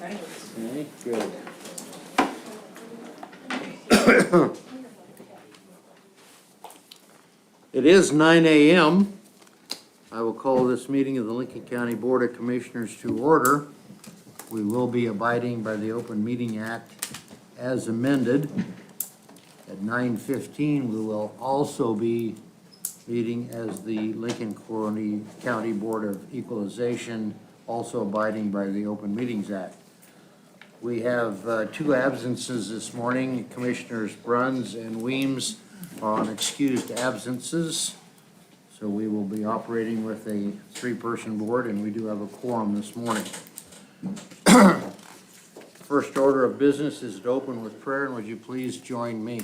Okay, good. It is 9 a.m. I will call this meeting of the Lincoln County Board of Commissioners to order. We will be abiding by the Open Meeting Act as amended. At 9:15, we will also be meeting as the Lincoln County Board of Equalization, also abiding by the Open Meetings Act. We have two absences this morning, Commissioners Bruns and Weems on excused absences. So we will be operating with a three-person board, and we do have a quorum this morning. First order of business is to open with prayer, and would you please join me?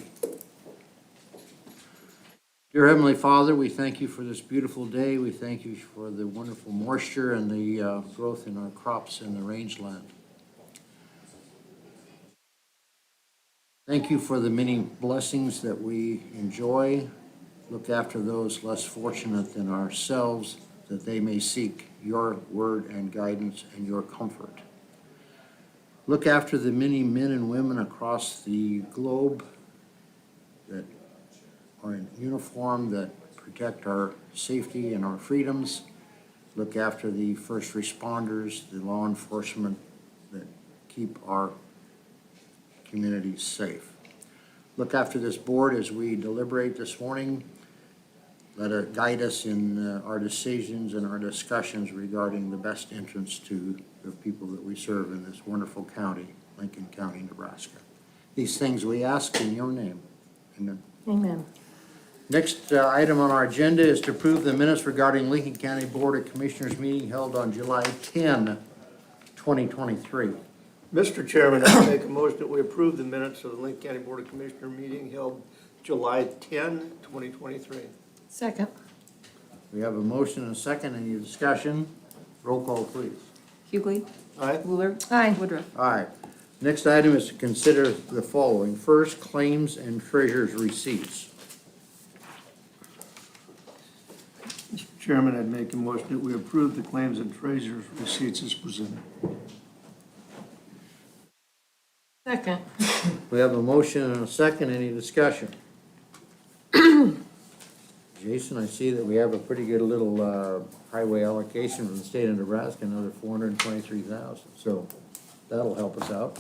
Dear Heavenly Father, we thank you for this beautiful day. We thank you for the wonderful moisture and the growth in our crops in the rangeland. Thank you for the many blessings that we enjoy. Look after those less fortunate than ourselves, that they may seek your word and guidance and your comfort. Look after the many men and women across the globe that are in uniform, that protect our safety and our freedoms. Look after the first responders, the law enforcement that keep our communities safe. Look after this board as we deliberate this morning. Let it guide us in our decisions and our discussions regarding the best entrance to the people that we serve in this wonderful county, Lincoln County, Nebraska. These things we ask in your name. Amen. Amen. Next item on our agenda is to approve the minutes regarding Lincoln County Board of Commissioners meeting held on July 10, 2023. Mr. Chairman, I make a motion that we approve the minutes of the Lincoln County Board of Commissioner meeting held July 10, 2023. Second. We have a motion and a second. Any discussion? Roll call, please. Hughley. Aye. Wheeler. Aye. Woodruff. All right. Next item is to consider the following. First, claims and treasurer's receipts. Mr. Chairman, I'd make a motion that we approve the claims and treasurer's receipts as presented. Second. We have a motion and a second. Any discussion? Jason, I see that we have a pretty good little highway allocation from the state of Nebraska, another $423,000. So that'll help us out.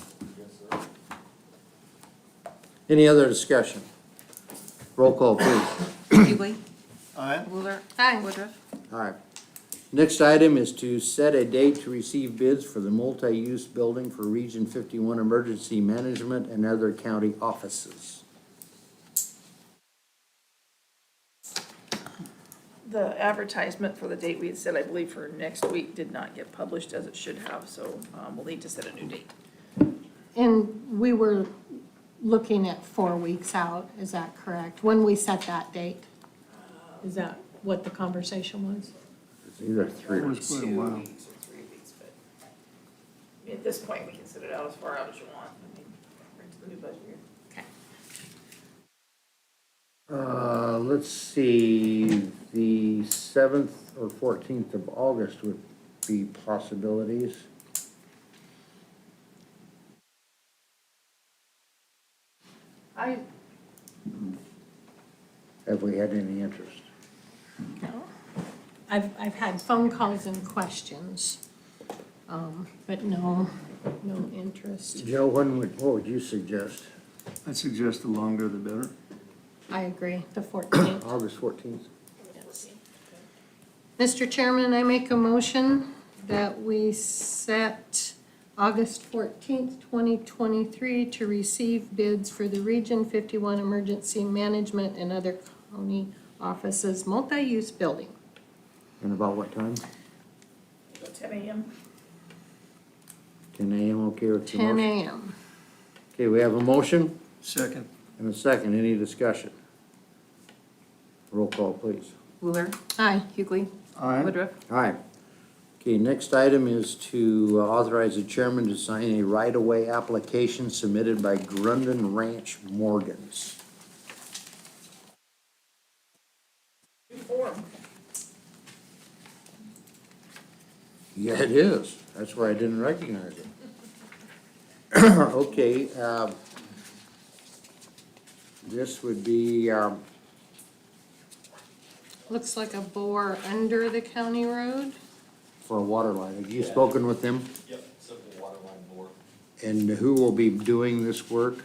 Any other discussion? Roll call, please. Hughley. Aye. Wheeler. Aye. Woodruff. All right. Next item is to set a date to receive bids for the multi-use building for Region 51 Emergency Management and other county offices. The advertisement for the date we had set, I believe, for next week did not get published as it should have, so we'll need to set a new date. And we were looking at 4 weeks out, is that correct? When we set that date? Is that what the conversation was? It's either three. It was quite a while. 2 weeks or 3 weeks, but I mean, at this point, we can set it out as far out as you want. I mean, we're into the new budget year. Let's see, the 7th or 14th of August would be possibilities. I, Have we had any interest? I've had phone calls and questions, but no interest. Joe, what would you suggest? I'd suggest the longer the better. I agree, the 14th. August 14th? Yes. Mr. Chairman, I make a motion that we set August 14th, 2023 to receive bids for the Region 51 Emergency Management and other county offices multi-use building. And about what time? Go 10 a.m. 10 a.m., okay with the 10 motion? a.m. Okay, we have a motion Second. and a second. Any discussion? Roll call, please. Wheeler. Aye. Hughley. Aye. Woodruff. All right. Okay, next item is to authorize the chairman to sign a right-of-way application submitted by Grundon Ranch Morgans. New form. Yeah, it is. That's why I didn't recognize it. Okay, this would be, Looks like a bore under the county road. for a water line. Have you spoken with them? Yep, simple water line bore, And who will be doing this work?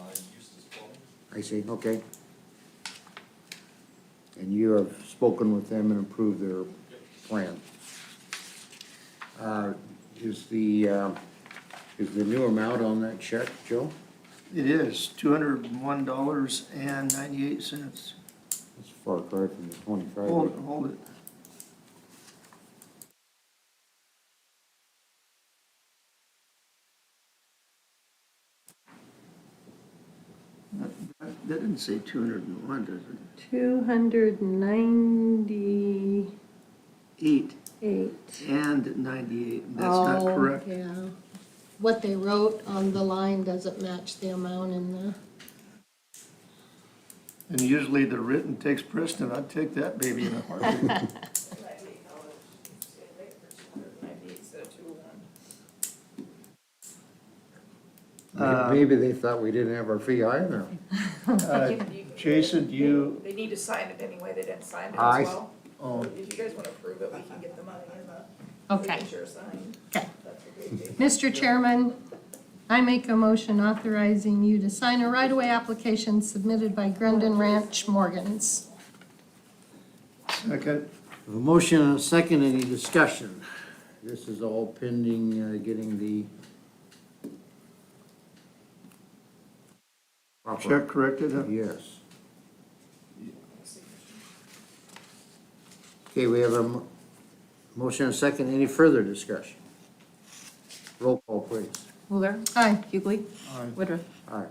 Eustace Plumbing. I see, okay. And you have spoken with them and approved their plan. Is the new amount on that check, Joe? It is $201.98. It's far cry from the 25. Hold it. That didn't say 201, does it? 298. 8 and 98, that's not correct. Oh, yeah. What they wrote on the line doesn't match the amount in the, And usually the written takes precedent, I'd take that baby in a heartbeat. Maybe they thought we didn't have our fee either. Jason, They need to sign it anyway, they didn't sign it I- as well. oh, If you guys wanna approve it, we can get the money in the okay. signature signed. Okay. That's a great day. Mr. Chairman, I make a motion authorizing you to sign a right-of-way application submitted by Grundon Ranch Morgans. second, A motion and a second, any discussion? This is all pending getting the proper. check corrected, huh? Yes. Okay, we have a motion and a second, any further discussion? Roll call, please. Wheeler. Aye. Hughley. Aye. Woodruff. All right.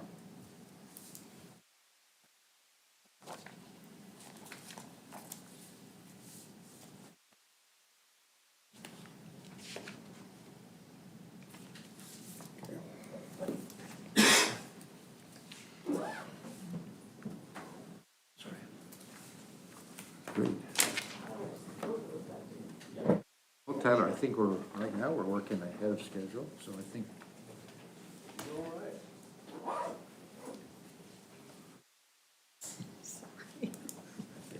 Sorry. Great. Well, Tyler, I think right now, we're working ahead of schedule, so I think. It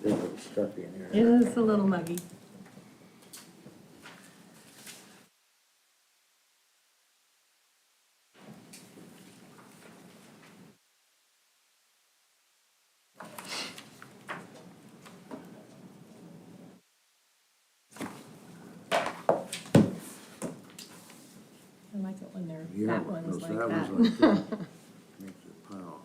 is a little stuffy in here. It is a little muggy. I like it when they're Yeah, fat ones those like fat that. ones like that. Makes it pile.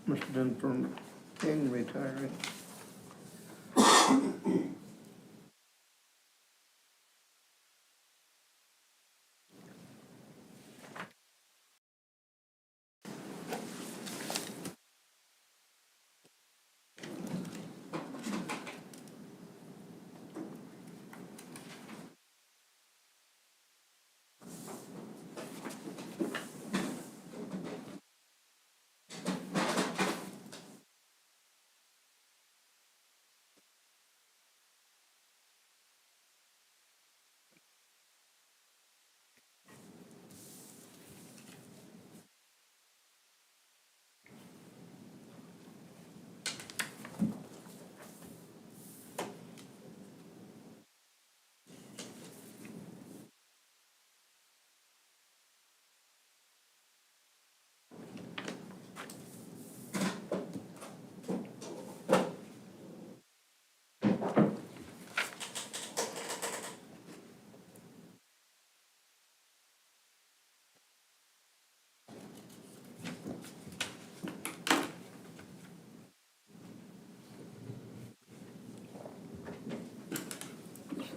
Must have been from King retiring.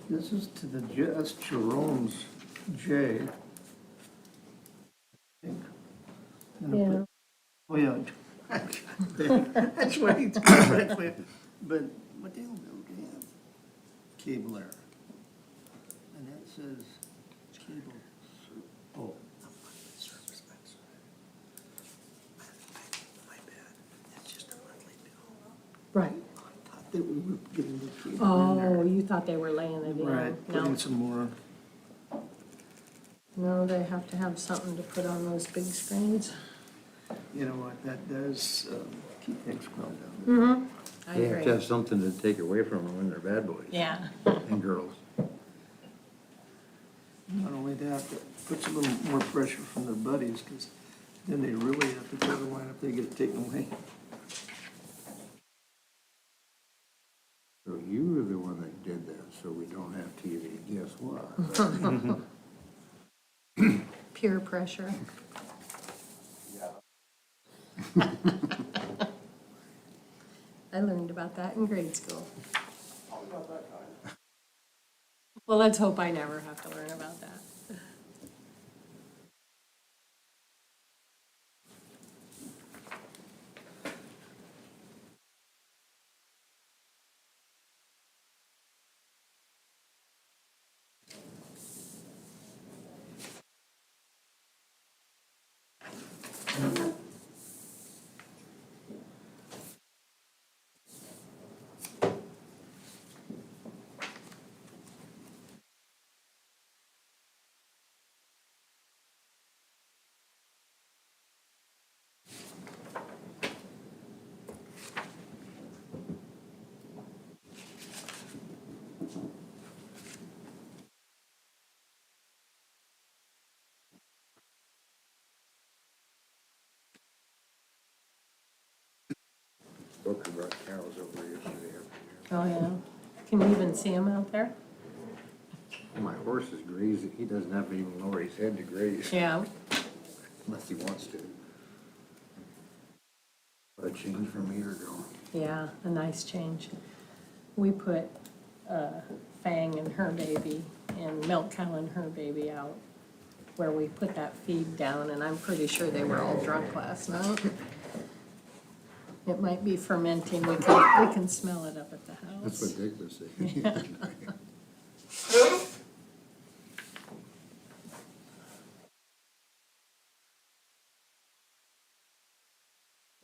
This is to the, that's Jerome's J. Yeah. Oh, yeah. That's why, but what the hell do they have? Cable error. And that says cable, oh. Service, I'm sorry. My bad, that's just a monthly bill. Right. I thought that we were getting the cable in Oh, there. you thought they were laying it in? Right, put No, in some more. no, they have to have something to put on those big screens. You know what, that does keep things well down. Mm-hmm. I They have to agree. have something to take away from them when they're bad boys. Yeah. And girls. Not only that, it puts a little more pressure from their buddies, because then they really have to toe the line if they get it taken away. So you were the one that did that, so we don't have TV. Guess what? Peer pressure. Yeah. I learned about that in grade school. Probably not that kind. Well, let's hope I never have to learn about that. Booker brought cows over yesterday. Oh, yeah. Can you even see them out there? My horse is grazing. He doesn't have to even lower his head to graze. Yeah. Unless he wants to. What a change from a year ago. Yeah, a nice change. We put Fang and her baby and Milk Cow and her baby out where we put that feed down, and I'm pretty sure they were all drunk last night. It might be fermenting. We can smell it up at the That's house. what Dick was saying.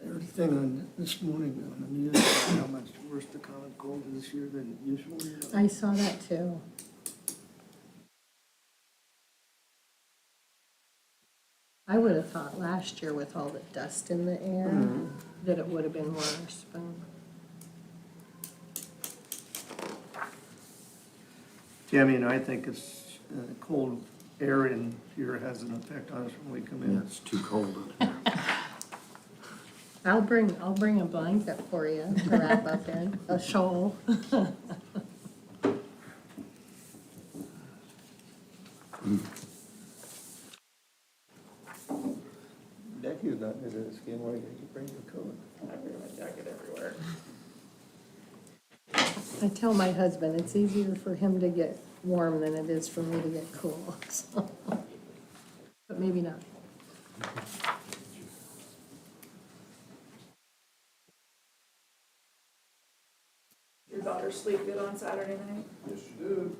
Everything on this morning on the news, how much worse the common cold is this year than usual. I saw that too. I would have thought last year with all the dust in the air that it would have been worse, but Tammy and I think it's cold air in here has an effect on us when we come Yeah, in. it's too cold in here. I'll bring a blanket for you to wrap up in, a shawl. Becky's not into this game, why you bring your coat? I bring my jacket everywhere. I tell my husband it's easier for him to get warm than it is for me to get cool, so. But maybe not. Your daughter sleep good on Saturday night? Yes, you do.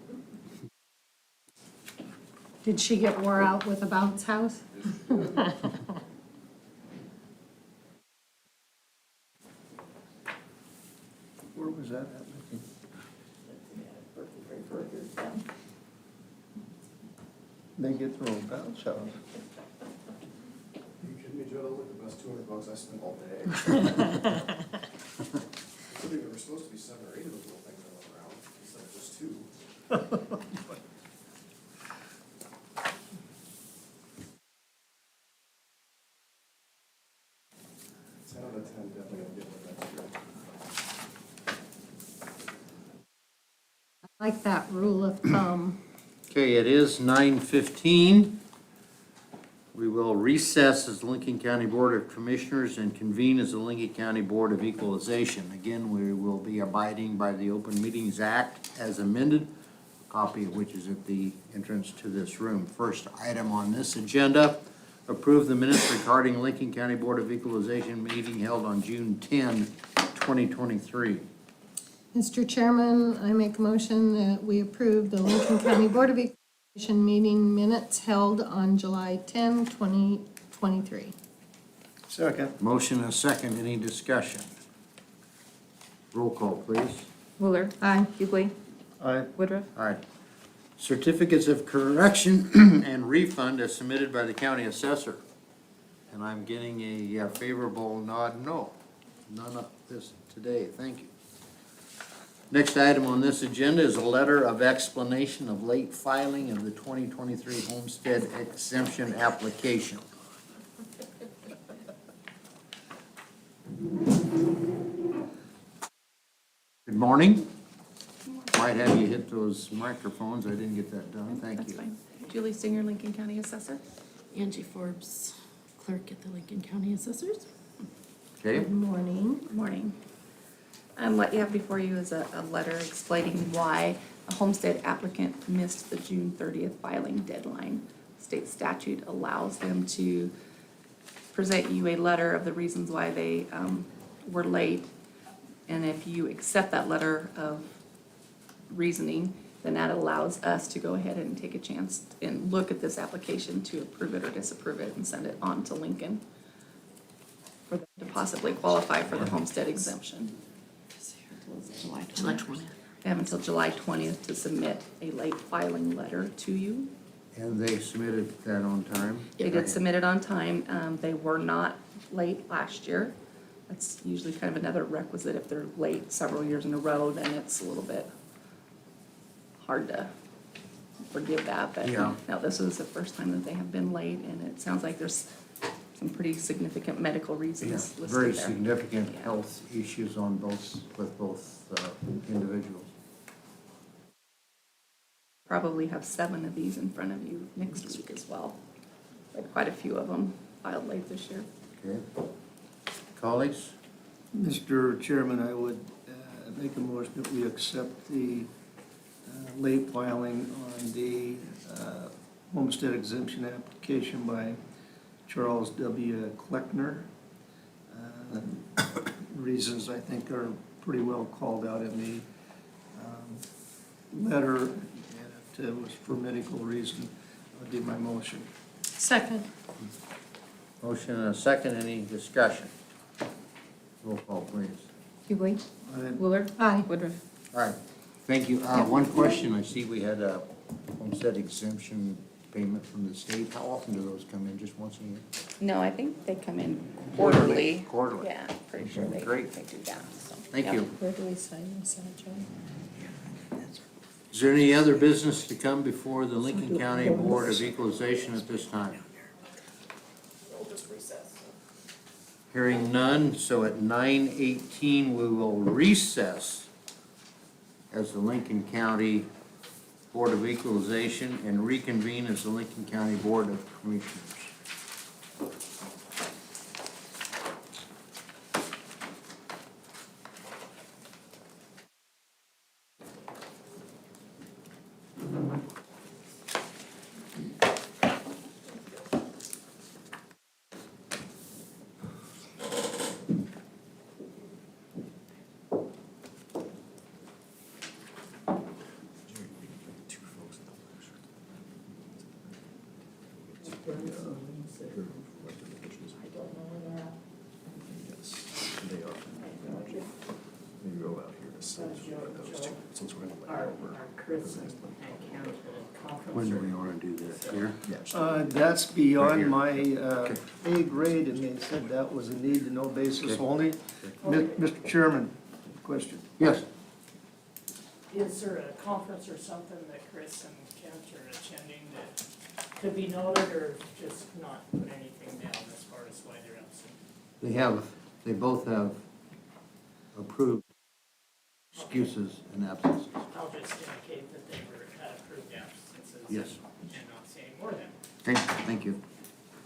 Did she get wore out with a bounce house? Where was that at, Becky? They get their own bounce house. You kidding me, Joe? That was like the best $200 I spent all day. I think there were supposed to be 7 or 8 of those little things that went around, instead of just 2. 10 out of 10, definitely gonna get one next year. I like that rule of thumb. Okay, it is 9:15. We will recess as the Lincoln County Board of Commissioners and convene as the Lincoln County Board of Equalization. Again, we will be abiding by the Open Meetings Act as amended, a copy of which is at the entrance to this room. First item on this agenda, Approve the minutes regarding Lincoln County Board of Equalization meeting held on June 10, 2023. Mr. Chairman, I make a motion that we approve the Lincoln County Board of Equalization meeting minutes held on July 10, 2023. Second. Motion and a second, any discussion? Roll call, please. Wheeler. Aye. Hughley. Aye. Woodruff. All right. Certificates of correction and refund as submitted by the county assessor. And I'm getting a favorable nod, no. None of this today, thank you. Next item on this agenda is a letter of explanation of late filing of the 2023 homestead exemption application. Good morning. Might have you hit those microphones, I didn't get that done, thank That's you. fine. Julie Singer, Lincoln County Assessor. Angie Forbes, clerk at the Lincoln County Assessors. Okay, Good morning. Good morning. What you have before you is a letter explaining why a homestead applicant missed the June 30th filing deadline. State statute allows them to present you a letter of the reasons why they were late. And if you accept that letter of reasoning, then that allows us to go ahead and take a chance and look at this application to approve it or disapprove it and send it on to Lincoln for them to possibly qualify for the homestead exemption. July 20th. They have until July 20th to submit a late filing letter to you. and they submitted that on time? They did submit it on time. They were not late last year. That's usually kind of another requisite. If they're late several years in a row, then it's a little bit hard to forgive that. But Yeah. no, this is the first time that they have been late, and it sounds like there's some pretty significant medical Yeah, reasons very listed there. significant Yeah. health issues on both, with both individuals. Probably have 7 of these in front of you next week as well. Like quite a few of them filed late this year. Okay. Colleagues? Mr. Chairman, I would make a motion that we accept the late filing on the homestead exemption application by Charles W. Kleckner. Reasons I think are pretty well called out in the letter, and if it was for medical reason, I would do my motion. Second. Motion and a second, any discussion? Roll call, please. Hughley. I- Wheeler. Aye. Woodruff. All right, thank you. One question, I see we had a homestead exemption payment from the state. How often do those come in? Just once a year? No, I think they come in quarterly. Quarterly. Yeah, pretty sure they Great. do that, so. Thank yeah. you. Where do we sign this at, John? Is there any other business to come before the Lincoln County Board of Equalization at this time? We'll just recess. Hearing none, so at 9:18, we will recess as the Lincoln County Board of Equalization and reconvene as the Lincoln County Board of Commissioners. They are. Maybe go out here to see those two, since we're gonna lay over. When do we want to do that? Here? Yeah. That's Right beyond here. my Okay. A grade, and they said that was a need-to-know basis Okay. only. Mr. Chairman, question. Yes. Is there a conference or something that Chris and Kent are attending that could be noted, or just not put anything down as far as why they're absent? They both have approved excuses and absences. I'll just indicate that they had approved absences. Yes. And not say any more then. Okay, thank you.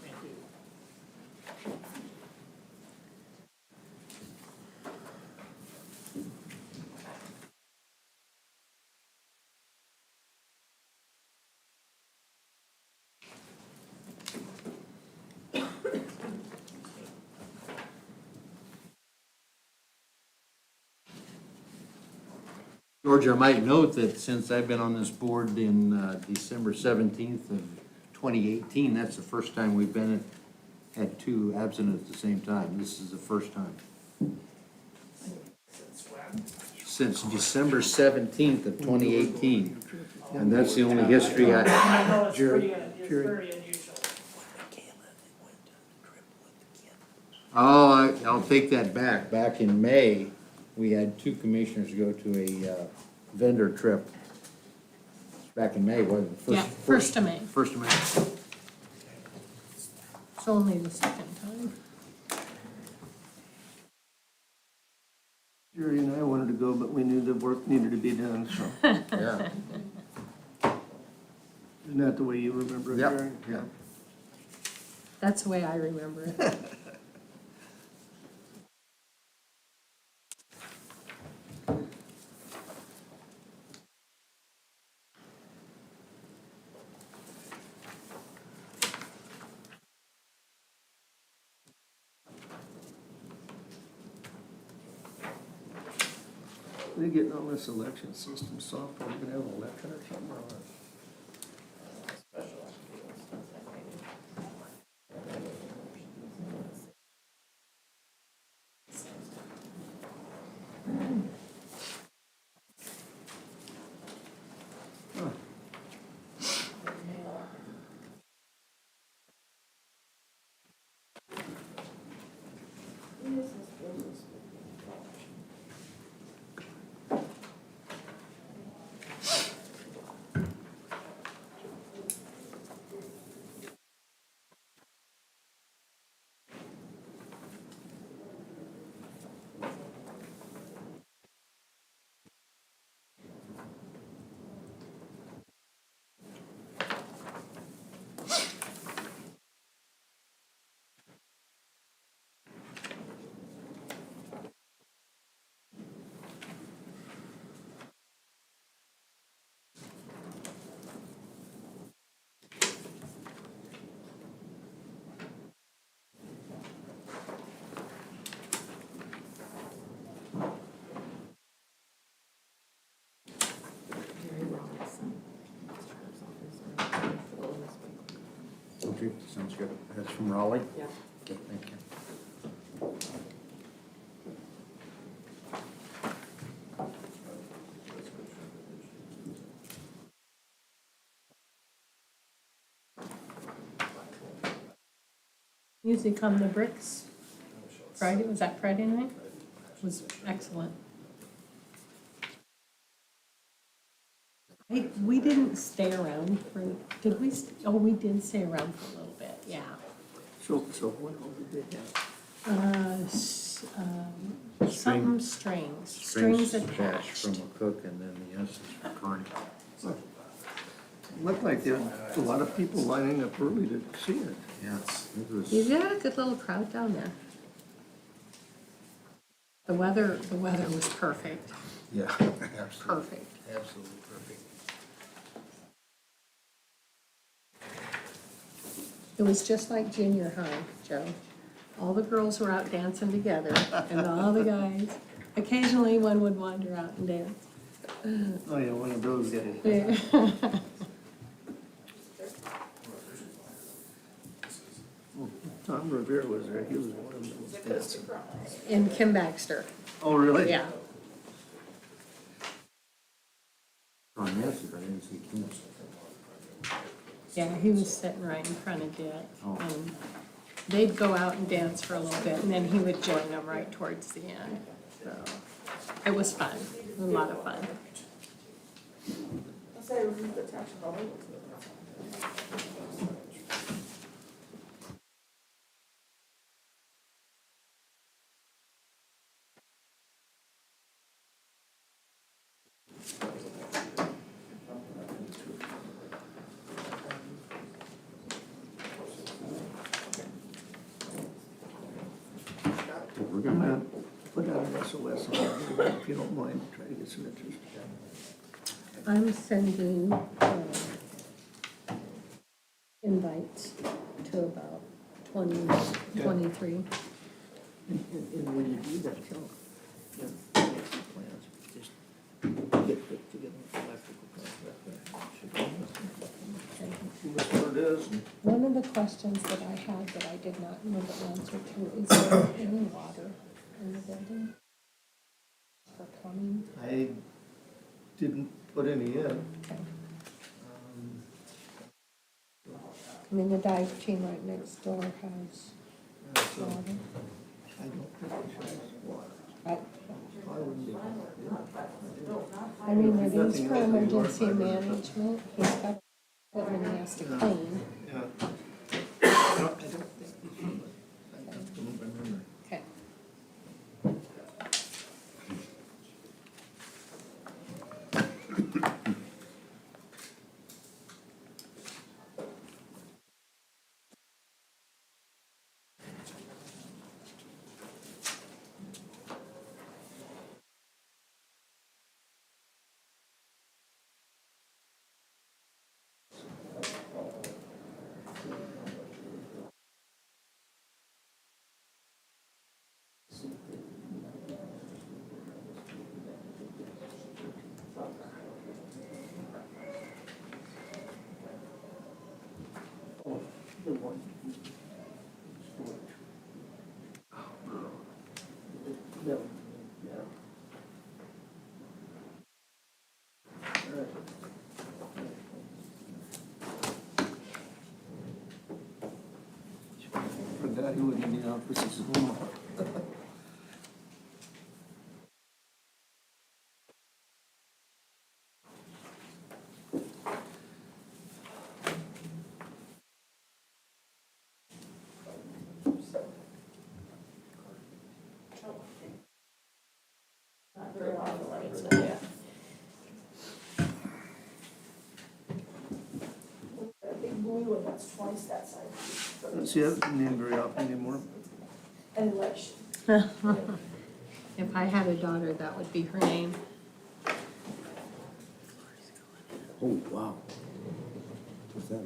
Thank you. George, I might note that since I've been on this board in December 17th of 2018, that's the first time we've had two absent at the same time. This is the first time. Since when? Since December 17th of 2018. And that's the only history I know it's Jerry, pretty, it's Jerry. very unusual. Oh, I'll take that back. Back in May, we had two commissioners go to a vendor trip. Back in May, wasn't it? Yeah, first of May. First of May. It's only the second time. Jerry and I wanted to go, but we knew the work needed to be done, so. Yeah. Isn't that the way you remember it, Yep, Jerry? yeah. That's the way I remember it. They getting all this election system software, we're gonna have an election or something or what? Okay, sounds good. That's from Raleigh? Yeah. Okay, thank you. Music on the Bricks. Friday, was that Friday night? Was excellent. We didn't stay around for, did we? Oh, we did stay around for a little bit, yeah. So what all did they have? Something strings attached. From a cook and then the essence for Carney. Looked like there was a lot of people lining up early to see it. Yes, it was. You had a good little crowd down there. The weather was perfect, Yeah, absolutely. perfect. Absolutely perfect. It was just like junior high, Joe. All the girls were out dancing together, and all the guys, occasionally one would wander out and dance. Oh, yeah, one of those guys. Yeah. Tom Rivera was there, he was one of those dancing. And Kim Baxter, Oh, really? yeah. Carney, yes, I didn't see Kim. Yeah, he was sitting right in front of Dick. Oh. And they'd go out and dance for a little bit, and then he would join them right towards the end. So it was fun, a lot of fun. We're I'm gonna, gonna put out an SOS on it, if you don't mind, try to get some interest. I'm sending invites to about 20, 23. And when you do that, tell them, make some plans, just get get put together with electrical contract. That's what it is. One of the questions that I had that I did not know the answer to, is there any water in the building for plumbing? I didn't put any in. Okay. I mean, the dive team right next door has So water. I don't think it should have water. I I wouldn't be. I mean, it is for emergency management, he's got equipment he has to clean. Yeah. I don't think we should. I don't remember. Okay. For a guy who would in the office is home. Not very long, the lights, but yeah. A big blue one that's twice that size. I don't see that name very often anymore. An election. If I had a daughter, that would be her name. Oh, wow. What's that?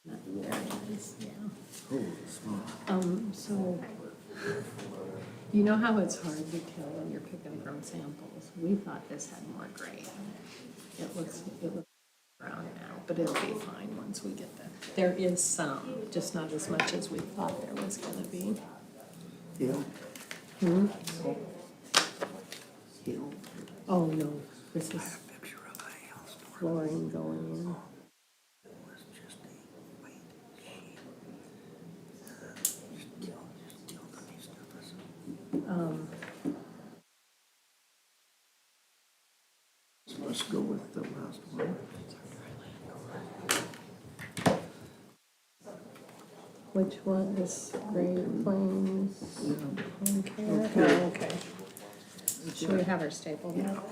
There it is, yeah. Holy smokes. So, you know how it's hard to tell when you're picking from samples? We thought this had more gray in it. It looks brown now, but it'll be fine once we get there. There is some, just not as much as we thought there was gonna be. Hill. Hmm? Hill. Oh, no, this is Picture of a hailstorm. flooring going in. It was just a white sheet. Just killed the beast of us. Let's go with the last one. Which one is Great Plains Home Care? Oh, okay. Should we have her stapled up?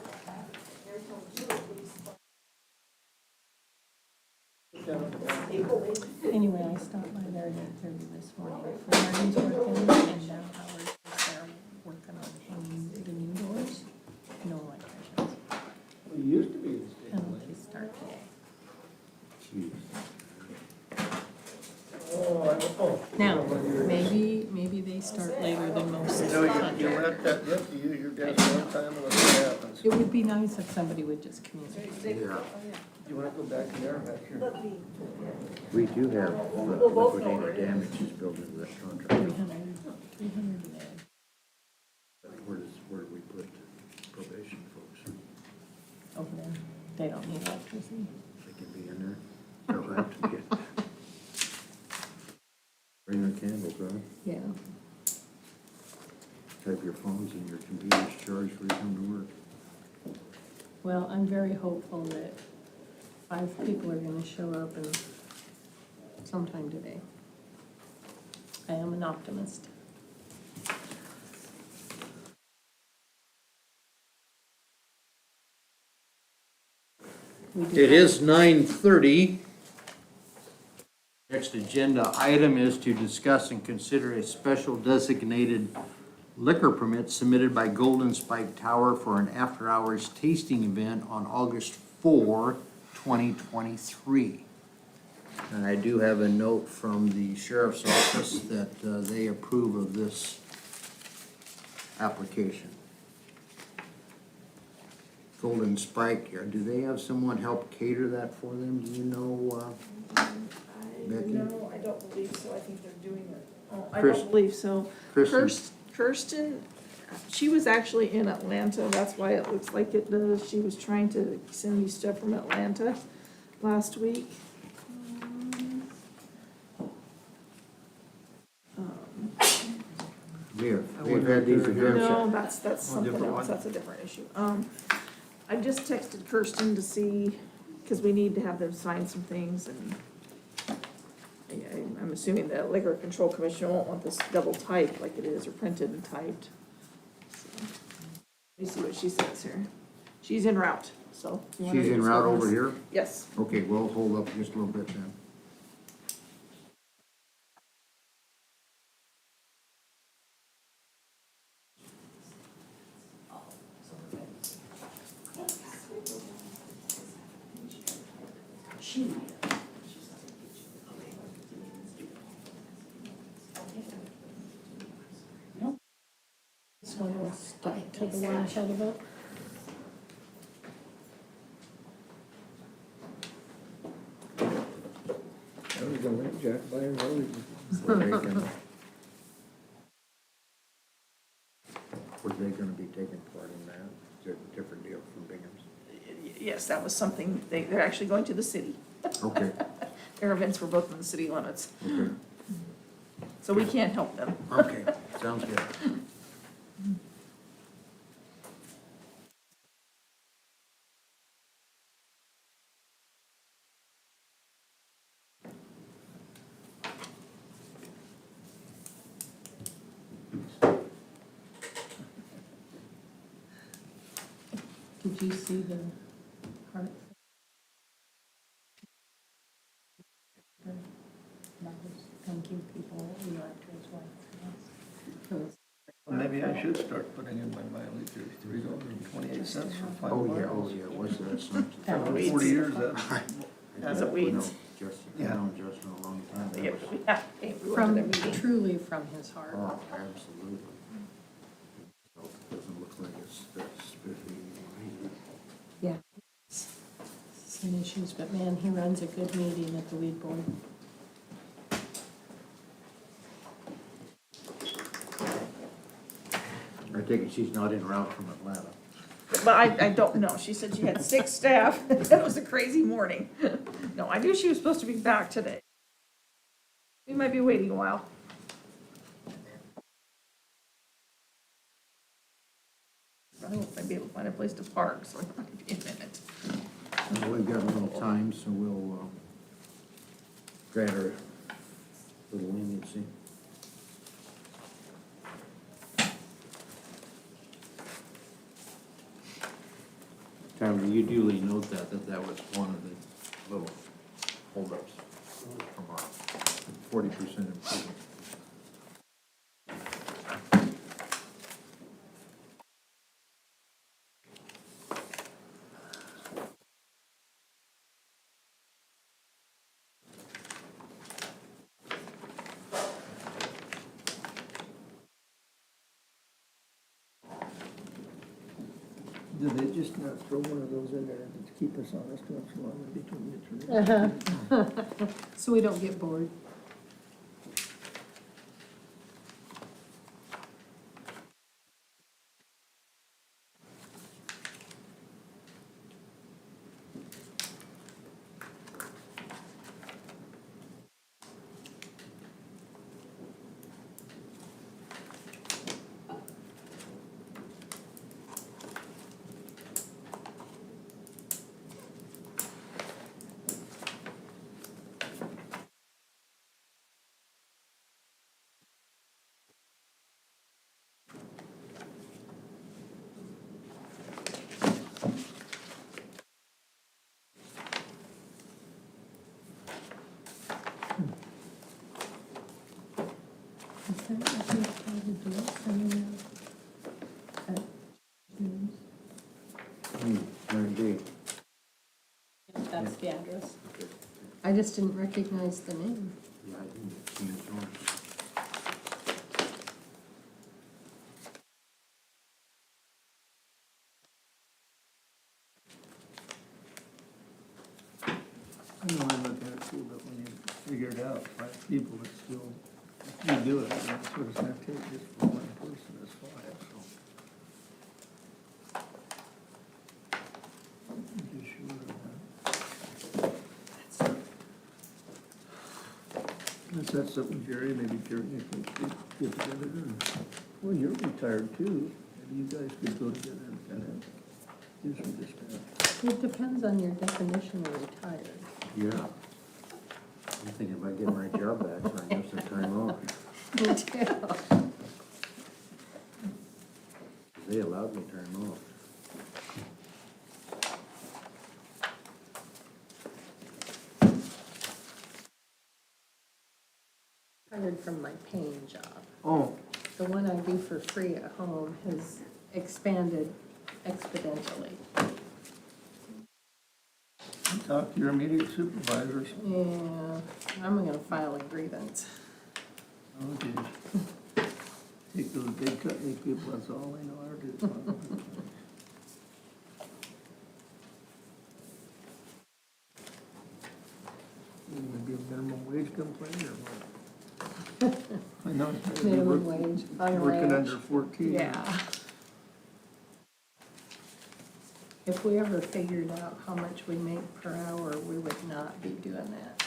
Anyway, I stopped by there at 8:30 this morning. Martin's working and now Howard is there working on hanging the new doors. No electricians. It used to be the state. Penalties start today. Jeez. Now, maybe they start later than most You know, you contractors. rent that, you have to use your desk one time and let's see what happens. It would be nice if somebody would just communicate. Yeah. You wanna go back in there, back here? We do have liquidated damages built into that contract. 300 a day. Where do we put probation folks? Over there. They don't need electricity. They can be in there. They'll have to get. Bring their candles, right? Yeah. Have your phones and your computers charged before you come to work. Well, I'm very hopeful that 5 people are gonna show up and sometime today. I am an optimist. It is 9:30. Next agenda item is to discuss and consider a special designated liquor permit submitted by Golden Spike Tower for an after-hours tasting event on August 4, 2023. And I do have a note from the sheriff's office that they approve of this application. Golden Spike here, do they have someone help cater that for them? Do you know, Becky? No, I don't believe so, I think they're doing it. Oh, I Chris- don't believe so. Kristen? Kirsten, she was actually in Atlanta, that's why it looks like it does. She was trying to send me stuff from Atlanta last week. We've had these events. No, that's something different else, one. that's a different issue. I just texted Kirsten to see, cause we need to have them sign some things and I'm assuming the Liquor Control Commission won't want this double typed like it is, or printed and typed. So, let me see what she says here. She's en route, so. if you wanna She's en just route hold over this- here? Yes. Okay, we'll hold up just a little bit then. This one was stuck to the one ahead of it. I was gonna let Jack buy a road. Was they gonna be taking part in that? Is it a different deal from Bingham's? Yes, that was something, they're actually going to the city. Okay, Their events were both in the city limits, okay, so we can't help them. okay, sounds good. Did you see the heart? Thank you, people, you are to his wife. Well, maybe I should start putting in my mileage, $3.28 for 5 Oh, miles. yeah, oh, yeah, was there something? That was- 40 years, that, Is it weeds? Justin, Yeah. I've known Justin a long time. That Yeah, was- we have, we went to their From, meeting. truly from his heart. Oh, absolutely. So it doesn't look like it's spiffy. Yeah. Some issues, but man, he runs a good meeting at the weed board. I take it she's not en route from Atlanta. But I don't know, she said she had 6 staff, it was a crazy morning. No, I knew she was supposed to be back today. We might be waiting a while. I hope I'd be able to find a place to park, so it might be a minute. Well, we've got a little time, so we'll grant her a little leniency. Tyler, you duly note that was one of the little holdups from our 40% improvement. do they just not throw one of those in there to keep us honest once in a while in between the trees? So we don't get bored. Is that what you told to do? Sending out news? Indeed. That's the address. I just didn't recognize the name. Yeah, I didn't see it on. 5 people, it's still, if you do it, that's what it's gonna take just for one person, is 5, so. Be sure of that. Is that something, Jerry, maybe Jerry, you could get together and, well, you're retired too, maybe you guys could go together and kind of do some dispatch. It depends on your definition of retired. Yeah. I'm thinking about getting my job back, so I can have some time off. Yeah. They allowed me time off. Retired from my paying job. Oh, The one I do for free at home has expanded exponentially. talk to your immediate supervisors. Yeah, I'm gonna file a grievance. Oh, geez. Take those big company people, that's all they know how to do. You gonna be a minimum wage complaint or what? I know. it's better to be Minimum work- wage on Working ranch. under 14. Yeah. If we ever figured out how much we make per hour, we would not be doing that.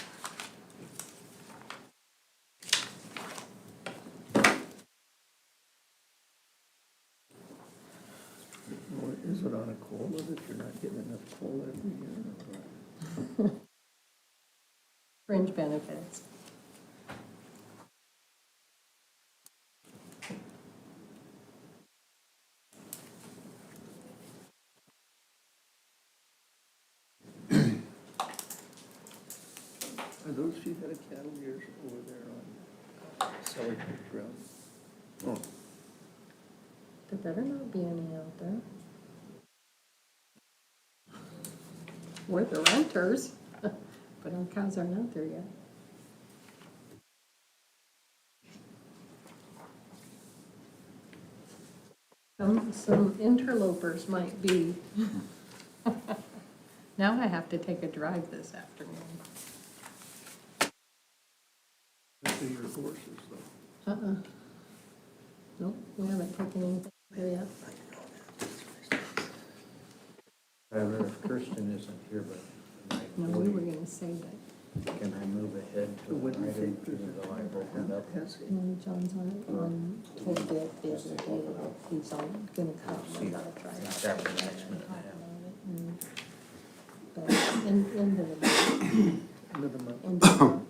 Or is it on a COLA that you're not getting enough COLA every year or what? Fringe benefits. Are those few head of cattle years over there on Sally Creek Road? Oh, There better not be any out there. We're the renters, but our cows aren't out there yet. Some interlopers might be. Now I have to take a drive this afternoon. those are your horses though. Nope, we haven't taken anything there yet. However, if Kirsten isn't here, but No, we were gonna say that. can I move ahead to What do an you item think? even though I opened up? John's on told that the other day, he's on, gonna come and not drive out After there the yet next and minute talk and a half. about it. But end of the month, End of the month. end of the month.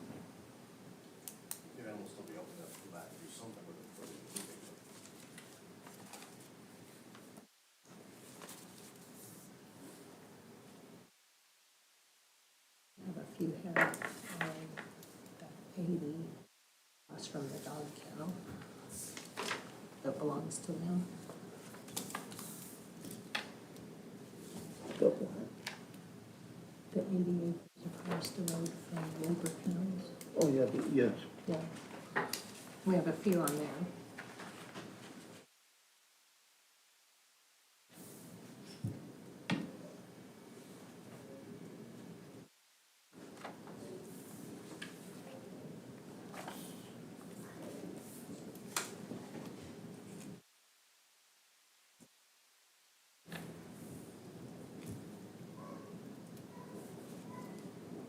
You know, we'll still be able to come back and do something with it for the meeting. Have a few head on that 80 across from the dog kennel that belongs to them. Couple. The 88 across the road from Wilbur Kennels. Oh, yeah, yes. Yeah. We have a few on there.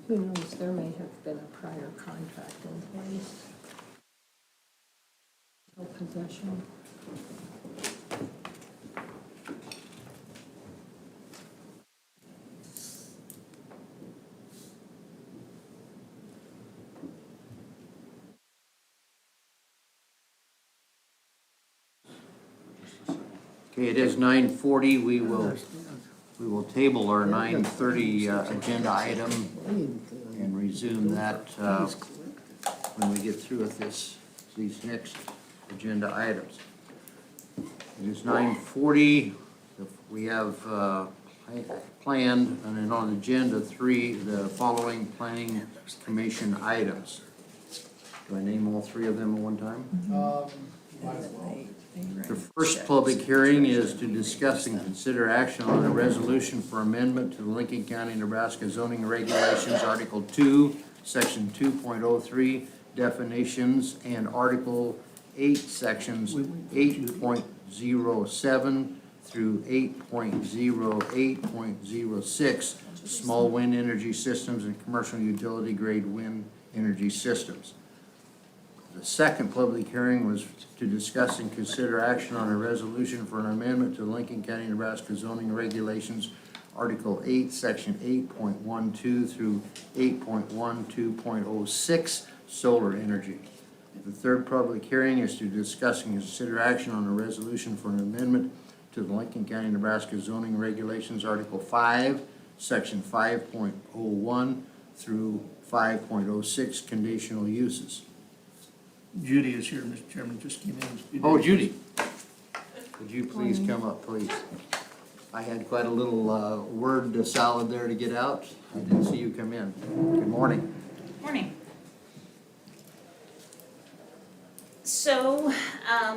Who knows, there may have been a prior contract in place. No possession. Okay, it is 9:40. We will Understand. table our 9:30 agenda item and resume that when we get through with these next agenda items. It is 9:40. We have planned, and then on agenda 3, the following planning commission items. Do I name all 3 of them at one time? Might as well. The first public hearing is to discuss and consider action on a resolution for amendment to the Lincoln County, Nebraska zoning regulations, Article 2, Section 2.03, definitions and Article 8, Sections 8.07 through 8.08.06, small wind energy systems and commercial utility grade wind energy systems. The second public hearing was to discuss and consider action on a resolution for an amendment to Lincoln County, Nebraska zoning regulations, Article 8, Section 8.12 through 8.12.06, solar energy. The third public hearing is to discuss and consider action on a resolution for an amendment to the Lincoln County, Nebraska zoning regulations, Article 5, Section 5.01 through 5.06, conditional uses. Judy is here, Mr. Chairman, just came in. Oh, Judy, would you please come up, please? I had quite a little word salad there to get out. I didn't see you come in. Good morning. Morning. So,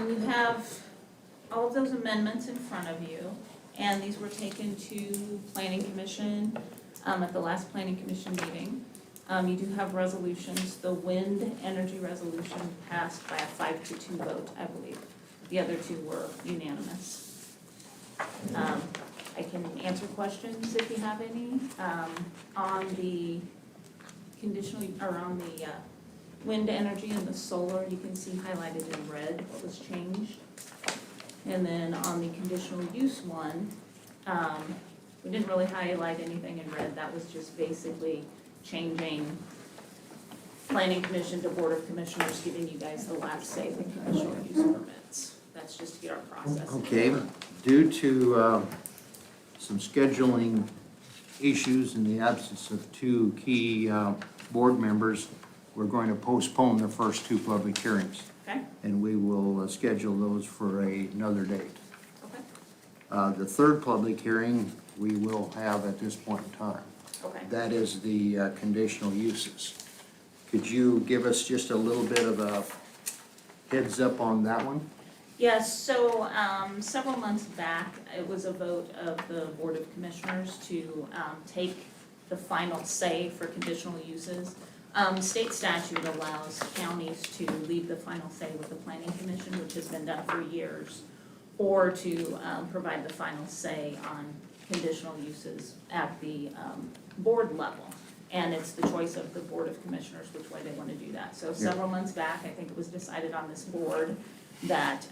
you have all of those amendments in front of you, and these were taken to Planning Commission, at the last Planning Commission meeting. You do have resolutions. The wind energy resolution passed by a 5-2 vote, I believe. The other two were unanimous. I can answer questions if you have any. On the conditional, or on the wind energy and the solar, you can see highlighted in red what was changed. And then on the conditional use one, we didn't really highlight anything in red. That was just basically changing Planning Commission to Board of Commissioners, giving you guys the last say with conditional use permits. That's just to get our process. Okay, due to some scheduling issues in the absence of two key board members, we're going to postpone the first two public hearings. Okay, And we will schedule those for another date. okay, The third public hearing, we will have at this point in time. okay. That is the conditional uses. Could you give us just a little bit of a heads up on that one? Yes, so, several months back, it was a vote of the Board of Commissioners to, take the final say for conditional uses. State statute allows counties to leave the final say with the Planning Commission, which has been done for years, or to, provide the final say on conditional uses at the, board level. And it's the choice of the Board of Commissioners which way they want to do that. So several months back, I think it was decided on this board that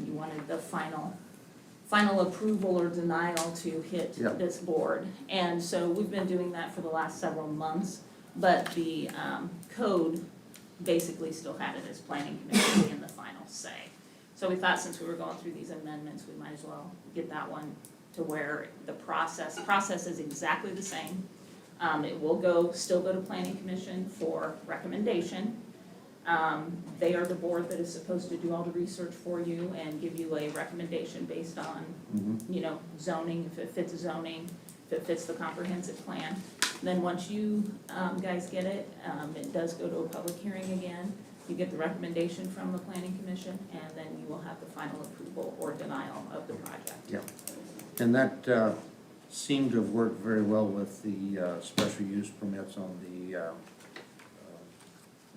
you wanted the final approval or denial to hit Yep. this board. And so we've been doing that for the last several months, but the code basically still had it as Planning Commission in the final say. So we thought since we were going through these amendments, we might as well get that one to where the process is exactly the same. It will still go to Planning Commission for recommendation. They are the board that is supposed to do all the research for you and give you a recommendation based on, zoning, if it fits zoning, if it fits the comprehensive plan. Then once you, guys get it, it does go to a public hearing again. You get the recommendation from the Planning Commission, and then you will have the final approval or denial of the project. Yeah. And that seemed to have worked very well with the special use permits on the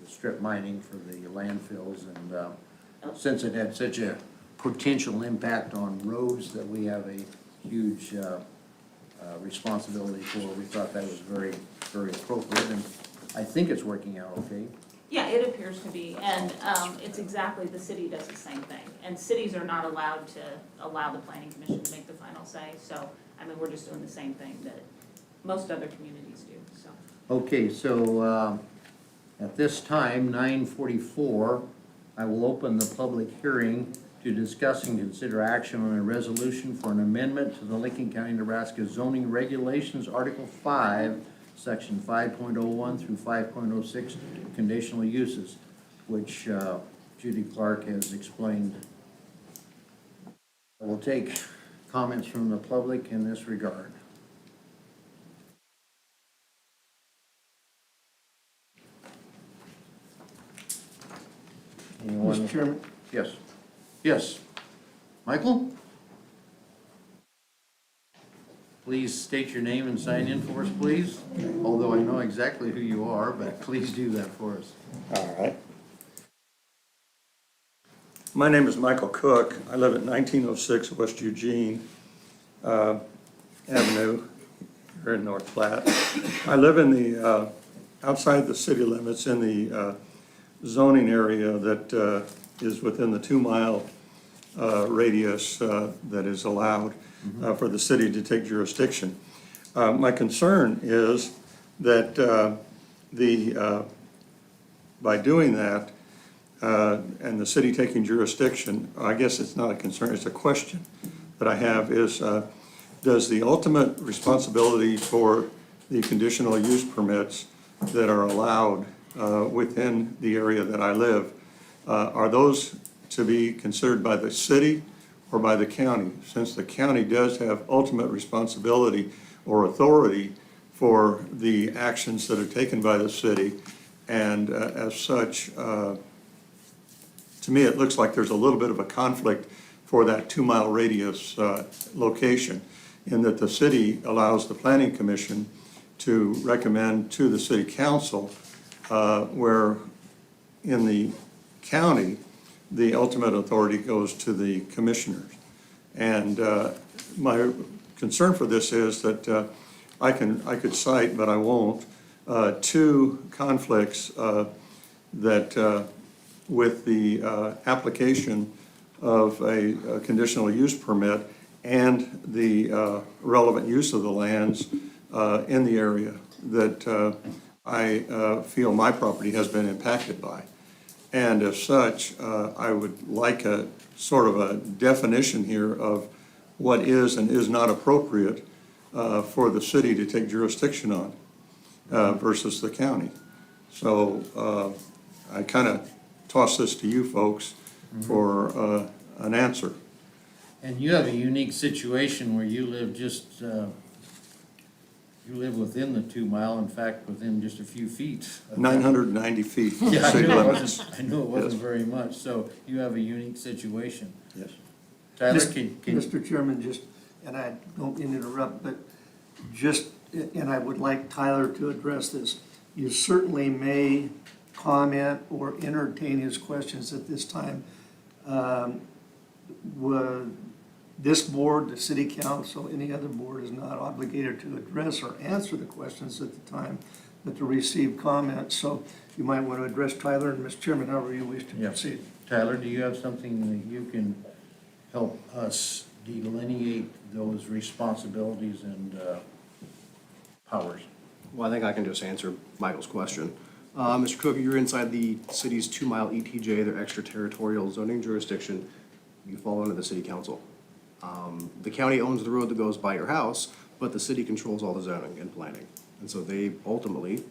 strip mining for the landfills. And since it had such a potential impact on roads that we have a huge responsibility for, we thought that was very, very appropriate. And I think it's working out okay. Yeah, it appears to be, and it's exactly, the city does the same thing. And cities are not allowed to allow the Planning Commission to make the final say, so, I mean, we're just doing the same thing that most other communities do, so. Okay, so at this time, 9:44, I will open the public hearing to discuss and consider action on a resolution for an amendment to the Lincoln County, Nebraska zoning regulations, Article 5, Section 5.01 through 5.06, conditional uses, which Judy Clark has explained. I will take comments from the public in this regard. Anyone? Mr. Chairman, Yes. Yes. Michael? Please state your name and sign in for us, please. Although I know exactly who you are, but please do that for us. All right. My name is Michael Cook. I live at 1906 West Eugene Avenue here in North Platte. I live in the, outside the city limits in the zoning area that is within the 2-mile radius that is allowed for the city to take jurisdiction. My concern is that by doing that, and the city taking jurisdiction, I guess it's not a concern, it's a question that I have is, does the ultimate responsibility for the conditional use permits that are allowed within the area that I live, are those to be considered by the city or by the county? Since the county does have ultimate responsibility or authority for the actions that are taken by the city, and as such, to me, it looks like there's a little bit of a conflict for that 2-mile radius location, in that the city allows the planning commission to recommend to the city council, where in the county, the ultimate authority goes to the commissioners. And my concern for this is that I could cite, but I won't, 2 conflicts that with the application of a conditional use permit and the relevant use of the lands in the area that I feel my property has been impacted by. And as such, I would like a sort of a definition here of what is and is not appropriate for the city to take jurisdiction on versus the county. So I kind of toss this to you folks for an answer. And you have a unique situation where you live just, you live within the 2-mile, in fact, within just a few feet. 990 feet from the Yeah, city limits. I knew it wasn't Yes. very much, so you have a unique situation. Yes. Tyler, Mr. Mr. Chairman, just, and I don't mean to interrupt, but just, and I would like Tyler to address this. You certainly may comment or entertain his questions at this time. This board, the city council, any other board is not obligated to address or answer the questions at the time, but to receive comments. So you might want to address Tyler and Mr. Chairman, however you wish to Yeah. proceed. Tyler, do you have something that you can help us delineate those responsibilities and powers? Well, I think I can just answer Michael's question. Mr. Cook, you're inside the city's 2-mile ETJ, their extraterritorial zoning jurisdiction. You fall under the city council. The county owns the road that goes by your house, but the city controls all the zoning and planning. And so they ultimately,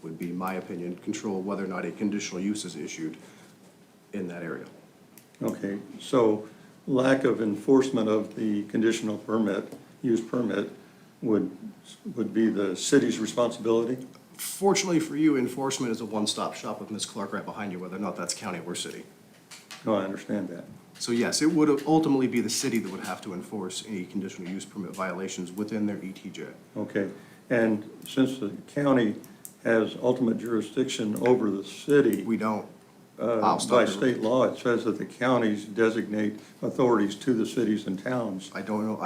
would be my opinion, control whether or not a conditional use is issued in that area. Okay, so lack of enforcement of the conditional use permit would be the city's responsibility? Fortunately for you, enforcement is a one-stop shop with Ms. Clark right behind you, whether or not that's county or city. No, I understand that. So yes, it would ultimately be the city that would have to enforce any conditional use permit violations within their ETJ. Okay, and since the county has ultimate jurisdiction over the city, We don't. I'll stop by there. state law, it says that the counties designate authorities to the cities and towns. I don't know,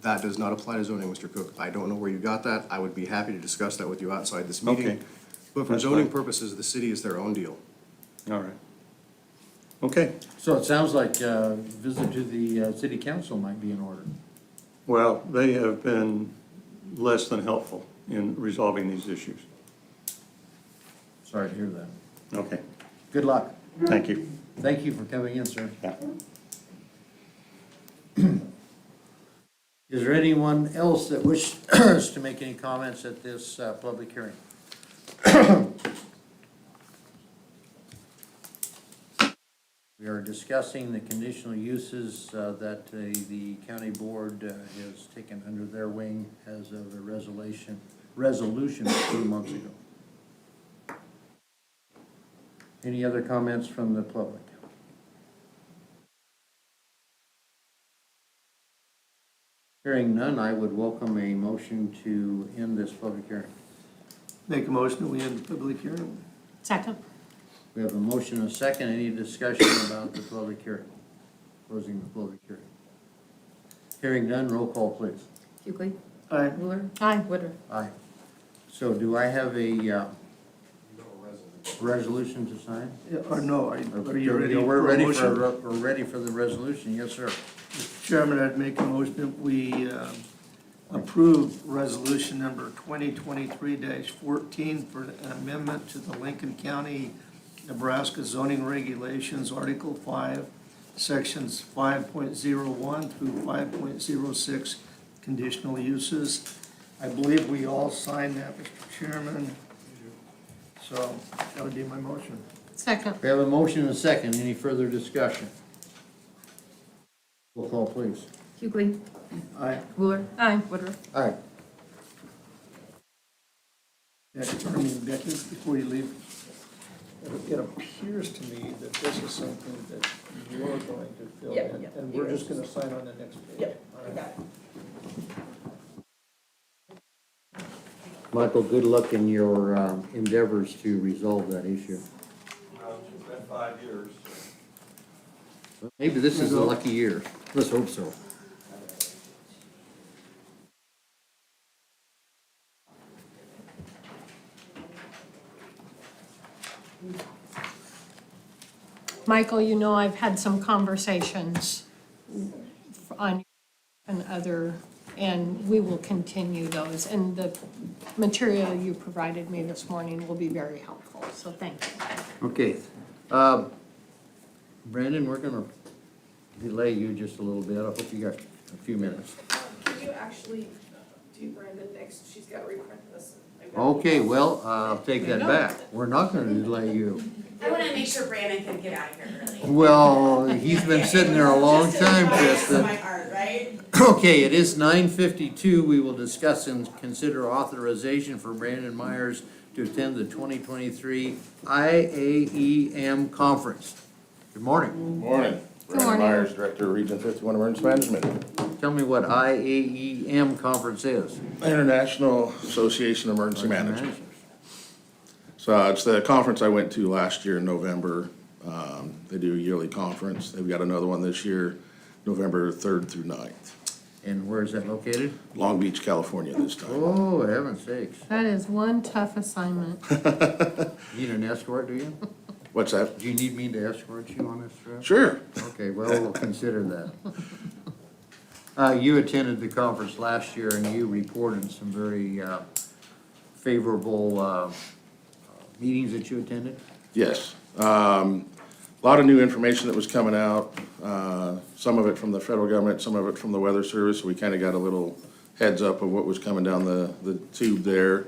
that does not apply to zoning, Mr. Cook. I don't know where you got that. I would be happy to discuss that with you outside this meeting. Okay. But for That's zoning fine. purposes, the city is their own deal. All right. Okay, So it sounds like a visit to the city council might be in order. well, they have been less than helpful in resolving these issues. Sorry to hear that. Okay, Good luck. thank you. Thank you for coming in, sir. Yeah. Is there anyone else that wishes to make any comments at this public hearing? We are discussing the conditional uses that the county board has taken under their wing as of a resolution a few months ago. Any other comments from the public? Hearing none, I would welcome a motion to end this public hearing. Make a motion that we end the public hearing. Second. We have a motion and a second. Any discussion about the public hearing? Closing the public hearing. Hearing none, roll call, please. Hughley. Aye. Wheeler. Aye. Woodruff. Aye. So do I have a resolution to sign? Yeah, or no, are you ready We're for a ready motion? we're ready for the resolution, yes, sir. Mr. Chairman, I'd make a motion that we approve resolution number 2023-14 for an amendment to the Lincoln County, Nebraska zoning regulations, Article 5, Sections 5.01 through 5.06, conditional uses. I believe we all signed that, Mr. Chairman. So that would be my motion. Second. We have a motion and a second. Any further discussion? Roll call, please. Hughley. Aye. Wheeler. Aye. Woodruff. Aye. Becky, before you leave, it appears to me that this is something that you're going to fill Yep, in, yep. and we're just gonna sign on the next page. Yep, All I right. got it. Michael, good luck in your endeavors to resolve that issue. It's been 5 years. Maybe this is a lucky year. Let's hope so. Michael, you know, I've had some conversations on and other, and we will continue those. And the material you provided me this morning will be very helpful, so thank you. Okay. Brandon, we're gonna delay you just a little bit. I hope you got a few minutes. Can you actually do Brandon next? She's got to reprint this. Okay, well, I'll take that back. We're not gonna delay you. I want to make sure Brandon can get out of here early. Well, he's been sitting there a long Just to time, my Kristen. heart, right? Okay, it is 9:52. We will discuss and consider authorization for Brandon Myers to attend the 2023 IAEM conference. Good morning. Morning. morning. Brandon Myers, Director of Region 51 Emergency Management. Tell me what IAEM conference is. International Association of Emergency Management. So it's the conference I went to last year in November. They do a yearly conference. They've got another one this year, November 3rd through 9th. And where is that located? Long Beach, California this time. Oh, heaven's sakes. That is one tough assignment. You need an escort, do you? What's that? Do you need me to escort you on this trip? Sure. Okay, well, we'll consider that. You attended the conference last year and you reported some very favorable meetings that you attended. Yes. A lot of new information that was coming out, some of it from the federal government, some of it from the Weather Service. We kind of got a little heads up of what was coming down the tube there.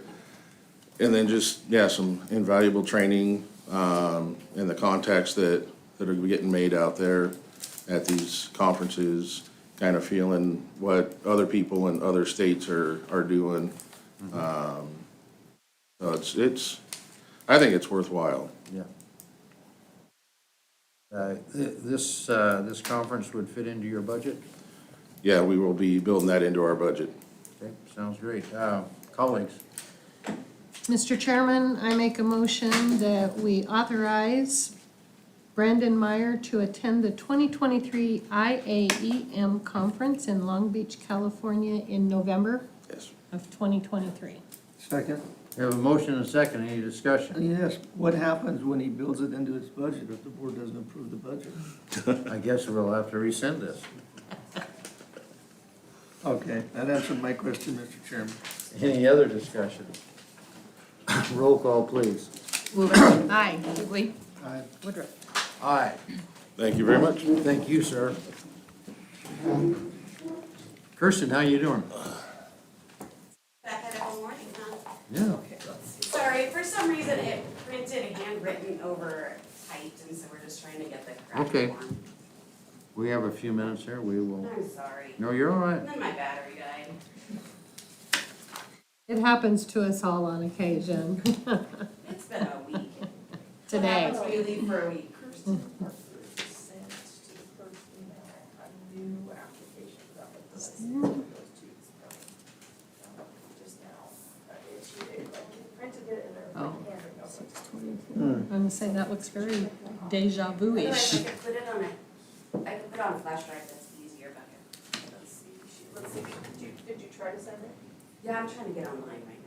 And then just, yeah, some invaluable training in the contacts that are getting made out there at these conferences, kind of feeling what other people in other states are doing. So it's, I think it's worthwhile. Yeah. This conference would fit into your budget? Yeah, we will be building that into our budget. Okay, sounds great. Colleagues, Mr. Chairman, I make a motion that we authorize Brandon Meyer to attend the 2023 IAEM conference in Long Beach, California in November Yes. of 2023. Second. we have a motion and a second. Any discussion? Yes, what happens when he builds it into his budget if the board doesn't approve the budget? I guess we'll have to rescind this. Okay, that answered my question, Mr. Chairman. Any other discussion? Roll call, please. Wheeler. Aye. Hughley. Aye. Woodruff. Aye. Thank you very much. Thank you, sir. Kirsten, how you doing? Back at it all morning, huh? Yeah. Sorry, for some reason it printed handwritten over typed, and so we're just trying to get the correct Okay. one. We have a few minutes here. We will. I'm sorry. No, you're all right. And then my battery died. It happens to us all on occasion. It's been a week. Today. What happens when you leave for a week? And gonna say, that looks very deja vu-ish. Otherwise, I could put it on a flash drive that's easier, but let's see. Did you try to send it? Yeah, I'm trying to get online right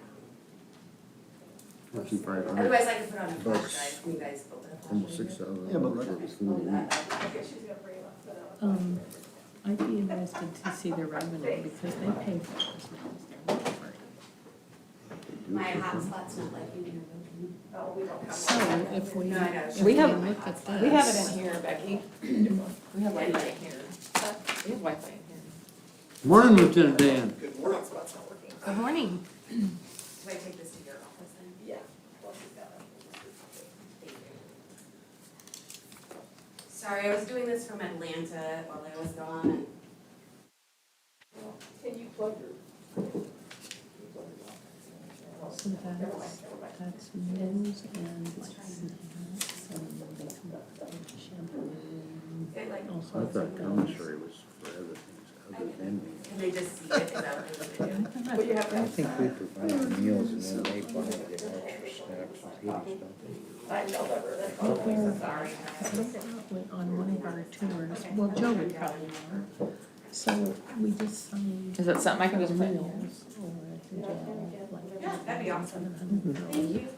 now. 5,500, Otherwise, I could put it on a flash Bucks. drive, can you guys open a flash drive? almost 6,000. Yeah, but for look- the food we eat. Okay, she's gonna bring it up. I'd be interested to see their revenue because they pay for those meals. They're not free. My hotspot's not liking your voting. Oh, we don't have So one. if we, No, I got it. if We we have- look at this. We have it in here, Becky. We have Wi-Fi in here. We have Wi-Fi in here. Morning, Lieutenant Dan. Hotspot's not working. Good morning. Do I take this to your office then? Yeah. Thank you. Sorry, I was doing this from Atlanta while I was gone and Can you plug your? So that's meals and like snacks and they come up with shampoo. it like, Also, I thought commissary was for other things other than meals. can they just see it? Is that what they want to do? But you have I think we provide the meals and then they buy the extra snacks and goodies, don't they? I know that we're, that's sorry. Went on one of our tours, well, Joe would probably know. So we just signed. Is it something I can just put in here? meals or a jail, Yeah, that'd be awesome. $700. Thank you.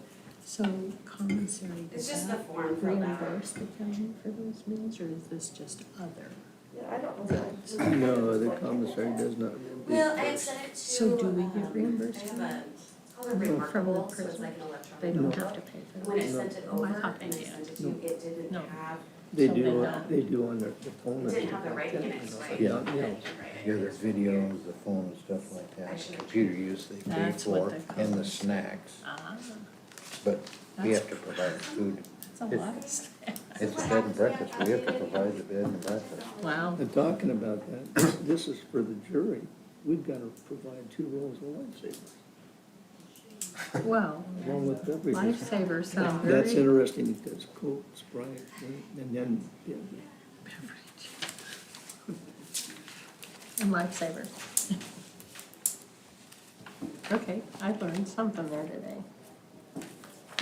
So commissary, It's does just the that form filled out. reimburse the county for those meals or is this just other? Yeah, I don't know. No, the commissary does not. Well, I had sent it to. So do we get reimbursed I for have that? it's called a From the remarkable, so it's prison? like an electronic. They don't book. have to pay for When I that? sent it Oh, I over thought and I they did. sent it to you, it didn't No. have, They So do, they on- don't. they do on the phone. it didn't have the right units, right? Yeah, yeah. Right. Yeah, their videos, the phone and stuff like that, computer use they pay That's what for, they call and the it. snacks. Ah, But we have to provide food. that's a lot of stuff. It's a bed and breakfast, we have to provide the bed and breakfast. Wow. And talking about that, this is for the jury. We've got to provide 2 rolls of lifesavers, Well, along with beverages. lifesavers sound That's very interesting because Coke, Sprite, and then, yeah, beverage. And lifesavers. Okay, I learned something there today.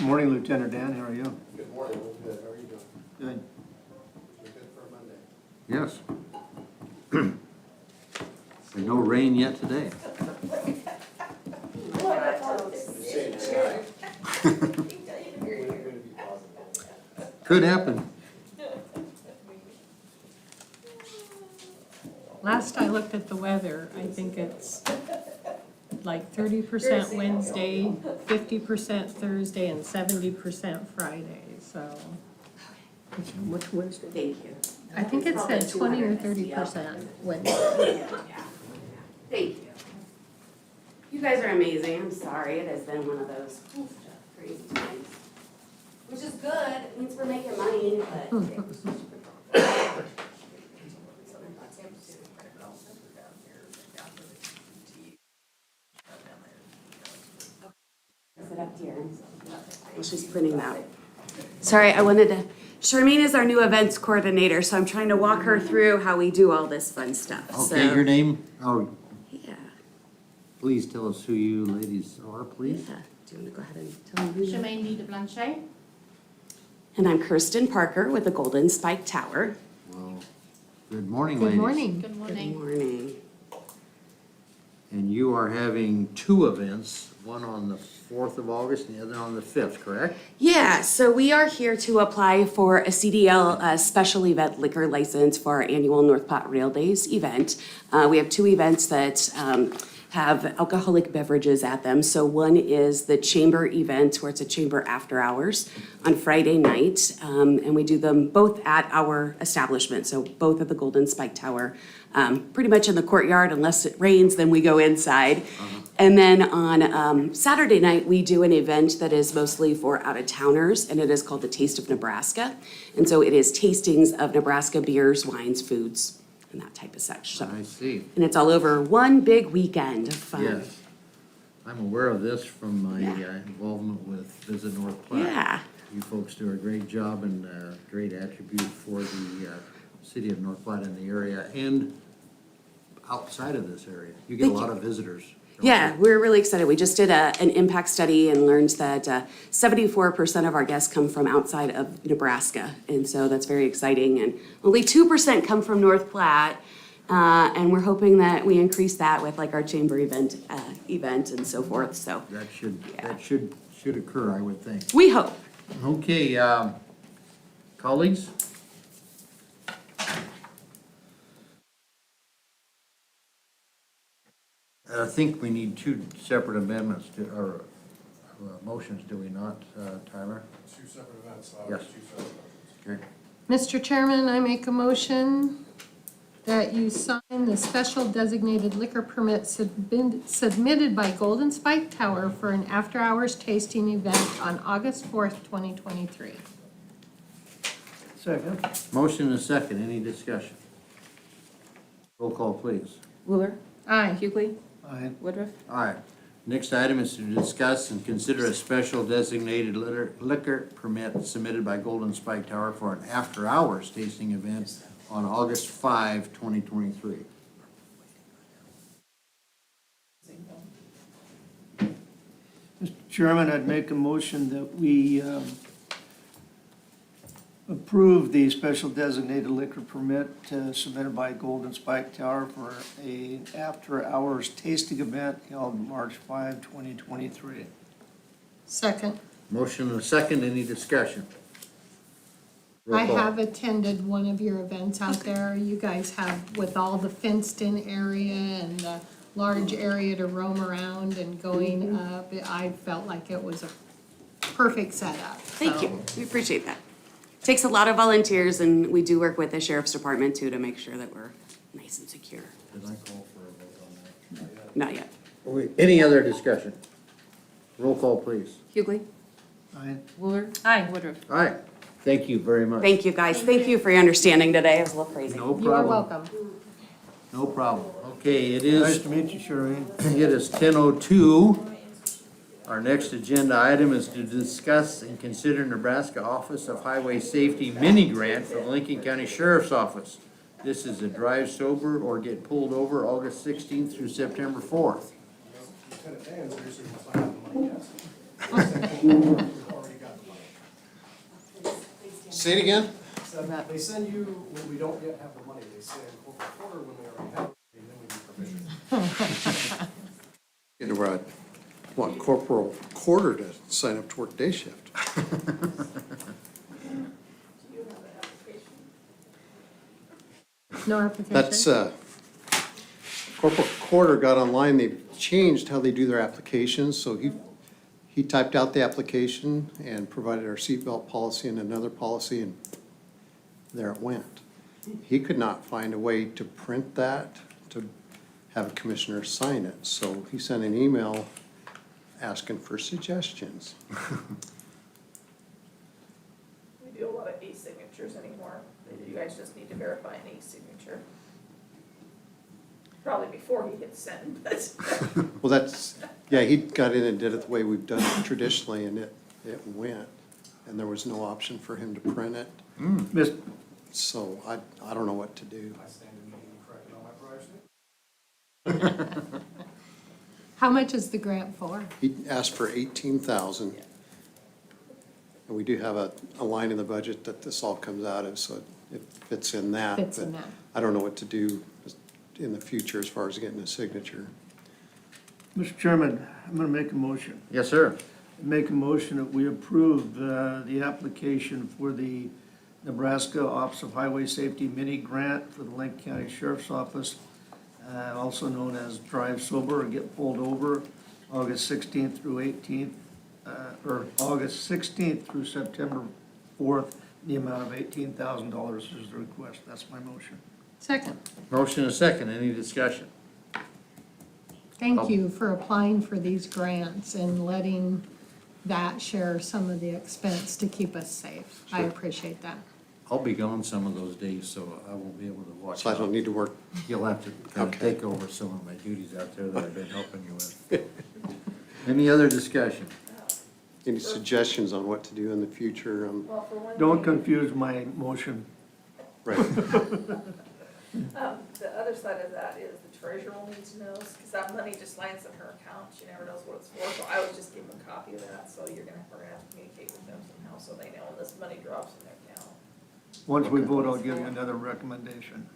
Morning, Lieutenant Dan, how are you? Good morning, good, how are you doing? Good. You're good for a Monday. Yes. And no rain yet today. Could happen. Last I looked at the weather, I think it's like 30% Wednesday, 50% Thursday, and 70% Friday, so. Which Wednesday? Thank you. I think it said 20 or 30% Wednesday. Yeah. Thank you. You guys are amazing, I'm sorry, it has been one of those crazy times. Which is good, it means we're making money, but. Is it up here? She's printing that. Sorry, Charmaine is our new events coordinator, so I'm trying to walk her through how we do all this fun stuff, so. Okay, your name? Oh, Yeah, please tell us who you ladies are, please. yeah. Do you want to go ahead and tell me who you are? Jermaine de Blanchet. And I'm Kirsten Parker with the Golden Spike Tower. Well, good morning, Good ladies. morning. Good Good morning. morning. And you are having 2 events, one on the 4th of August and the other on the 5th, correct? Yeah, so we are here to apply for a CDL special event liquor license for our annual North Platte Rail Days event. We have 2 events that have alcoholic beverages at them. So one is the chamber event, where it's a chamber after hours on Friday night. And we do them both at our establishment, so both at the Golden Spike Tower. Pretty much in the courtyard, unless it rains, then we go inside. And then on Saturday night, we do an event that is mostly for out-of-towners, and it is called the Taste of Nebraska. And so it is tastings of Nebraska beers, wines, foods, and that type of such. So, I see. and it's all over one big weekend of fun. Yes. I'm aware of this from my Yeah. involvement with Visit North Platte. Yeah. You folks do a great job and a great attribute for the city of North Platte and the area and outside of this area. You get a Thank lot you. of visitors. Yeah, we're really excited. We just did an impact study and learned that 74% of our guests come from outside of Nebraska. And so that's very exciting. And only 2% come from North Platte. And we're hoping that we increase that with like our chamber event and so forth. So That should occur, I would think. we hope. Okay, colleagues? I think we need two separate amendments to, or motions, do we not, Tyler? Two separate events, Yes. two separate events. Okay. Mr. Chairman, I make a motion that you sign the special designated liquor permit submitted by Golden Spike Tower for an after-hours tasting event on August 4th, 2023. Second. Motion and a second, any discussion? Roll call, please. Wheeler. Aye. Hughley. Aye. Woodruff. All right. Next item is to discuss and consider a special designated liquor permit submitted by Golden Spike Tower for an after-hours tasting event on August 5, 2023. Mr. Chairman, I'd make a motion that we approve the special designated liquor permit submitted by Golden Spike Tower for a after-hours tasting event held March 5, 2023. Second. Motion and a second, any discussion? Roll I call. have attended one of your events out there. You guys have, with all the fenced-in area and the large area to roam around and going up. I felt like it was a perfect setup. Thank so. you. We appreciate that. Takes a lot of volunteers, and we do work with the sheriff's department too to make sure that we're nice and secure. Did I call for a vote on that? Not yet. Okay, any other discussion? Roll call, please. Hughley. Aye. Wheeler. Aye. Woodruff. All right, thank you very much. Thank you, guys. Thank you for your understanding today. It was a little crazy. No You are problem. welcome. No problem. Okay, it Nice is, to meet you, Shireen. it is 10:02. Our next agenda item is to discuss and consider Nebraska Office of Highway Safety mini grant for the Lincoln County Sheriff's Office. This is a drive sober or get pulled over August 16th through September 4th. Lieutenant Dan's usually must not have the money yet. Already got the money. Say it again? They send you when we don't yet have the money, they send corporate quarter when we already have it, and then we need permission. You know, where I want Corporal Quarter to sign up to work day shift. No application? That's, Corporal Quarter got online, they've changed how they do their applications, so he typed out the application and provided our seatbelt policy and another policy, and there it went. He could not find a way to print that, to have a commissioner sign it, so he sent an email asking for suggestions. We do a lot of e-signatures anymore. You guys just need to verify an e-signature. Probably before he hits send, but. Well, that's, yeah, he got in and did it the way we've done it traditionally, and it went. And there was no option for him to print it, Miss, so I don't know what to do. I stand in need of correcting all my prior statements. How much is the grant for? He asked for 18,000. And we do have a line in the budget that this all comes out of, so it fits in that. Fits in but that. I don't know what to do in the future as far as getting a signature. Mr. Chairman, I'm gonna make a motion. Yes, sir. Make a motion that we approve the application for the Nebraska Office of Highway Safety mini grant for the Lincoln County Sheriff's Office, also known as Drive Sober or Get Pulled Over, August 16th through 18th, or August 16th through September 4th, the amount of $18,000 is the request. That's my motion. Second. Motion and a second, any discussion? Thank you for applying for these grants and letting that share some of the expense to keep us safe. I appreciate that. I'll be gone some of those days, so I won't be able to watch. So I don't need to work. You'll have to kind of Okay. take over some of my duties out there that I've been helping you with. Any other discussion? Any suggestions on what to do in the future? Don't confuse my motion. Right. The other side of that is the treasurer will need to know, because that money just lands in her account, she never knows what it's for, so I was just giving a copy of that, so we're gonna have to communicate with them somehow, so they know when this money drops in their account. Once we vote, I'll give you another recommendation.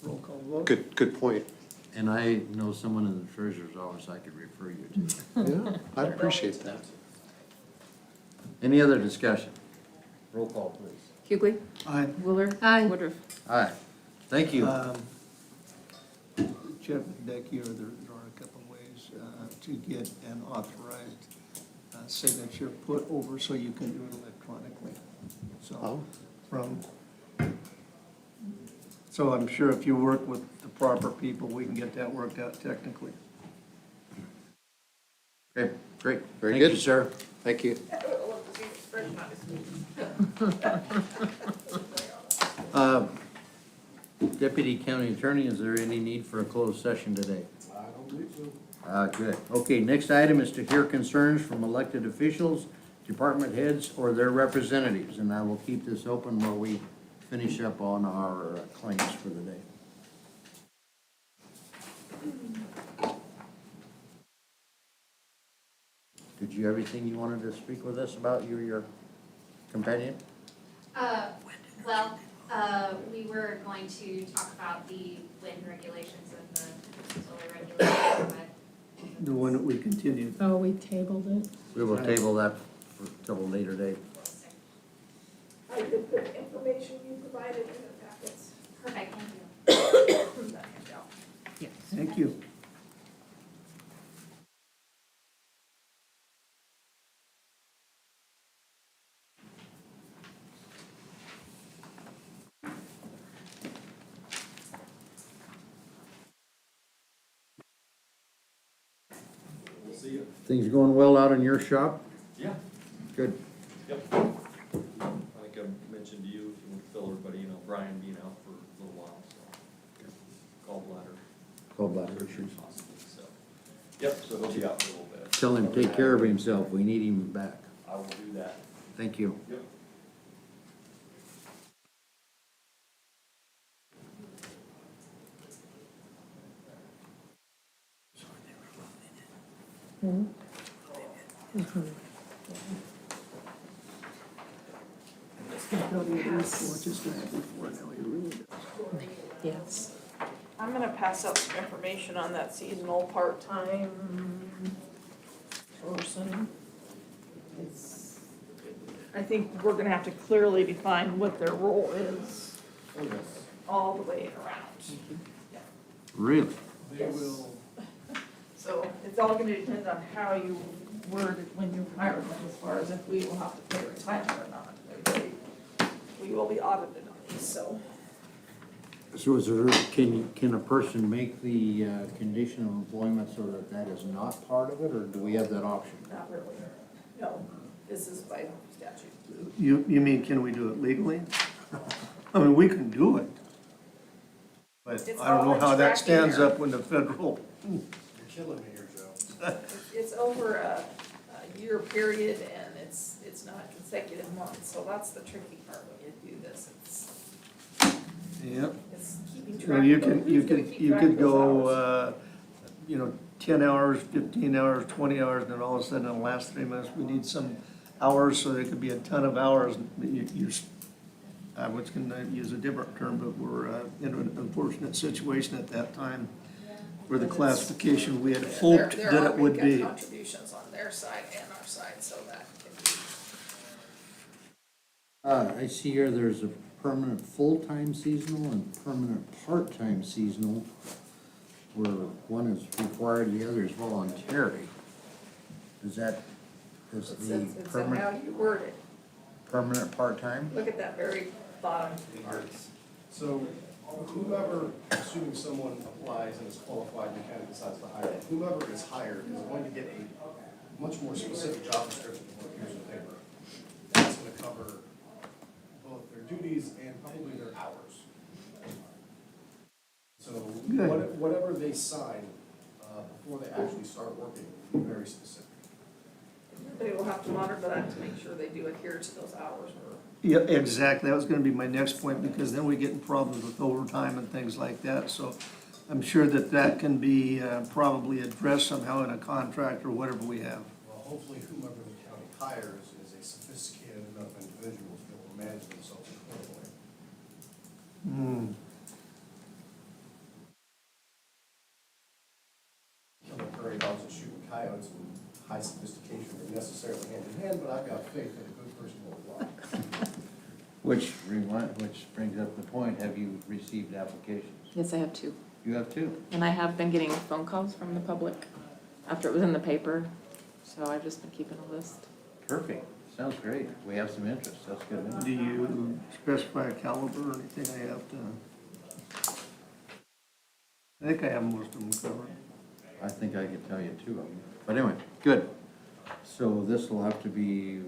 Roll call vote. Good point. And I know someone in the treasurer's office I could refer you to. Yeah, I'd appreciate that. Any other discussion? Roll call, please. Hughley. Aye. Wheeler. Aye. Woodruff. Aye. Thank you. Jeff Decky, there are a couple ways to get an authorized signature put over so you can do it electronically. Oh. So I'm sure if you work with the proper people, we can get that worked out technically. Okay, great. Very Thank you, good. sir. Thank you. Deputy County Attorney, is there any need for a closed session today? I don't believe so. Good. Okay, next item is to hear concerns from elected officials, department heads, or their representatives. And I will keep this open while we finish up on our claims for the day. Did you have anything you wanted to speak with us about, you or your companion? We were going to talk about the wind regulations and the solar regulations, but The one that we continued. Oh, we tabled it. We will table that till a later date. I did put the information you provided in the packets. perfect, thank you. That handout. Thank you. See you. Things going well out in your shop? Yeah. Good. Yep. I think I mentioned to you, if you want to fill everybody, Brian being out for a little while, so. Gallbladder. Gallbladder surgery issues. possibly, so. Yep, so he'll be out for a little bit. Tell him to take care of himself. We need him back. I will do that. Thank you. Yep. Yes. I'm gonna pass out some information on that seasonal part-time person. I think we're gonna have to clearly define what their role is all the way around. Really? They will, So it's all gonna depend on how you word it when you hire them, as far as if we will have to pay retirement or not. We will be audited on these, so. So is there, can a person make the condition of employment so that that is not part of it, or do we have that option? Not really. No, this is by statute. You mean, can we do it legally? I mean, we can do it. But It's I don't all know in how that tracking stands there. up when the federal, you're killing me here, Joe. It's over a year period and it's not consecutive months, so that's the tricky part when you do this. yep. It's keeping You track. you of can, who's you gonna could, keep you track could of those hours. go, 10 hours, 15 hours, 20 hours, and then all of a sudden in the last 3 months, we need some hours, so there could be a ton of hours. I was gonna use a different term, but we're in an unfortunate situation at that time where the classification we had hoped There that are it would weekend be. contributions on their side and our side, so that can be. I see here there's a permanent full-time seasonal and permanent part-time seasonal, where one is required, the other is voluntary. Is the It's in how permanent, you word it. permanent part-time? Look at that very bottom part. So whoever, assuming someone applies and is qualified and kind of decides to hire them, whoever is hired is going to get a much more specific job description than what appears in the paper. That's gonna cover both their duties and probably their hours. So whatever they sign before they actually start working will be very specific. They will have to monitor that to make sure they do adhere to those hours or. Yeah, exactly, that was gonna be my next point, because then we get in problems with overtime and things like that, so I'm sure that that can be probably addressed somehow in a contract or whatever we have. Well, hopefully whomever the county hires is a sophisticated enough individual to be able to manage themselves accordingly. Killing prairie dogs and shooting coyotes and high sophistication are necessarily hand in hand, but I've got faith that a good person will apply. Which brings up the point, have you received applications? Yes, I have two. You have two? And I have been getting phone calls from the public after it was in the paper, so I've just been keeping a list. Perfect, sounds great. We have some interest, that's good news. Do you specify a caliber or anything I have to? I think I have most of them covered. I think I could tell you two of them. But anyway, good. So this will have to be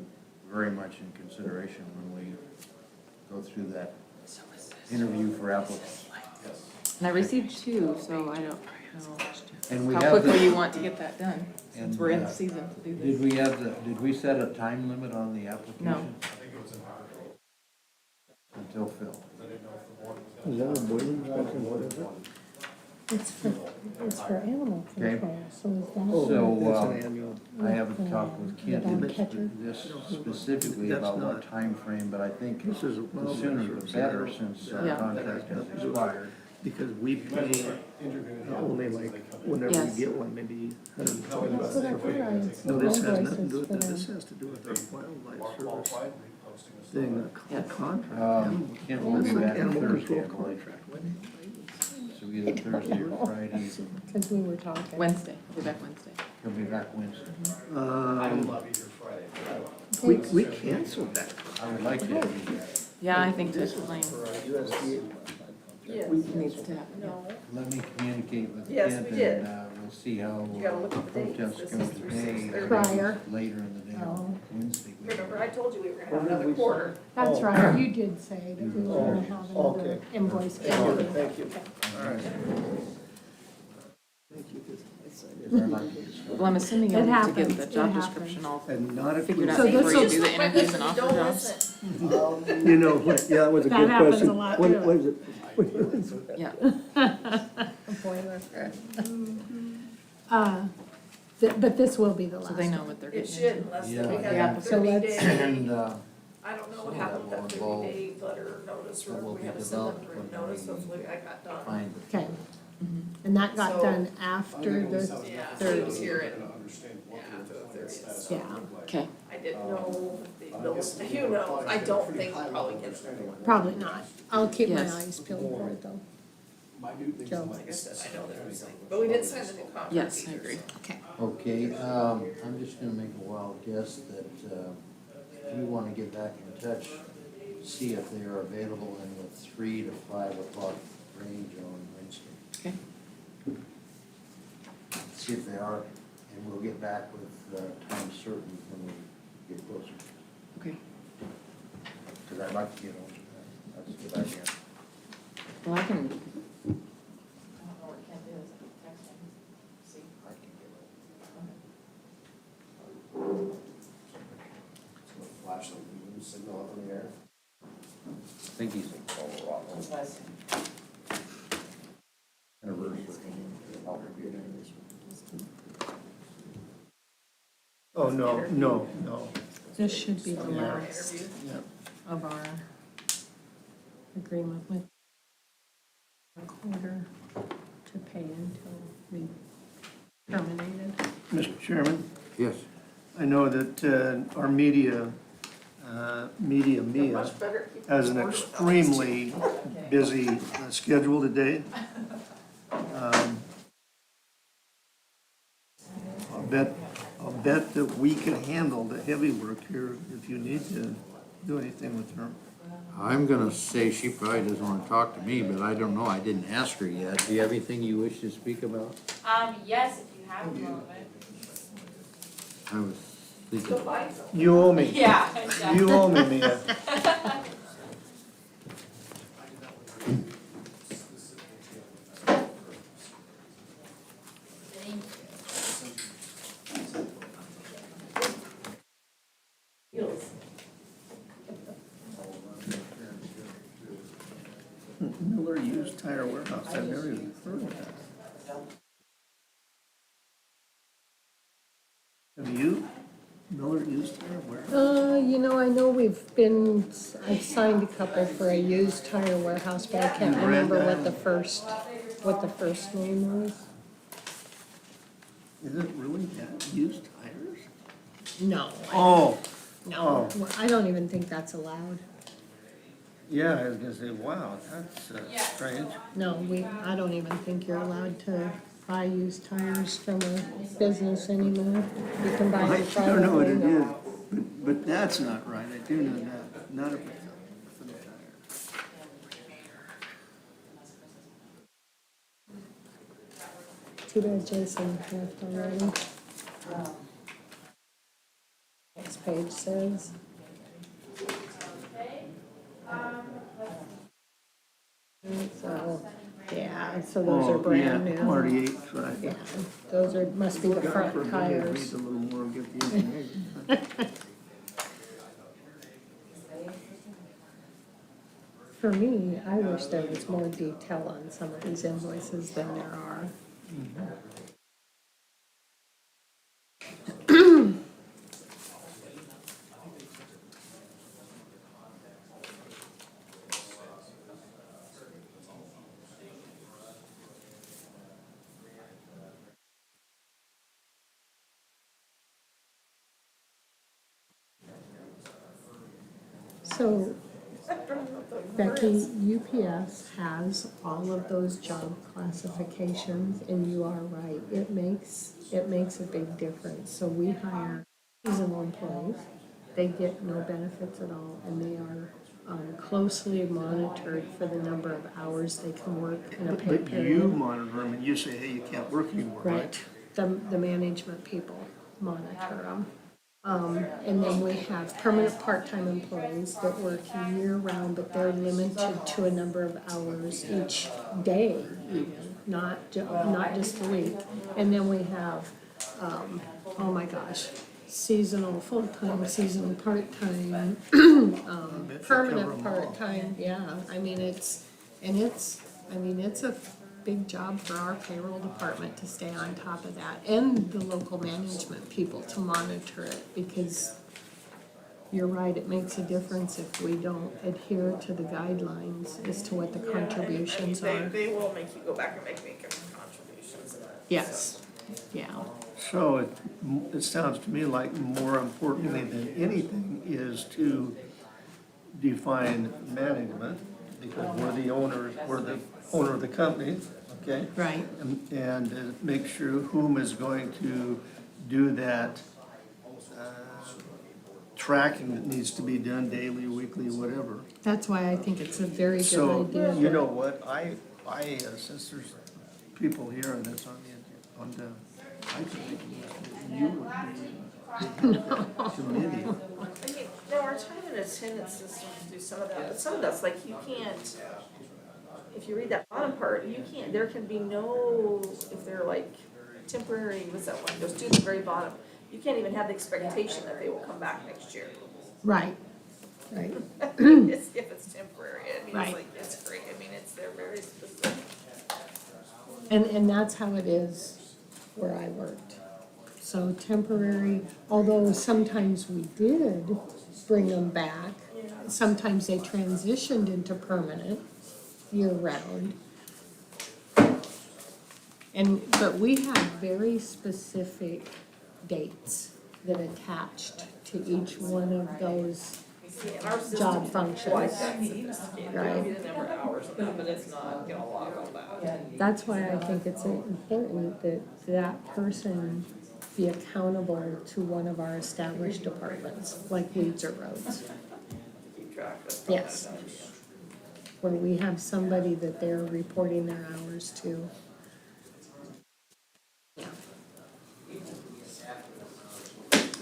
very much in consideration when we go through that interview for applicants. And I received two, so I don't know And we how have quickly the- you want to get that done, since we're in the And, season to do Did this. did we set a time limit on the application? No. Until Phil. Is that a boiler inspection, whatever? It's for animal Okay. control, so is that? So, That's an annual. I haven't talked with The dog Kent catcher? this specifically That's about what not- time frame, but I think This is a the sooner the better since our Yeah. contract has expired. Because we pay only like, whenever Yes. we get one, maybe $120. That's what I thought I had No, seen this has nothing to invoices do with for that, this them. has to do with our wildlife service thing, a Yes. contract. Kent will be back Animal Thursday, control I believe. contract. So either Thursday or Friday, Cause we were talking. Wednesday, I'll be back Wednesday. he'll be back Wednesday. I will not be here Friday, but I will. We canceled that. I would like to have you back. Yeah, I think to explain USDA. Yes. needs to happen. No, Let me communicate with Yes, Kent we did. and we'll see how You gotta look at the dates. protests This go is through today. 6:30. or Prior. Later in the day Oh. on Wednesday. remember, I told you we were gonna have another quarter. That's right, you did say that we were gonna have another Okay. invoice. Thank you. All right. Thank you, 'cause Very much discussed. Well, I'm assuming It you'll need to happens, get the it job happens. description all And not a figured out So this before you will- do the interviews and Listen, offer don't jobs. listen. You know, what? Yeah, that was a That good happens question. a lot, What too. is it? Yeah. Boiler. But this will be the last So they know one. what they're It getting should, into. unless Yeah. we Yeah. have a So 30 let's- day, And, I don't know some what of happened with that that will 30 day letter notice, or will we be had to send them developed written when notice, we hopefully I got done. find Okay, and that got So- done after the, Yeah, so he was here at, yeah, after the 30th, so yeah, Okay, I didn't know if the bills, who knows, I don't think we'll probably get them. probably not. I'll keep my Yes. eyes peeled for it though. Minute things Joe. in Like I life. said, I know there was like, but we didn't sign the new contract yes, I either, agree. so. Okay. Okay, I'm just gonna make a wild guess that, if you wanna get back in touch, see if they are available in the 3 to 5 o'clock range on Wednesday. Okay. See if they are, and we'll get back with, time certain when we get closer, Okay. cause I'd like to get on to that, that's a good idea. Well, I can. I don't know what Kent is, I can text him, see. I can get So flash the beam signal up in the air. I think he's in Colorado. Anniversary. I'll review it. Oh, no. This should be the Yeah. last Yep. of our agreement with a quarter to pay until we terminated. Mr. Chairman, Yes. I know that our media, Media They're Mia, much better at keeping has an order with us, too. extremely busy schedule today. I'll bet that we could handle the heavy work here if you need to do anything with her. I'm gonna say she probably doesn't wanna talk to me, but I don't know, I didn't ask her yet. Do you have anything you wish to speak about? Yes, if you have a moment. I was thinking, Still buy some. You owe me. Yeah, exactly. You owe me, Mia. Thank you. Miller Used Tire Warehouse, I've never even heard of that. Have you? Miller Used Tire Warehouse? I know I've signed a couple for a used tire warehouse, but I can't You read remember that? what the first name was. Is it really that, used tires? No, Oh, no, I don't even think that's allowed. yeah, I was gonna say, wow, that's strange. No, I don't even think you're allowed to buy used tires from a business anymore. You can buy I them don't know what it privately. is, but that's not right, I do know that, not if it's a tire. Too bad Jason left already. Next page says. So, yeah, so those are brand new. 48's right. Yeah, those must be the God front forbid I tires. read a little more and get the information. For me, I wish there was more detail on some of these invoices than there are. So, Becky, UPS has all of those job classifications, and you are right, it makes a big difference. So we hire seasonal employees, they get no benefits at all, and they are closely monitored for the number of hours they can work in a pay But period. you monitor them and you say, hey, you can't work anymore, right? Right, the management people monitor them. And then we have permanent part-time employees that work year-round, but they're limited to a number of hours each day even, not just the week. And then we have, oh my gosh, seasonal full-time, seasonal part-time, permanent part-time, yeah. It's a big job for our payroll department to stay on top of that, and the local management people to monitor it, because you're right, it makes a difference if we don't adhere to the guidelines as to what the contributions are. They will make you go back and make contributions in it. Yes, yeah, So it sounds to me like more importantly than anything is to define management, because we're the owner of the company, okay? right. And make sure whom is going to do that tracking that needs to be done daily, weekly, whatever. That's why I think it's a very good So, idea. you know what, since there's people here and that's on I think you would be the committee. Our time and attendance system can do some of that, but some of that's like you can't, if you read that bottom part, you can't, there can be no, if they're like temporary, what's that one, goes to the very bottom, you can't even have the expectation that they will come back next year. Right, right. If it's temporary, Right. it's like, it's great, they're very specific. And that's how it is where I worked. So temporary, although sometimes we did bring them back, sometimes they transitioned into permanent year-round. But we have very specific dates that attached to each one of those See, and our system job is functions. quite that sophisticated, Right. it'll be the number of hours of that, but it's not gonna log all that. That's why I think it's important that that person be accountable to one of our established departments, like weeds or roads. Keep track of. Yes. Where we have somebody that they're reporting their hours to.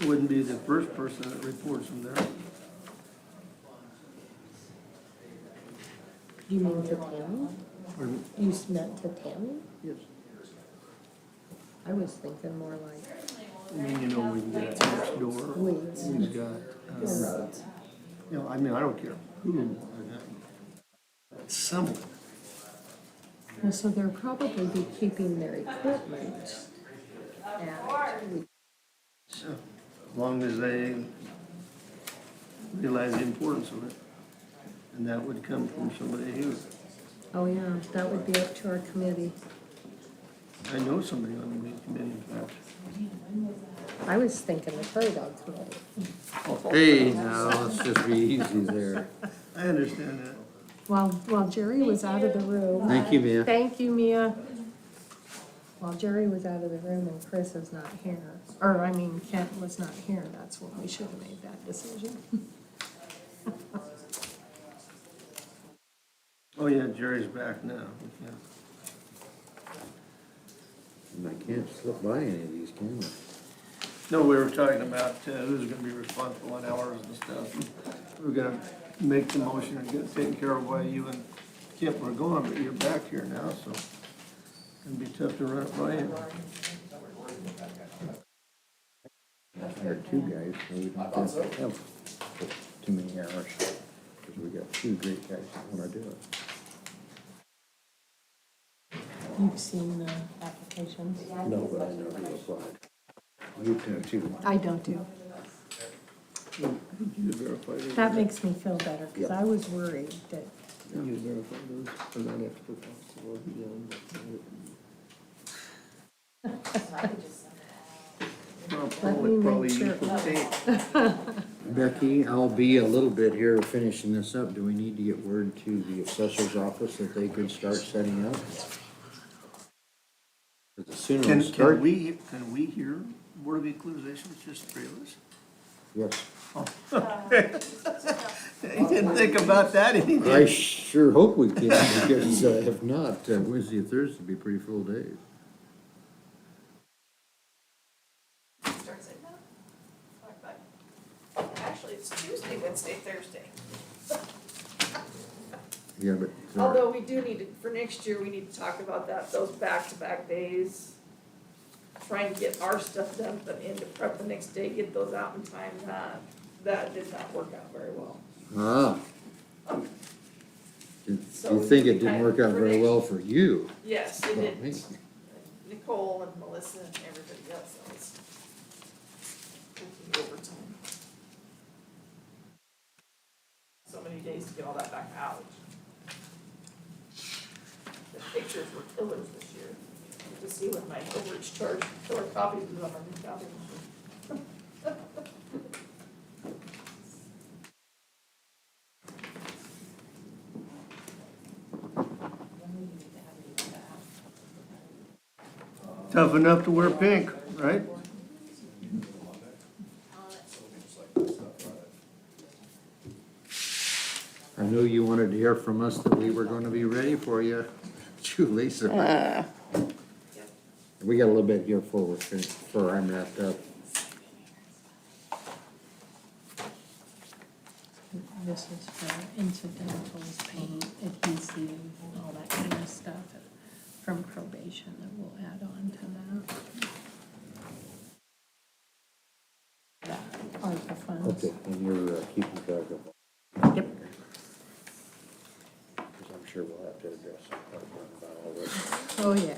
Wouldn't be the first person that reports them there. You mean to Tammy? Pardon? You meant to Tammy? Yes. I was thinking more like We've got next door. weeds We've got, or roads. I don't care who. someone. And so they'll probably be keeping their equipment. And As long as they realize the importance of it. And that would come from somebody here. oh yeah, that would be up to our committee. I know somebody on the weed committee, in fact. I was thinking the prairie dog committee. Hey, now, let's just be easy there. I understand that. While Jerry was out of the room. Thank you, Mia. Thank you, Mia. While Jerry was out of the room and Chris is not here, or I mean Kent was not here, that's when we should have made that decision. Oh, yeah, Jerry's back now. Yeah. And I can't slip by any of these, can I? No, we were talking about who's gonna be responsible on hours and stuff. We're gonna make the motion and get taken care of while you and Kip were gone, but you're back here now, so it's gonna be tough to run it by you. There are two guys, so we don't have to have too many hours. Because we got two great guys that wanna do it. You've seen the applications? No, but I never applied. You do too. I don't do. You verify those? That makes me feel better, because I was worried that, You verify those, and not have to put constable again. let me Probably make sure. equal tape. Becky, I'll be a little bit here finishing this up. Do we need to get word to the assessor's office that they could start setting up? 'Cause the sooner we start. Can we hear Board of Equalization, it's just three of us? Yes. You didn't think about that, he I did. sure hope we can, because if not, Wednesday and Thursday would be pretty full days. Starts at noon. Actually, it's Tuesday, Wednesday, Thursday. Yeah, but. Although we do need to, for next year, we need to talk about that, those back-to-back days. Try and get our stuff done, but in to prep the next day, get those out in time, that did not work out very well. Ah. So You think it we didn't work out for very next- well for you? Yes, it Not did. me. Nicole and Melissa and everybody else, so it's working overtime. So many days to get all that back out. The pictures were killers this year. You can see what my overage charge for copies is on my new copy machine. Tough enough to wear pink, right? I knew you wanted to hear from us that we were gonna be ready for you, Julie, so. We got a little bit here before I'm wrapped up. This is for incidentals, paint, adhesive, all that kind of stuff from probation that we'll add on to that. That ARPA funds. Okay, and you're keeping track of. Yep. Because I'm sure we'll have to address some about all this. Oh, yeah.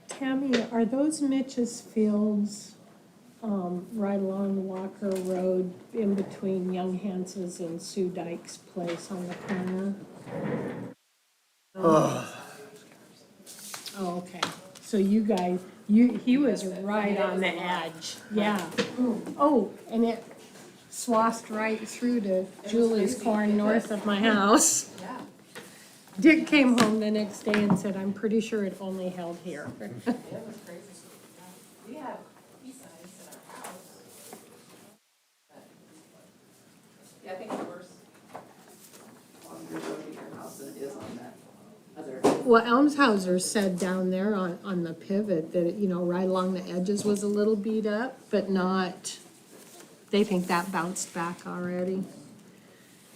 Tammy, are those Mitch's fields, right along Walker Road in between Young Hans's and Sue Dyke's place on the corner? Oh, okay. So you guys, he was right on the edge, yeah. Oh, and it swathed right through to Julie's corn north of my house. Dick came home the next day and said, I'm pretty sure it only held here. We have pea sizes in our house. Yeah, I think it's worse on your road to your house than it is on that other. Well, Elmshauser said down there on the pivot that, you know, right along the edges was a little beat up, but not, they think that bounced back already.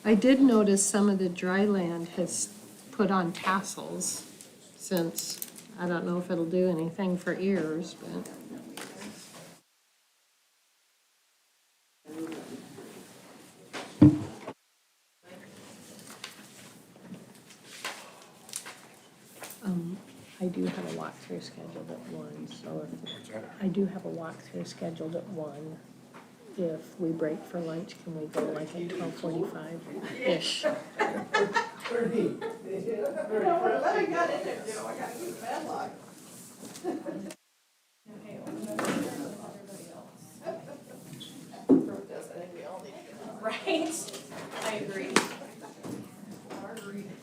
I did notice some of the dry land has put on tassels since, I don't know if it'll do anything for ears, but. I do have a walkthrough scheduled at 1, so if, I do have a walkthrough scheduled at 1. If we break for lunch, can we go like at 12:45-ish? Let me get in there, Joe, I gotta keep padlock. Right? I agree.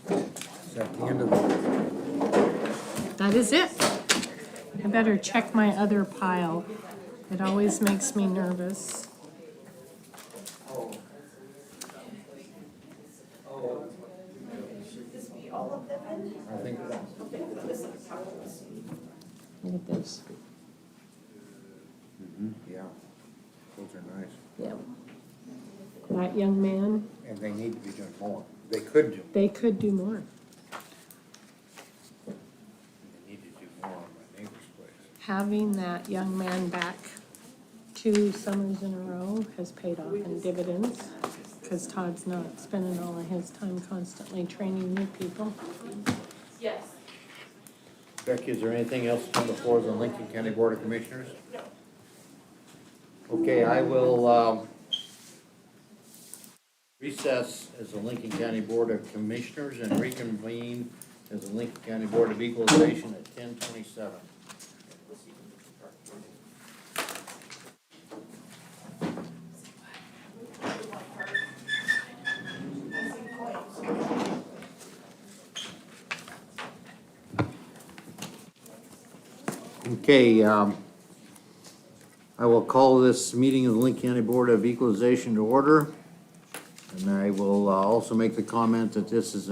Is that the end of the? That is it. I better check my other pile. It always makes me nervous. I think Look at this. yeah, those are nice. Yep. That young man, And they need to be doing more. They could do, they could do more. they need to do more on my neighbor's place. Having that young man back 2 summers in a row has paid off in dividends, because Todd's not spending all of his time constantly training new people. Yes. Becky, is there anything else on the floor of the Lincoln County Board of Commissioners? Okay, I will, recess as the Lincoln County Board of Commissioners and reconvene as the Lincoln County Board of Equalization at 10:27. Okay, I will call this meeting of the Lincoln County Board of Equalization to order. And I will also make the comment that this is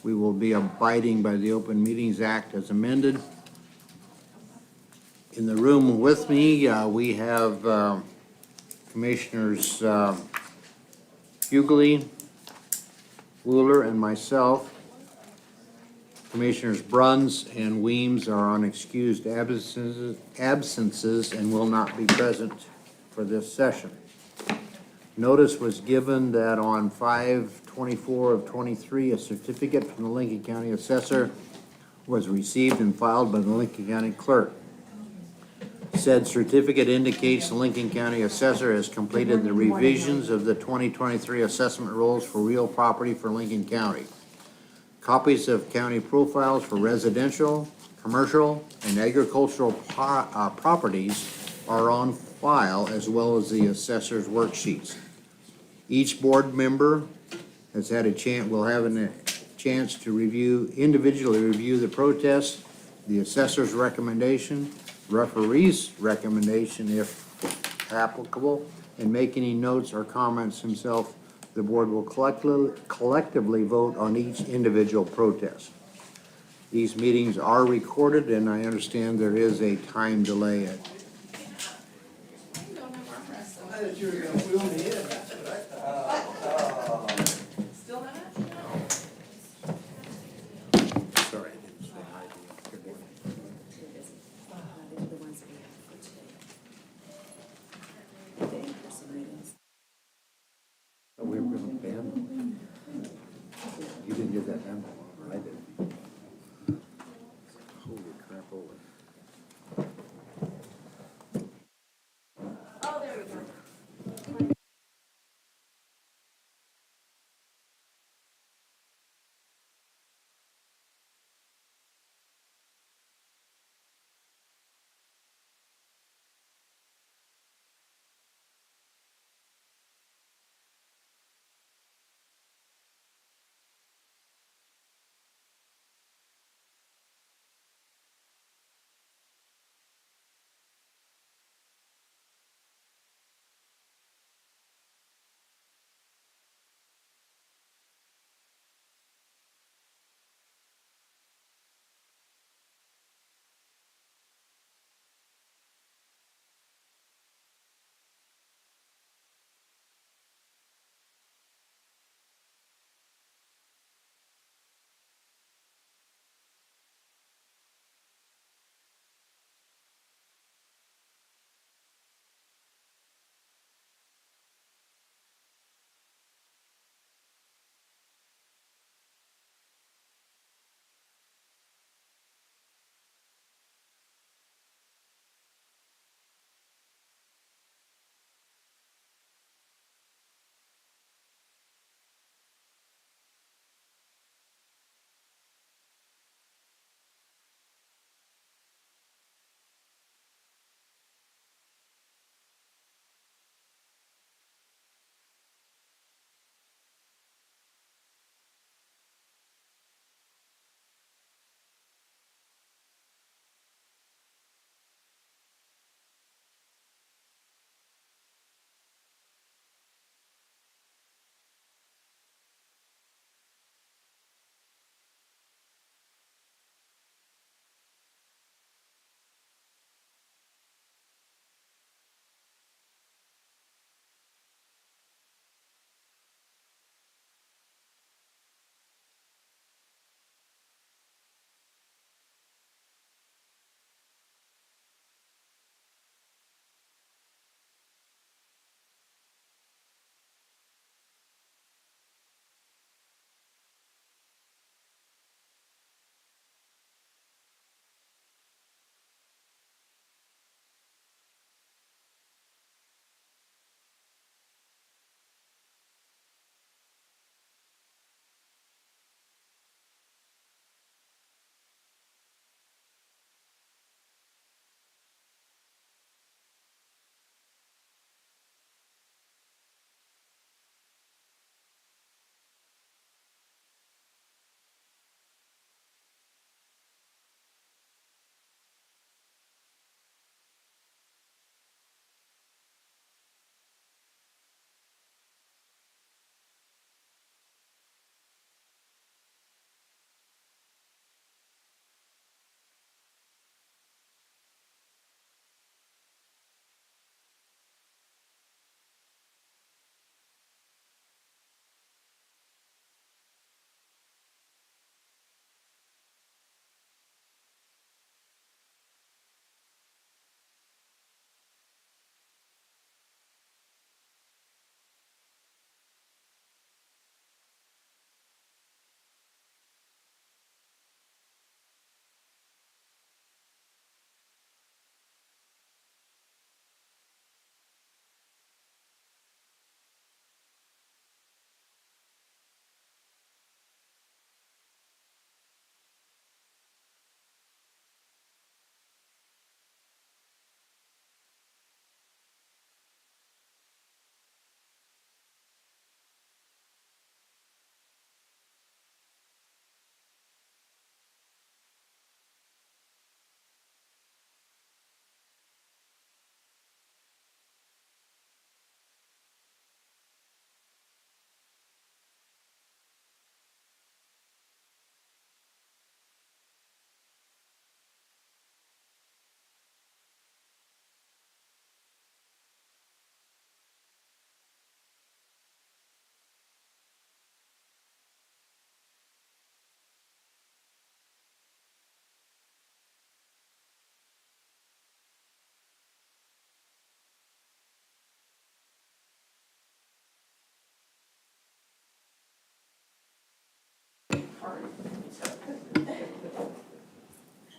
we will be abiding by the Open Meetings Act as amended. In the room with me, we have Commissioners Hughley, Wooler, and myself. Commissioners Bruns and Weems are on excused absences and will not be present for this session. Notice was given that on 5/24 of 23, a certificate from the Lincoln County Assessor was received and filed by the Lincoln County Clerk. Said certificate indicates the Lincoln County Assessor has completed the revisions of the 2023 assessment rolls for real property for Lincoln County. Copies of county profiles for residential, commercial, and agricultural properties are on file, as well as the assessor's worksheets. Each board member has had will have a chance to individually review the protest, the assessor's recommendation, referee's recommendation if applicable, and make any notes or comments himself. The board will collectively vote on each individual protest. These meetings are recorded, and I understand there is a time delay. I thought you were gonna wheel me in, that's what I thought. Still not? Sorry, I didn't say hi to you. Good morning. Oh, we were gonna ban them. You didn't get that memo, or I did. Holy crap, holy. Oh, there we go.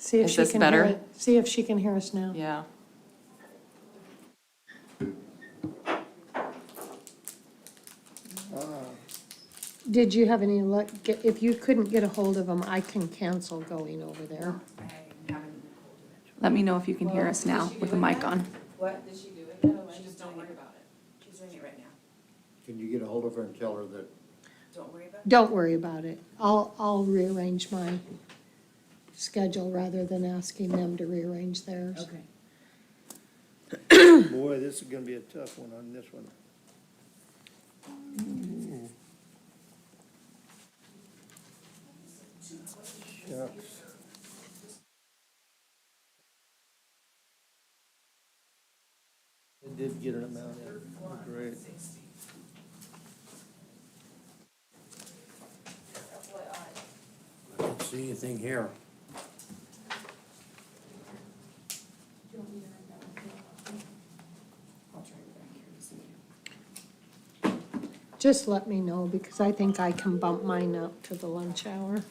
See if Is she this can hear better? it. See if she can hear us now. Yeah. Did you have any luck, if you couldn't get a hold of them, I can cancel going over there. Let me know if you can hear us now with the mic on. What, did she do it yet? She just don't worry about it. She's doing it right now. Can you get a hold of her and tell her that Don't worry about it. Don't worry about it. I'll rearrange my schedule rather than asking them to rearrange theirs. Okay. Boy, this is gonna be a tough one on this one. Shucks. It did get an amount in, great. I don't see anything here? Just let me know because I think I can bump mine up to the lunch hour.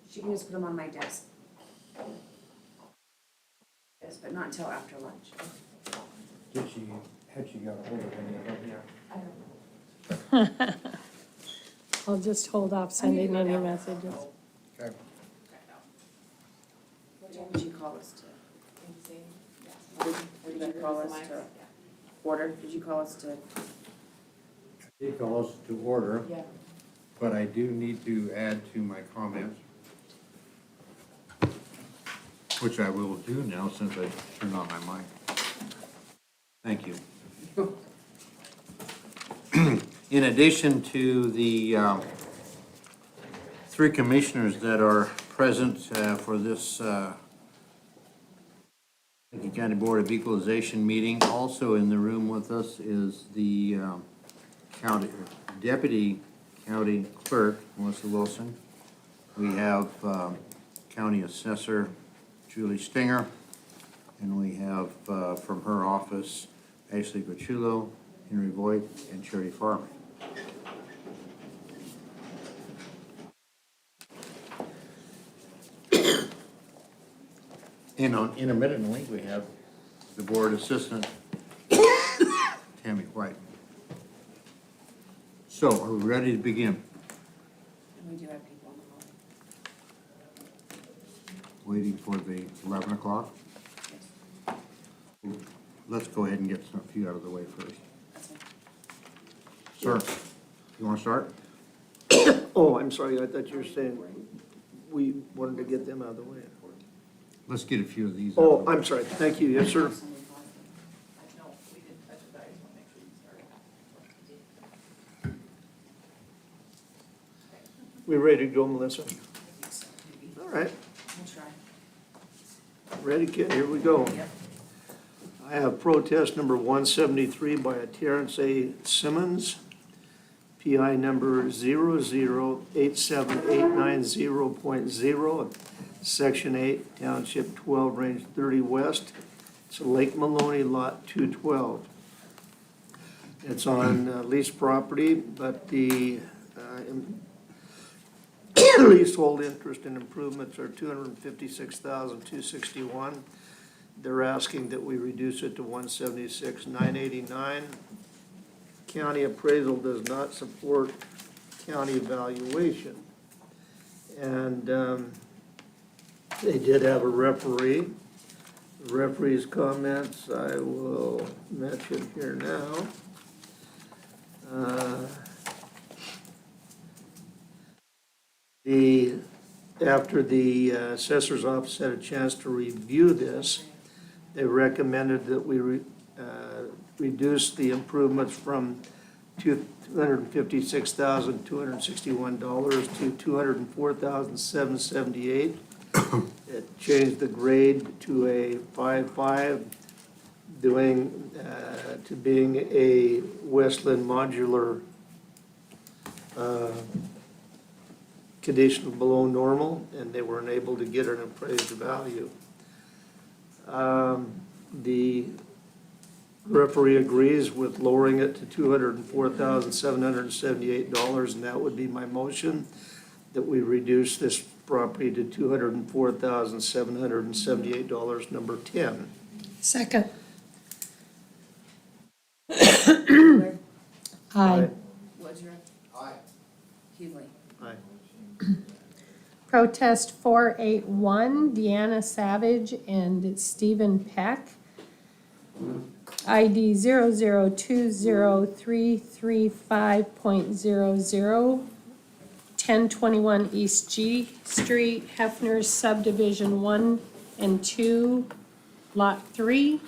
She can just put them on my desk. Yes, but not until after lunch. Had she got a hold of any of them yet? I'll just hold off sending any messages. Okay. What time did you call us to? Or did you call us to order? Did you call us to? Did call us to order, Yeah. but I do need to add to my comments, which I will do now since I turned on my mic. Thank you. In addition to the three commissioners that are present for this Lincoln County Board of Equalization meeting, also in the room with us is the Deputy County Clerk, Melissa Wilson. We have County Assessor Julie Stinger, and we have from her office Ashley Guchulo, Henry Voigt, and Sherry Farley. And intermittently, we have the Board Assistant, Tammy White. So, are we ready to begin? We do have people on the line. Waiting for the 11 o'clock? Let's go ahead and get a few out of the way first. Sir, you want to start? Oh, I'm sorry, I thought you were saying we wanted to get them out of the way. Let's get a few of these out. Oh, I'm sorry, thank you, yes, sir. We ready to go, Melissa? All right, We'll try. ready, kid, here we go. I have protest number 173 by Terrence A. Simmons, PI number 0087890.0, Section 8, Township 12, Range 30 West. It's Lake Maloney, Lot 212. It's on leased property, but the leasehold interest and improvements are $256,261. They're asking that we reduce it to $176,989. County appraisal does not support county evaluation. And they did have a referee. The referee's comments I will mention here now. After the assessor's office had a chance to review this, they recommended that we reduce the improvements from $256,261 to $204,778. It changed the grade to a 5.5, doing, to being a Westland modular, condition below normal, and they weren't able to get an appraised value. The referee agrees with lowering it to $204,778, and that would be my motion, that we reduce this property to $204,778, number 10. Second. Wheeler. Aye. Woodruff. Aye. Hughley. Aye. Protest 481, Deanna Savage and Stephen Peck. ID 00203335.00, 1021 East G Street, Hefner's Subdivision 1 and 2, Lot 3.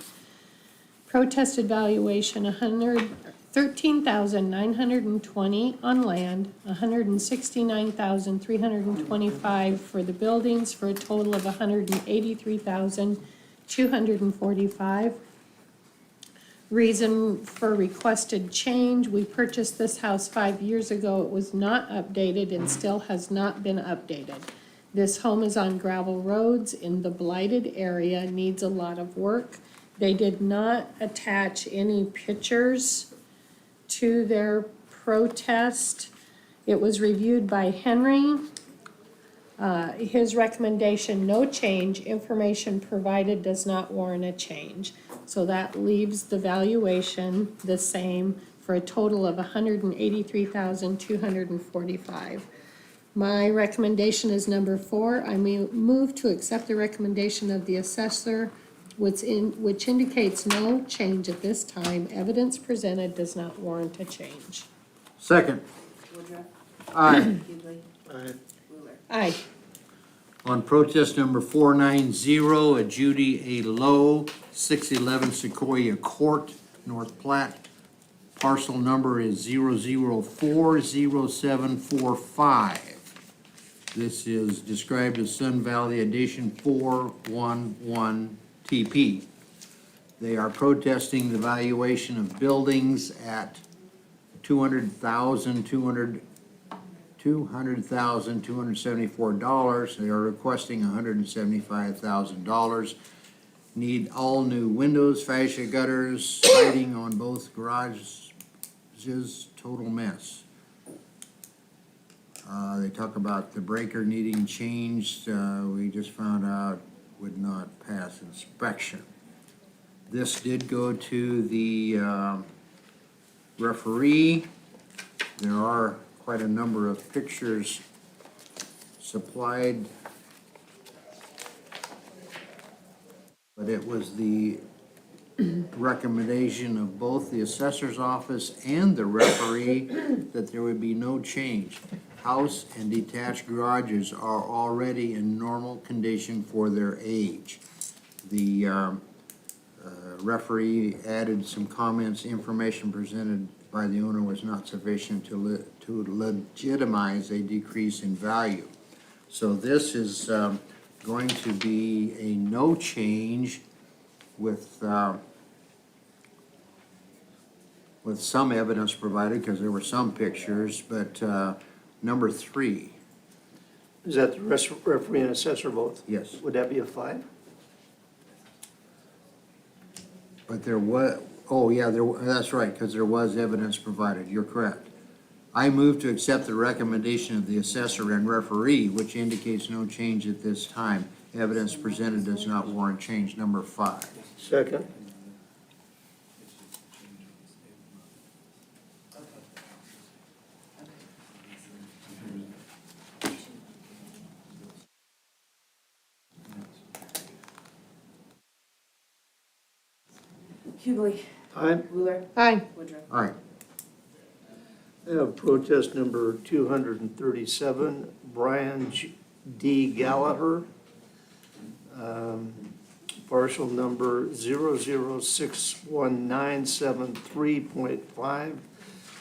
Protested valuation $13,920 on land, $169,325 for the buildings, for a total of $183,245. Reason for requested change: we purchased this house 5 years ago. It was not updated and still has not been updated. This home is on gravel roads in the blighted area, needs a lot of work. They did not attach any pictures to their protest. It was reviewed by Henry. His recommendation, no change. Information provided does not warrant a change. So that leaves the valuation the same for a total of $183,245. My recommendation is number 4. I move to accept the recommendation of the assessor, which indicates no change at this time. Evidence presented does not warrant a change. Second. Woodruff. Aye. Hughley. Aye. Wheeler. Aye. On protest number 490, a Judy A. Lowe, 611 Sequoia Court, North Platte. Parcel number is 0040745. This is described as Sun Valley Edition 411 TP. They are protesting the valuation of buildings at $200,274. They are requesting $175,000. Need all new windows, fascia gutters, siding on both garages, total mess. They talk about the breaker needing changed. We just found out would not pass inspection. This did go to the referee. There are quite a number of pictures supplied, but it was the recommendation of both the assessor's office and the referee that there would be no change. House and detached garages are already in normal condition for their age. The referee added some comments: information presented by the owner was not sufficient to legitimize a decrease in value. So this is going to be a no change with some evidence provided, because there were some pictures, but number 3. Is that the referee and assessor both? Yes. Would that be a 5? But there was, oh yeah, that's right, because there was evidence provided. You're correct. I move to accept the recommendation of the assessor and referee, which indicates no change at this time. Evidence presented does not warrant change, number 5. Second. Hughley. Aye. Wheeler. Aye. Woodruff. All right. I have protest number 237, Brian D. Gallagher. Parcel number 006197.3.5,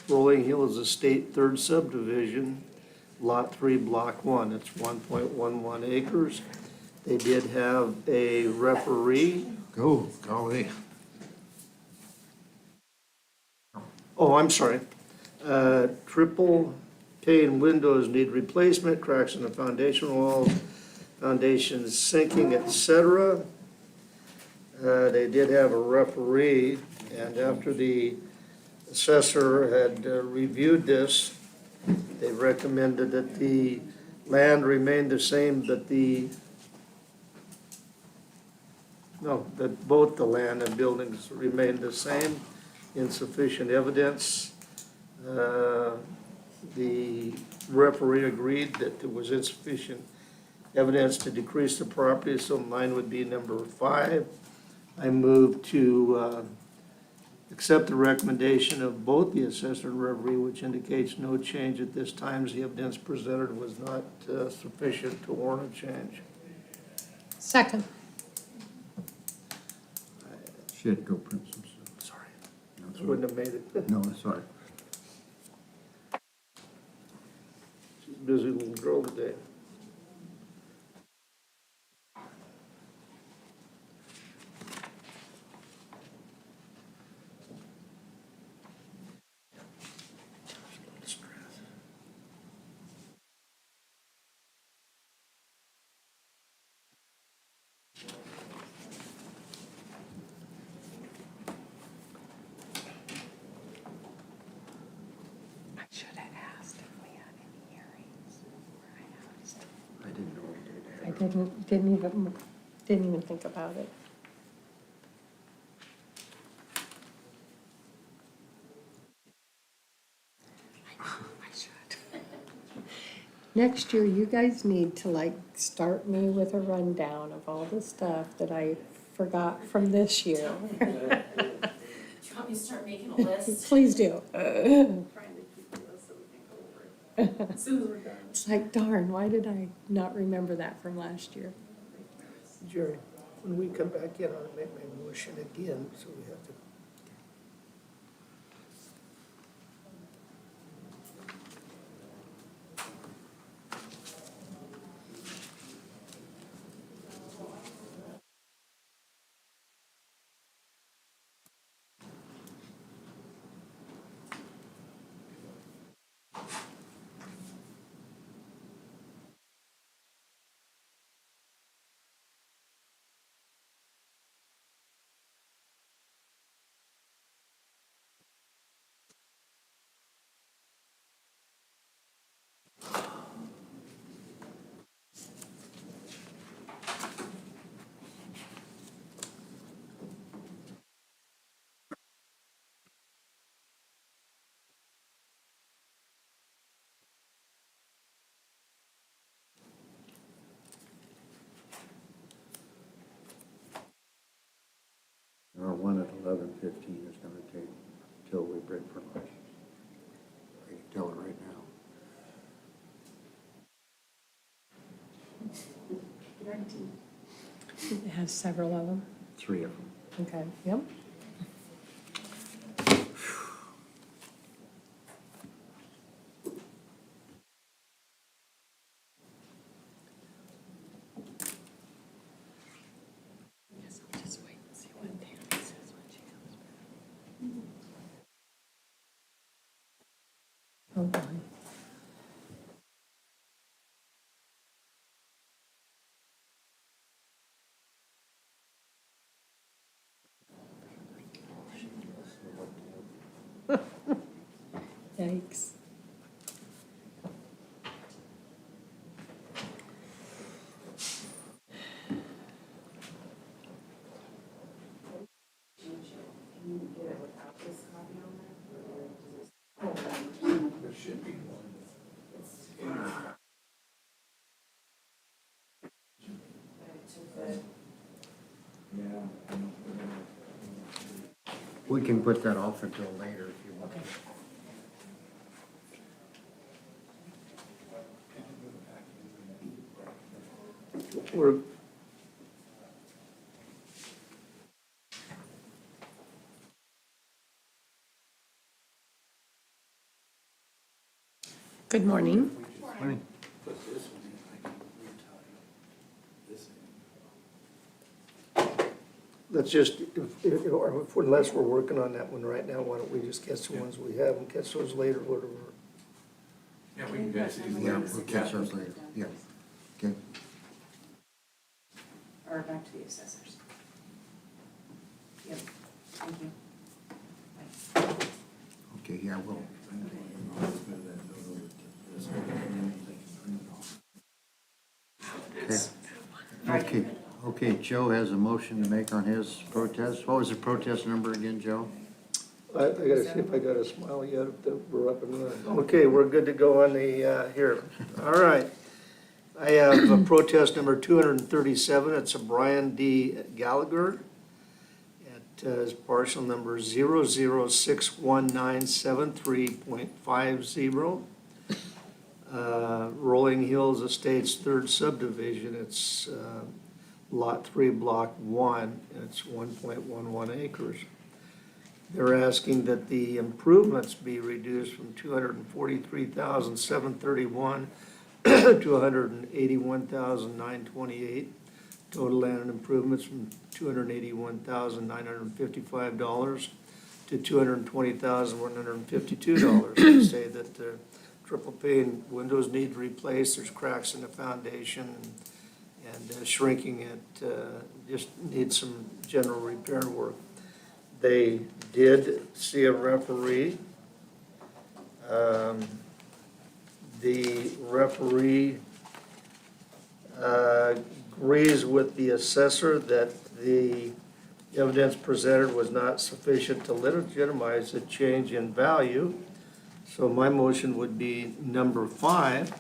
Rolling Hills Estate, 3rd Subdivision, Lot 3, Block 1. It's 1.11 acres. They did have a referee. Golly. Oh, I'm sorry. Triple pane windows need replacement, cracks in the foundation walls, foundations sinking, et cetera. They did have a referee, and after the assessor had reviewed this, they recommended that the land remain the same, that both the land and buildings remain the same, insufficient evidence. The referee agreed that there was insufficient evidence to decrease the property, so mine would be number 5. I move to accept the recommendation of both the assessor and referee, which indicates no change at this time, as the evidence presented was not sufficient to warrant a change. Second. She had to go print some stuff. Sorry. No, it's I wouldn't have made it. No, that's all right. She's a busy little girl today. I should have asked if we had any hearings before I asked. I didn't know we did I have. didn't even think about it. I should. Next year, you guys need to like start me with a rundown of all the stuff that I forgot from this year. Do you want me to start making a list? Please do. Trying to keep the list so we can go over it as soon as we're done. It's like, darn, why did I not remember that from last year? Jerry, when we come back in, I'll make my motion again, so we have to. Our one at 11:15 is gonna take till we break for lunch. I can tell it right now. It has several of them. 3 of them. Okay, yep. Guess I'll just wait and see what Tammy says when she comes back. Oh, boy. Yikes. We can put that off until later if you want. We're, Good morning. let's just, unless we're working on that one right now, why don't we just catch the ones we have and catch those later, whatever. Yeah, we'll catch those later, yeah. Okay. Or back to the assessors. Yep, thank you. Okay, yeah, we'll. Okay, okay, Joe has a motion to make on his protest. What was the protest number again, Joe? I gotta see if I got a smile yet, if we're up and running. Okay, we're good to go on the, here. All right. I have a protest number 237. It's a Brian D. Gallagher. It is parcel number 0061973.50. Rolling Hills Estates Third Subdivision. It's Lot 3, Block 1, and it's 1.11 acres. They're asking that the improvements be reduced from $243,731 to $181,928. Total land improvements from $281,955 to $220,152. They say that the triple pane windows need replaced, there's cracks in the foundation, and shrinking it, just needs some general repair work. They did see a referee. The referee agrees with the assessor that the evidence presented was not sufficient to legitimize a change in value. So my motion would be number 5,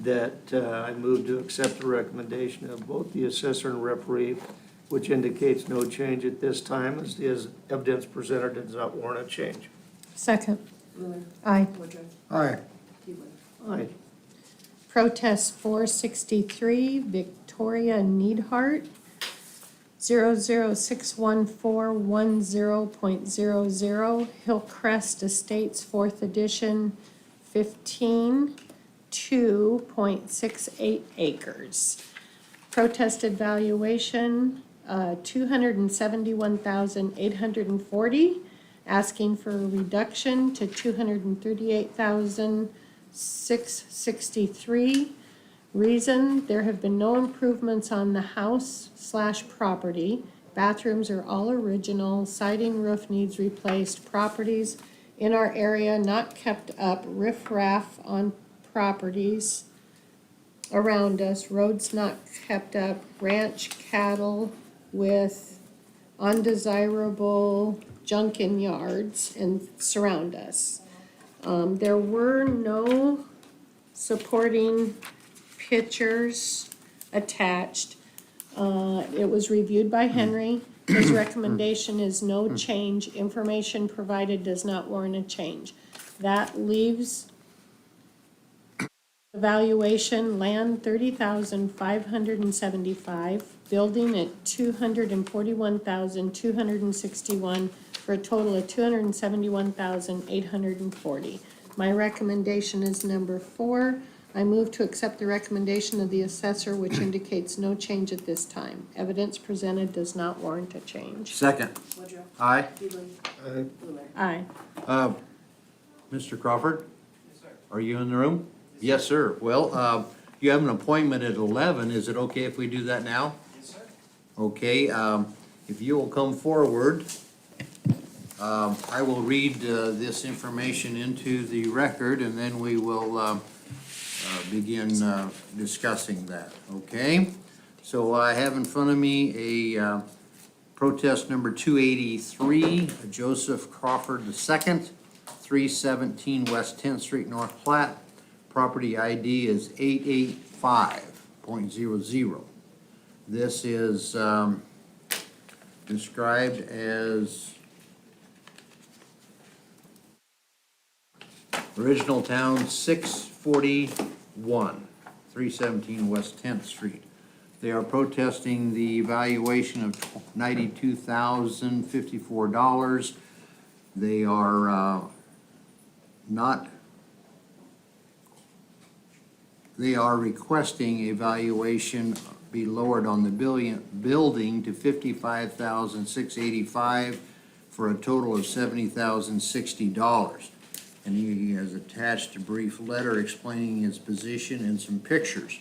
that I move to accept the recommendation of both the assessor and referee, which indicates no change at this time, as the evidence presented does not warrant a change. Second. Aye. Aye. Aye. Protest 463, Victoria Needhart, 0061410.00, Hillcrest Estates, 4th edition, 2.68 acres. Protested valuation, 271,840, asking for a reduction to 238,663. Reason, there have been no improvements on the house/property. Bathrooms are all original, siding roof needs replaced, properties in our area not kept up, riffraff on properties around us, roads not kept up, ranch cattle with undesirable junk in yards and surround us. There were no supporting pictures attached. It was reviewed by Henry. His recommendation is no change. Information provided does not warrant a change. That leaves evaluation, land 30,575, building at 241,261, for a total of 271,840. My recommendation is number 4. I move to accept the recommendation of the assessor, which indicates no change at this time. Evidence presented does not warrant a change. Second. Aye. Aye. Mr. Crawford? Are you in the room? Yes, sir. Well, you have an appointment at 11. Is it okay if we do that now? Yes, sir. Okay, if you will come forward, I will read this information into the record, and then we will begin discussing that, okay? So I have in front of me a protest number 283, Joseph Crawford II, 317 West 10th Street, North Platte. Property ID is 885.00. This is described as original town 641, 317 West 10th Street. They are protesting the valuation of $92,054. They are not, they are requesting a valuation be lowered on the building to $55,685 for a total of $70,060. And he has attached a brief letter explaining his position and some pictures.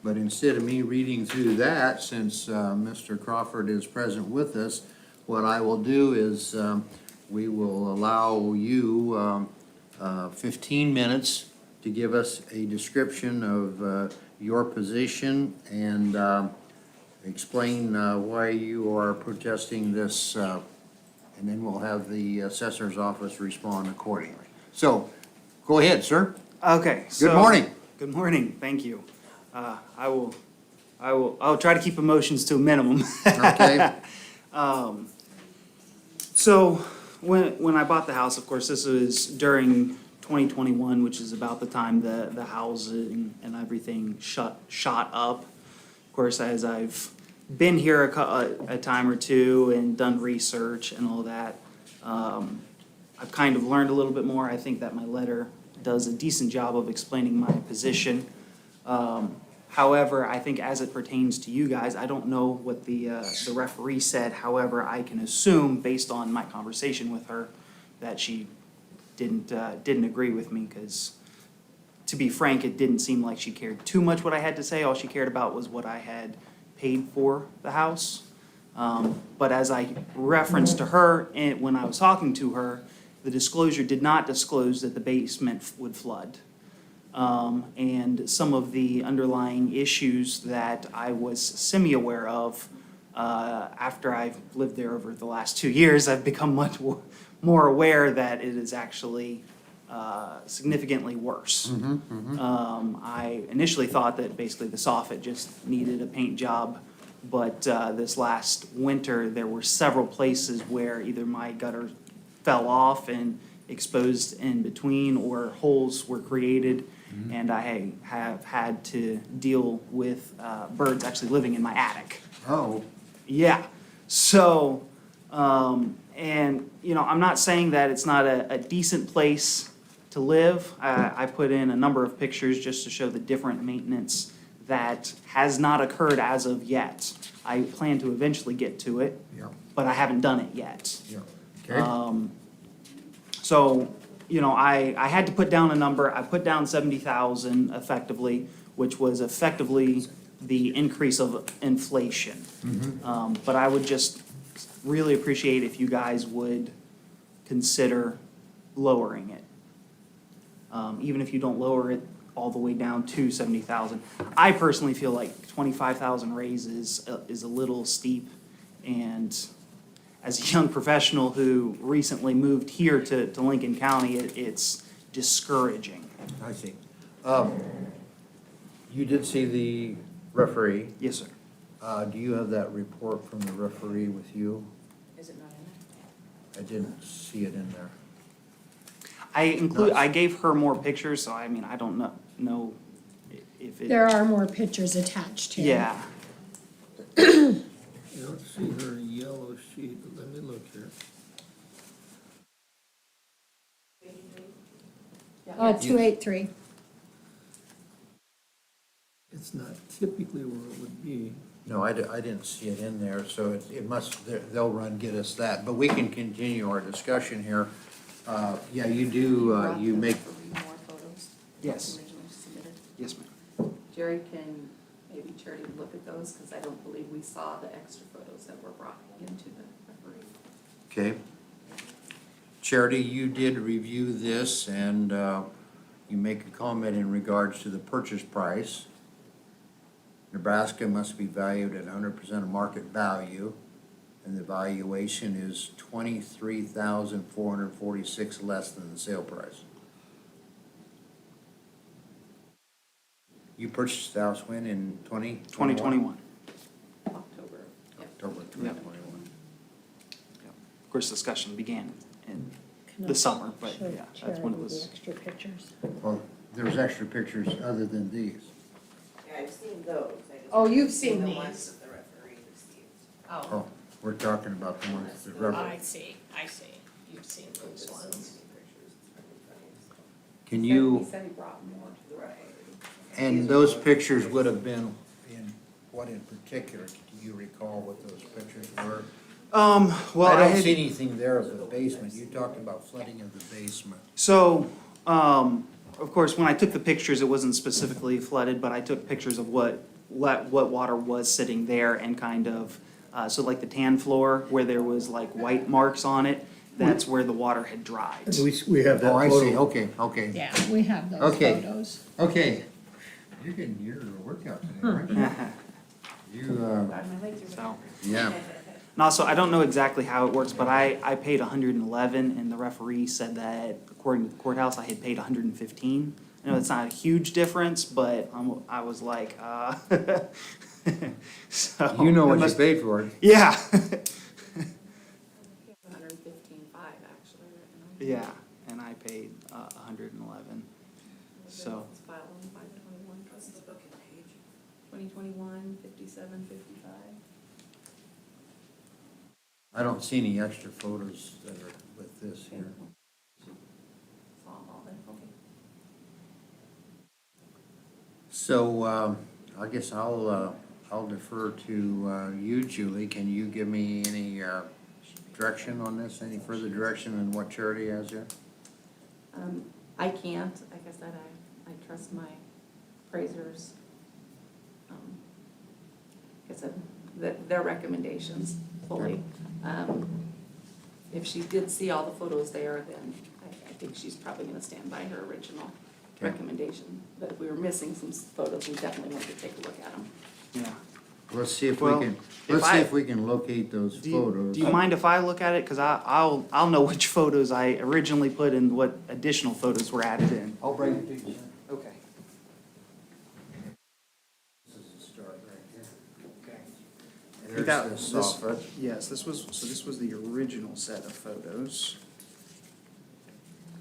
But instead of me reading through that, since Mr. Crawford is present with us, what I will do is we will allow you 15 minutes to give us a description of your position and explain why you are protesting this, and then we'll have the assessor's office respond accordingly. So, go ahead, sir. Okay. Good morning. Good morning, thank you. I'll try to keep emotions to a minimum. Okay. So, when I bought the house, of course, this was during 2021, which is about the time the housing and everything shot up. Of course, as I've been here a time or two and done research and all that, I've kind of learned a little bit more. I think that my letter does a decent job of explaining my position. However, I think as it pertains to you guys, I don't know what the referee said. However, I can assume, based on my conversation with her, that she didn't agree with me, because, to be frank, it didn't seem like she cared too much what I had to say. All she cared about was what I had paid for the house. But as I referenced to her when I was talking to her, the disclosure did not disclose that the basement would flood. And some of the underlying issues that I was semi-aware of, after I've lived there over the last 2 years, I've become much more aware that it is actually significantly worse. I initially thought that basically the soffit just needed a paint job, but this last winter, there were several places where either my gutter fell off and exposed in between, or holes were created. And I have had to deal with birds actually living in my attic. Oh. Yeah. So, and, you know, I'm not saying that it's not a decent place to live. I put in a number of pictures just to show the different maintenance that has not occurred as of yet. I plan to eventually get to it, Yeah. but I haven't done it yet. Yeah. Okay. So, you know, I had to put down a number. I put down 70,000 effectively, which was effectively the increase of inflation. But I would just really appreciate if you guys would consider lowering it. Even if you don't lower it all the way down to 70,000. I personally feel like 25,000 raise is a little steep, and as a young professional who recently moved here to Lincoln County, it's discouraging. I see. You did see the referee. Yes, sir. Do you have that report from the referee with you? Is it not in there? I didn't see it in there. I gave her more pictures, so I mean, I don't know if it. There are more pictures attached here. Yeah. You don't see her yellow sheet, but let me look here. 283. It's not typically where it would be. No, I didn't see it in there, so it must, they'll run get us that. But we can continue our discussion here. Yeah, you do, you make, More photos? Yes. Originally submitted. Yes, ma'am. Jerry, can maybe Charity look at those, because I don't believe we saw the extra photos that were brought into the referee. okay. Charity, you did review this, and you make a comment in regards to the purchase price. Nebraska must be valued at 100% of market value, and the valuation is $23,446 less than the sale price. You purchased the house when, in 2021. October. Yep. October 2021. Of course, discussion began in Can I the summer, but show yeah, that's when it Charity was. the extra pictures? Well, there's extra pictures other than these. Yeah, I've seen those. I just Oh, you've haven't seen the these. ones that the referee received. Oh, we're talking about the ones that referee. see, You've seen those There's so many ones. pictures, it's hard to find. Can you, He said he brought more to the referee. And those pictures would have been in, what in particular? Do you recall what those pictures were? Well, I don't had- see anything there of the basement. You talked about flooding of the basement. So, of course, when I took the pictures, it wasn't specifically flooded, but I took pictures of what water was sitting there and kind of, so like the tan floor where there was like white marks on it, that's where the water had dried. We have that Oh, I see, photo. okay. Yeah, we have those Okay. photos. Okay. You're getting your workout today, aren't you? You, So, yeah. and also, I don't know exactly how it works, but I paid 111 and the referee said that according to the courthouse, I had paid 115. I know it's not a huge difference, but I was like, so. You know what you must- paid for it. Yeah. 115.5 actually, right now. Yeah, and I paid 111. So, It's filed on 5/21. What's the booking page? 2021, 5755. I don't see any extra photos that are with this here. It's all there, okay. So, I guess I'll defer to, you, Julie. Can you give me any, direction on this? Any further direction on what Charity has here? I can't, like I said, I trust my appraisers. Like I said, their recommendations fully. If she did see all the photos there, then I think she's probably gonna stand by her original Okay. recommendation. But if we were missing some photos, we definitely want to take a look at them. yeah. Let's see if we Well, can, if let's see I- if we can locate those Do photos. you mind if I look at it? Because I'll know which photos I originally put and what additional photos were added in. I'll bring it to you. Okay. This is the start right here. Okay. There's That- the this- software. Yes, this was the original set of photos.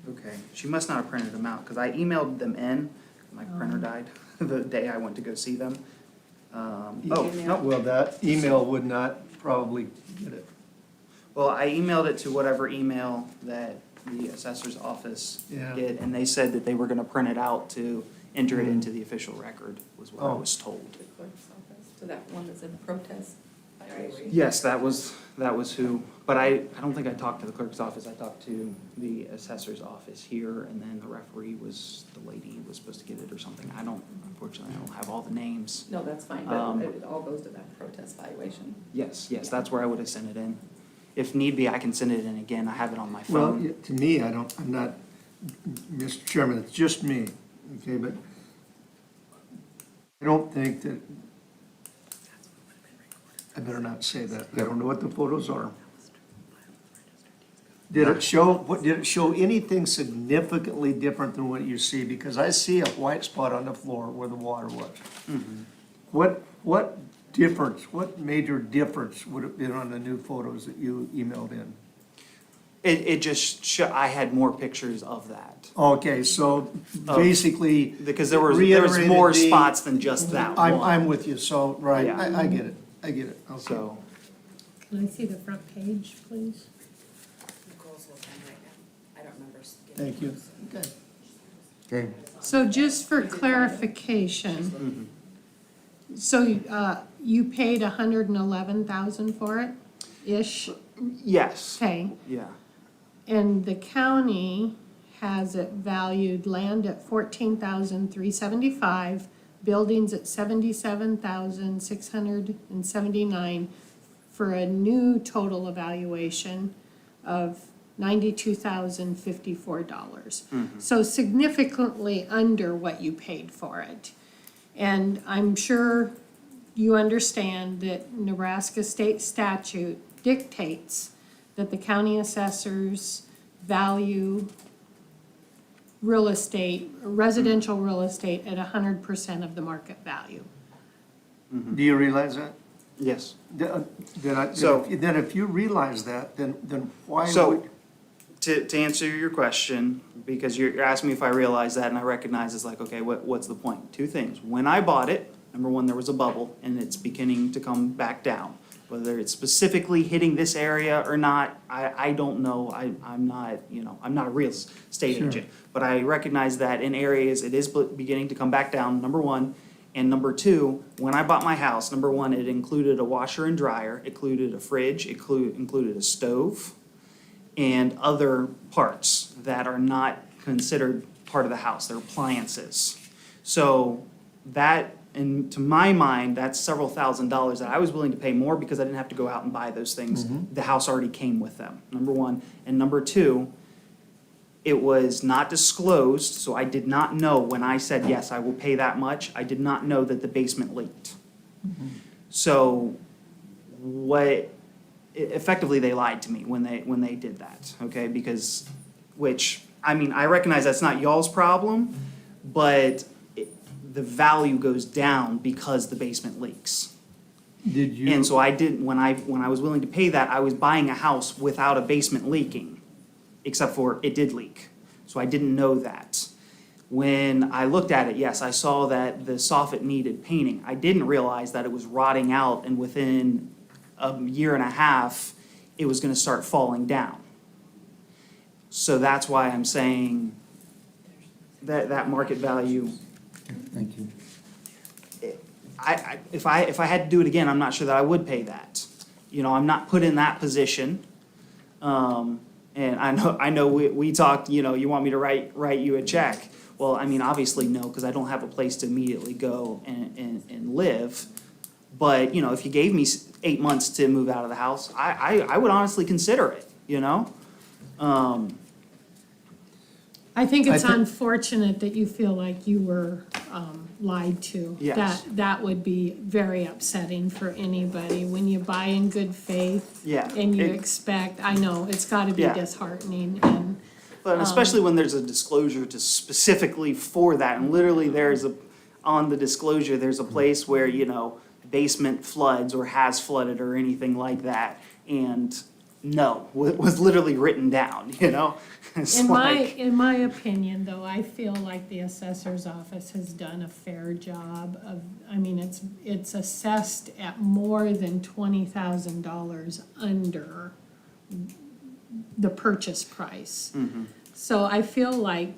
Okay, she must not have printed them out, because I emailed them in, my printer died the day I went to go see them. Oh, no, Well, that email would not probably get it. well, I emailed it to whatever email that the assessor's office Yeah. did, and they said that they were gonna print it out to enter it into the official record, was what I Oh. was told. The clerk's office, to that one that's in protest violation. Yes, that was who, but I don't think I talked to the clerk's office, I talked to the assessor's office here, and then the referee was, the lady was supposed to get it or something, unfortunately, I don't have all the names. No, that's fine, Um, but it all goes to that protest valuation. Yes, that's where I would have sent it in. If need be, I can send it in again, I have it on my Well, phone. to me, I'm not, Mr. Chairman, it's just me, okay, but I don't think that, I better not say that, I don't know what the photos are. Did it show anything significantly different than what you see? Because I see a white spot on the floor where the water was. What difference, what major difference would have been on the new photos that you emailed in? It just I had more pictures of that, Okay, so basically. because there was reiterated more the- spots than just that one. I'm with you, so, right, Yeah. I get it, okay. So, Can I see the front page, please? Nicole's looking right now. I don't remember. Thank you. Okay. Okay, So just for clarification, so, you paid 111,000 for it, ish? yes, Okay, yeah. and the county has it valued, land at 14,375, buildings at 77,679, for a new total evaluation of $92,054. So significantly under what you paid for it. And I'm sure you understand that Nebraska state statute dictates that the county assessors value real estate, residential real estate at 100% of the market value. Do you realize that? Yes. Then So- if you realize that, then why So, would? to answer your question, because you're asking me if I realize that, and I recognize it's like, okay, what's the point? Two things. When I bought it, number one, there was a bubble, and it's beginning to come back down. Whether it's specifically hitting this area or not, I don't know. I'm not, I'm not a real estate Sure. agent. But I recognize that in areas, it is beginning to come back down, number one. And number two, when I bought my house, number one, it included a washer and dryer, included a fridge, included a stove, and other parts that are not considered part of the house, they're appliances. So that, and to my mind, that's several $1,000s that I was willing to pay more because I didn't have to go out and buy those things. The house already came with them, number one. And number two, it was not disclosed, so I did not know when I said, yes, I will pay that much, I did not know that the basement leaked. So effectively, they lied to me when they did that, okay? Because, I recognize that's not y'all's problem, but the value goes down because the basement leaks. Did you? And so I didn't, when I was willing to pay that, I was buying a house without a basement leaking, except for it did leak. So I didn't know that. When I looked at it, yes, I saw that the soffit needed painting. I didn't realize that it was rotting out and within a year and a half, it was gonna start falling down. So that's why I'm saying that market value, Thank you. if I had to do it again, I'm not sure that I would pay that. I'm not put in that position. And I know we talked, you want me to write you a check. Well, obviously no, because I don't have a place to immediately go and live. But, if you gave me 8 months to move out of the house, I would honestly consider it, I think it's I thi- unfortunate that you feel like you were lied to. Yes. That would be very upsetting for anybody, when you buy in good faith. Yeah, And you it- expect, I know, it's gotta be Yeah. disheartening, and, But especially when there's a disclosure to specifically for that, and literally on the disclosure, there's a place where, basement floods or has flooded or anything like that, and no, was literally written down, It's like, in my opinion, though, I feel like the assessor's office has done a fair job of, it's assessed at more than $20,000 under the purchase price. So I feel like,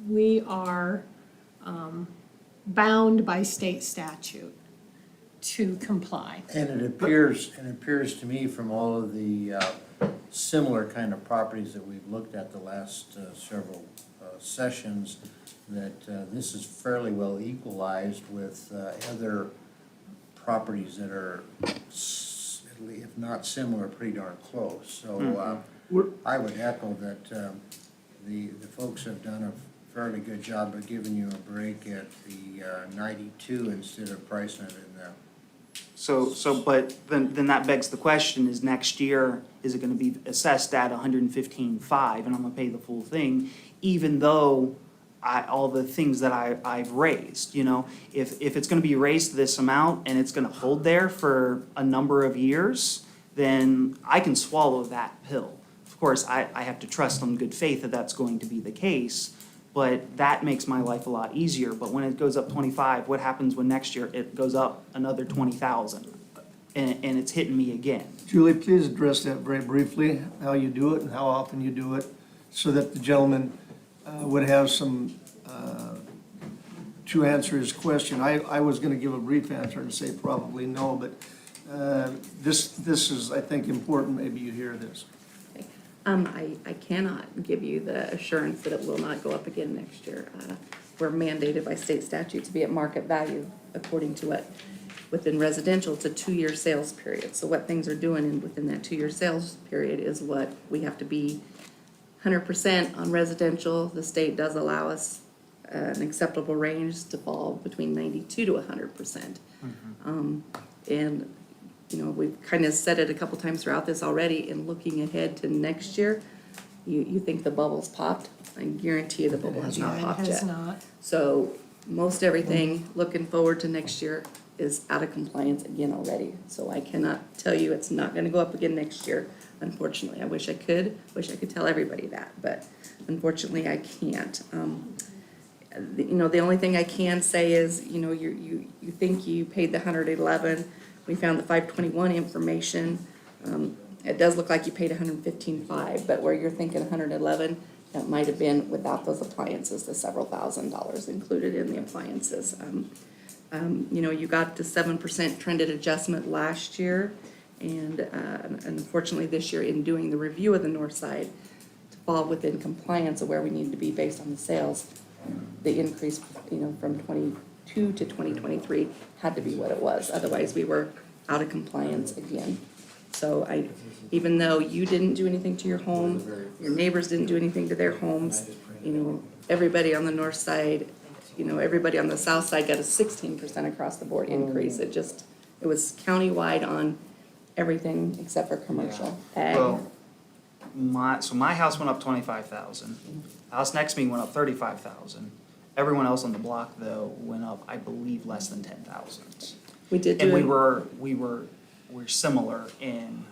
we are bound by state statute to comply. And it appears to me from all of the similar kind of properties that we've looked at the last several sessions, that this is fairly well equalized with other properties that are, if not similar, pretty darn close. So I would echo that the folks have done a fairly good job of giving you a break at the 92 instead of pricing it in the. but then that begs the question, is next year, is it gonna be assessed at 115.5, and I'm gonna pay the full thing, even though all the things that I've raised, If it's gonna be raised this amount and it's gonna hold there for a number of years, then I can swallow that pill. Of course, I have to trust on good faith that that's going to be the case, but that makes my life a lot easier. But when it goes up 25, what happens when next year it goes up another 20,000? And it's hitting me again. Julie, please address that very briefly, how you do it and how often you do it, so that the gentleman would have some, to answer his question. I was gonna give a brief answer and say probably no, but this is, I think, important, maybe you hear this. I cannot give you the assurance that it will not go up again next year. We're mandated by state statute to be at market value according to what, within residential, it's a 2-year sales period. So what things are doing within that 2-year sales period is what we have to be 100% on residential. The state does allow us an acceptable range to fall between 92 to 100%. And we've kind of said it a couple times throughout this already, in looking ahead to next year, you think the bubble's popped? I guarantee you the bubble has not popped It has yet. not. So most everything looking forward to next year is out of compliance again already. So I cannot tell you it's not gonna go up again next year, unfortunately. I wish I could tell everybody that, but unfortunately I can't. The only thing I can say is, you think you paid the 111, we found the 521 information. It does look like you paid 115.5, but where you're thinking 111, that might have been without those appliances, the several $1,000s included in the appliances. You got the 7% trended adjustment last year, and unfortunately this year in doing the review of the north side, to fall within compliance of where we need to be based on the sales, the increase, from 22 to 2023 had to be what it was. Otherwise, we were out of compliance again. So even though you didn't do anything to your home, your neighbors didn't do anything to their homes, everybody on the north side, everybody on the south side got a 16% across the board increase. It was countywide on everything except for commercial. Ag, Well, my house went up 25,000. The house next to me went up 35,000. Everyone else on the block though went up, I believe, less than 10,000. we did do. And it- we're similar in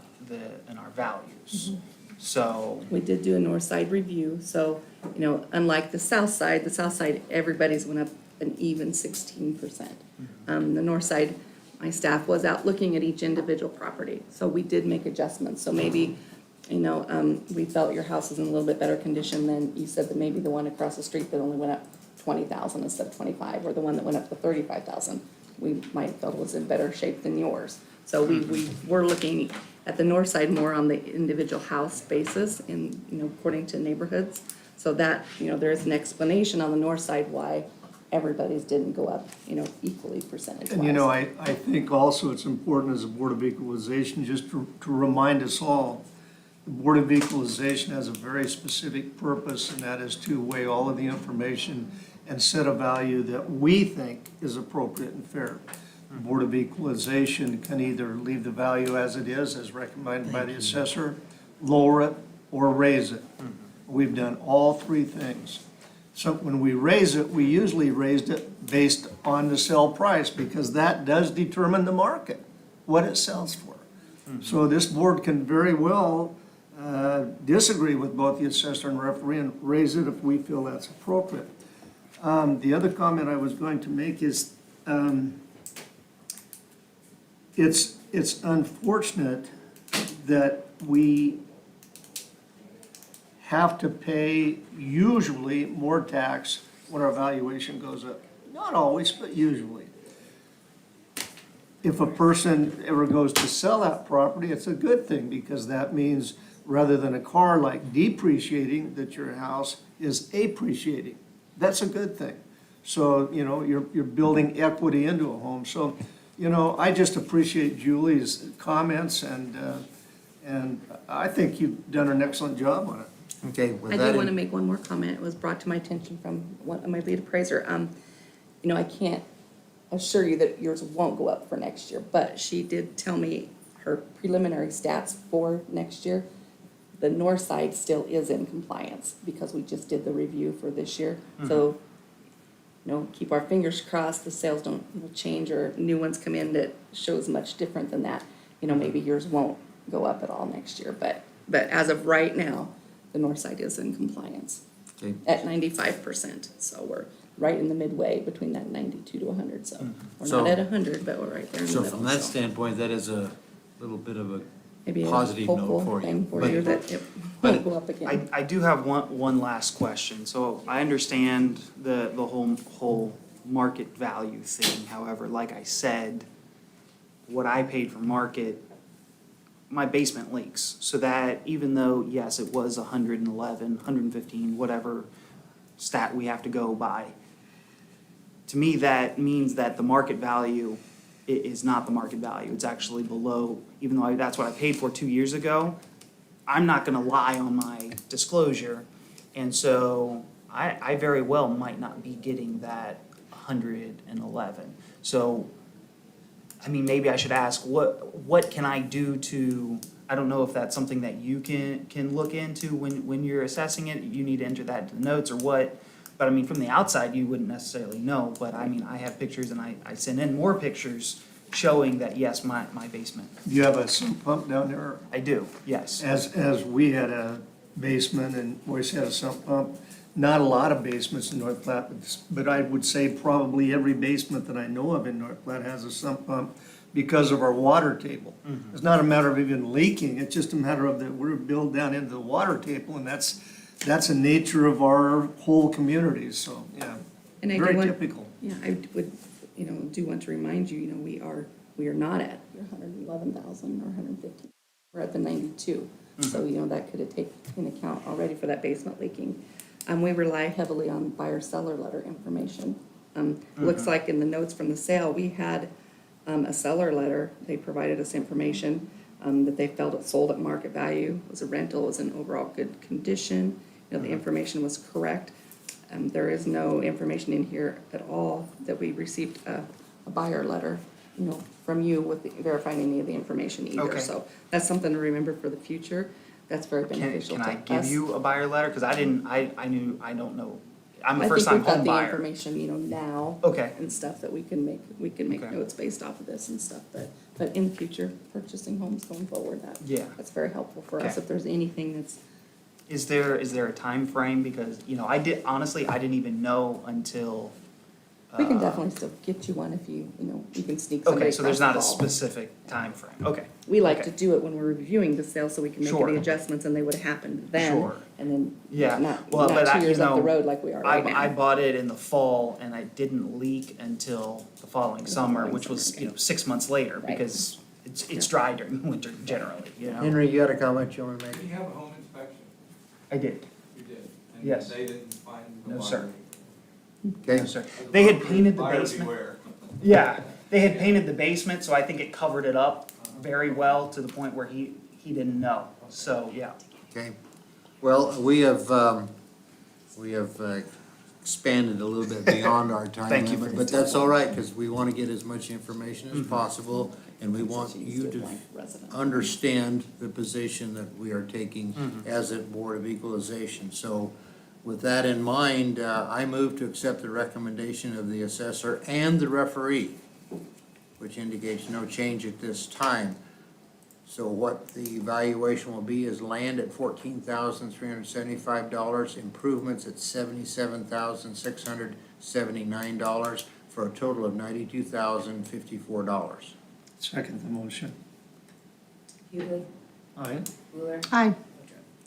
our values. So, We did do a north side review, so, unlike the south side, everybody's went up an even 16%. The north side, my staff was out looking at each individual property, so we did make adjustments, so maybe, we felt your house is in a little bit better condition than, you said that maybe the one across the street that only went up 20,000 instead of 25, or the one that went up to 35,000, we might have felt was in better shape than yours. So we were looking at the north side more on the individual house basis in, according to neighborhoods. So that, there is an explanation on the north side why everybody's didn't go up, equally percentage-wise. And I think also it's important as a Board of Equalization, just to remind us all, the Board of Equalization has a very specific purpose, and that is to weigh all of the information and set a value that we think is appropriate and fair. The Board of Equalization can either leave the value as it is, as recommended by the assessor, lower it, or raise it. We've done all three things. So when we raise it, we usually raised it based on the sell price, because that does determine the market, what it sells for. So this board can very well disagree with both the assessor and referee and raise it if we feel that's appropriate. The other comment I was going to make is, it's unfortunate that we have to pay usually more tax when our valuation goes up. Not always, but usually. If a person ever goes to sell that property, it's a good thing, because that means rather than a car like depreciating, that your house is appreciating. That's a good thing. So, you're building equity into a home. So, I just appreciate Julie's comments, and I think you've done an excellent job on it. Okay, with I that do want to in- make one more comment. It was brought to my attention from one of my lead appraiser. I can't assure you that yours won't go up for next year, but she did tell me her preliminary stats for next year. The north side still is in compliance because we just did the review for this year. So, keep our fingers crossed the sales don't change or new ones come in that shows much different than that. Maybe yours won't go up at all next year, but as of right now, the north side is in compliance Okay. at 95%. So we're right in the midway between that 92 to 100. So we're So- not at 100, but we're right there in the So middle. from that so standpoint, that is a little bit of a maybe a positive note hopeful for you. thing for But- you that it but- won't go up again. I do have one last question. So I understand the whole market value thing. However, like I said, what I paid for market, my basement leaks. So that even though, yes, it was 111, 115, whatever stat we have to go by, to me, that means that the market value is not the market value. It's actually below, even though that's what I paid for 2 years ago. I'm not gonna lie on my disclosure, and so I very well might not be getting that 111. So, maybe I should ask, what can I do to, I don't know if that's something that you can look into when you're assessing it, you need to enter that into the notes or what, but from the outside, you wouldn't necessarily know, but I have pictures and I send in more pictures showing that, yes, my basement. You have a sump pump down there? I do, yes. As we had a basement and Royce had a sump pump, not a lot of basements in North Platte, but I would say probably every basement that I know of in North Platte has a sump pump. because of our water table. Mm-hmm. It's not a matter of even leaking, it's just a matter of that we're built down into the water table, and that's the nature of our whole community, so, yeah. And I do Very want- typical. Yeah, I would, do want to remind you, we are not at your 111,000 or 150. We're at the 92. So, that could have taken into account already for that basement leaking. We rely heavily on buyer-seller letter information. Looks like in the notes from the sale, we had a seller letter. They provided us information that they felt it sold at market value, was a rental, was in overall good condition. The information was correct. There is no information in here at all that we received a buyer letter, from you with verifying any of the information either. Okay. So that's something to remember for the future. That's very Can, beneficial to can us. I give you a buyer letter? Cause I don't know. I'm a I first think time we've got home the buyer. information, now. Okay. And stuff that we can make Okay. notes based off of this and stuff, but in future, purchasing homes going forward, Yeah. that's very helpful for us. Okay. If there's anything that's, Is there a time frame? Because, honestly, I didn't even know until. we can definitely still get you one if you can sneak somebody Okay, so there's across not a the ball. specific time frame. Okay. We like okay. to do it when we're reviewing the sale, so we can make Sure. any adjustments, and they would have happened then. Sure. And then, Yeah, not well, but 2 years up the road like we are right now. I bought it in the fall and I didn't leak until the following summer, following which was, summer, okay. 6 months later, Right. because it's dry during the winter generally, Henry, you got a comment you wanna make? Did you have a home inspection? I did, You did? Yes. And they didn't find the No, water sir. leak? Okay, no, sir. They had painted the Buyer basement. beware. Yeah, they had painted the basement, so I think it covered it up very well to the point where he didn't know, so, yeah. okay. Well, we have expanded a little bit beyond our time Thank you limit, for but that's all right, because we want to get as much information as possible, and we want you to understand the position that we are taking as a Board of Equalization. So with that in mind, I move to accept the recommendation of the assessor and the referee, which indicates no change at this time. So what the evaluation will be is land at $14,375, improvements at $77,679, for a total of $92,054. Second the motion. Hughley, Aye. Ruler, Aye.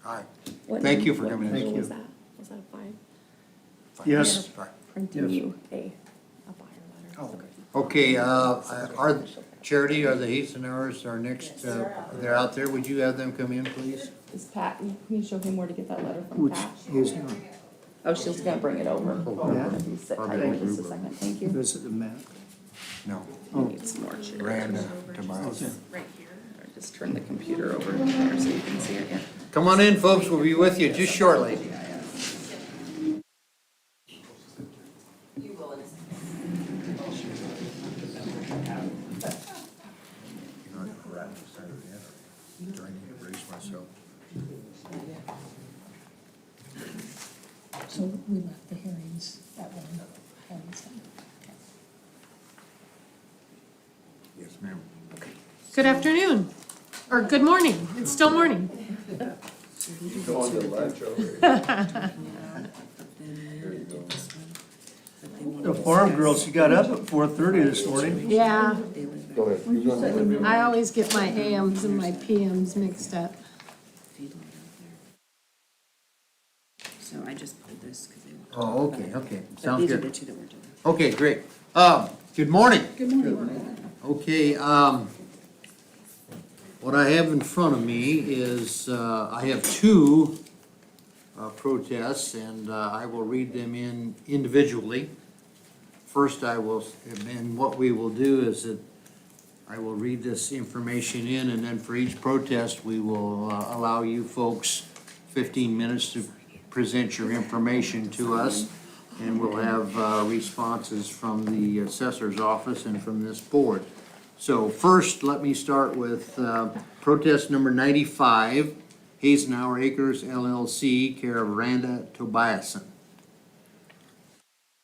Aye. What Thank you for what coming in. number Thank was you. that? Was that a 5? Yes. Printing Yes. you a buyer letter. Oh, okay. Okay, our Charity, are the Heisenauers, our next, they're out there, would you have them come in, please? Is Pat, can you show him where to get that letter from Which Pat? is not. Oh, she's gonna bring it over. Yeah. If you sit tight Probably for just a Ruber. second, thank you. Visit the map. No, I need some more chairs. Randa, tomorrow. Right here, or just turn the computer over there so you can see it, yeah. Come on in, folks, we'll be with you just shortly. Do I need to brace myself? So we left the hearings at 1:07. Yes, ma'am. Good afternoon, or good morning, it's still morning. Going to lunch over The farm girls, you got up at 4:30 this morning. Yeah, Go ahead. Who's on? I always get my AMs and my PMs mixed up. So I just pulled this because they want. Oh, okay, But sounds these are the good. two that we're doing. Okay, great. Good morning. Good morning. Okay, what I have in front of me is, I have two protests, and I will read them in individually. First, and what we will do is that I will read this information in, and then for each protest, we will allow you folks 15 minutes to present your information to us, and we'll have responses from the assessor's office and from this board. So first, let me start with protest number 95, Hazenauer Acres LLC, care of Randa Tobiasen.